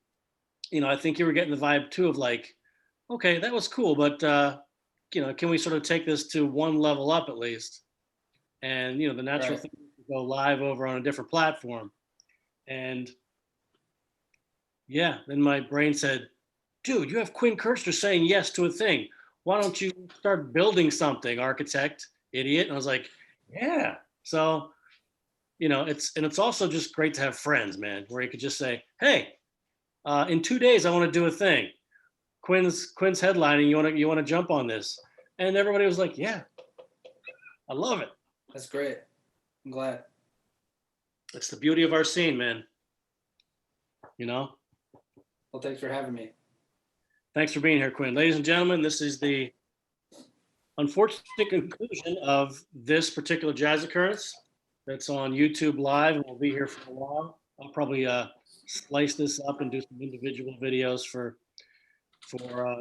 Speaker 2: I think you were getting the vibe too of like, okay, that was cool, but can we sort of take this to one level up at least? And the natural thing is to go live over on a different platform. And yeah, then my brain said, dude, you have Quin Kirchner saying yes to a thing. Why don't you start building something, architect, idiot? And I was like, yeah. So, it's also just great to have friends, man, where you could just say, hey, in 2 days, I want to do a thing. Quin's headlining. You want to jump on this? And everybody was like, yeah, I love it.
Speaker 12: That's great. I'm glad.
Speaker 2: That's the beauty of our scene, man.
Speaker 12: Well, thanks for having me.
Speaker 2: Thanks for being here, Quin. Ladies and gentlemen, this is the unfortunate conclusion of this particular jazz occurrence that's on YouTube Live, and we'll be here for a while. I'll probably slice this up and do some individual videos for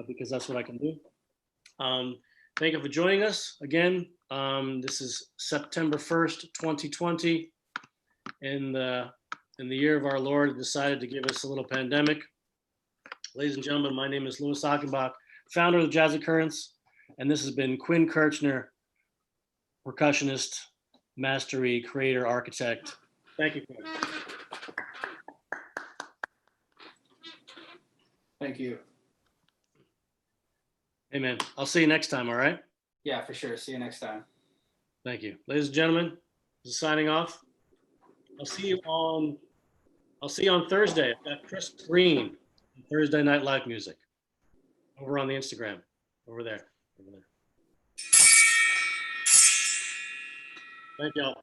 Speaker 2: because that's what I can do. Thank you for joining us again. This is September 1st, 2020. In the year of our Lord, decided to give us a little pandemic. Ladies and gentlemen, my name is Louis Lockenbach, founder of the Jazz Occurrence, and this has been Quin Kirchner, percussionist, mastery, creator, architect. Thank you, Quin.
Speaker 12: Thank you.
Speaker 2: Hey, man, I'll see you next time, all right?
Speaker 12: Yeah, for sure. See you next time.
Speaker 2: Thank you. Ladies and gentlemen, this is signing off. I'll see you on Thursday. I've got Chris Green, Thursday Night Live Music, over on the Instagram, over there. Thank y'all.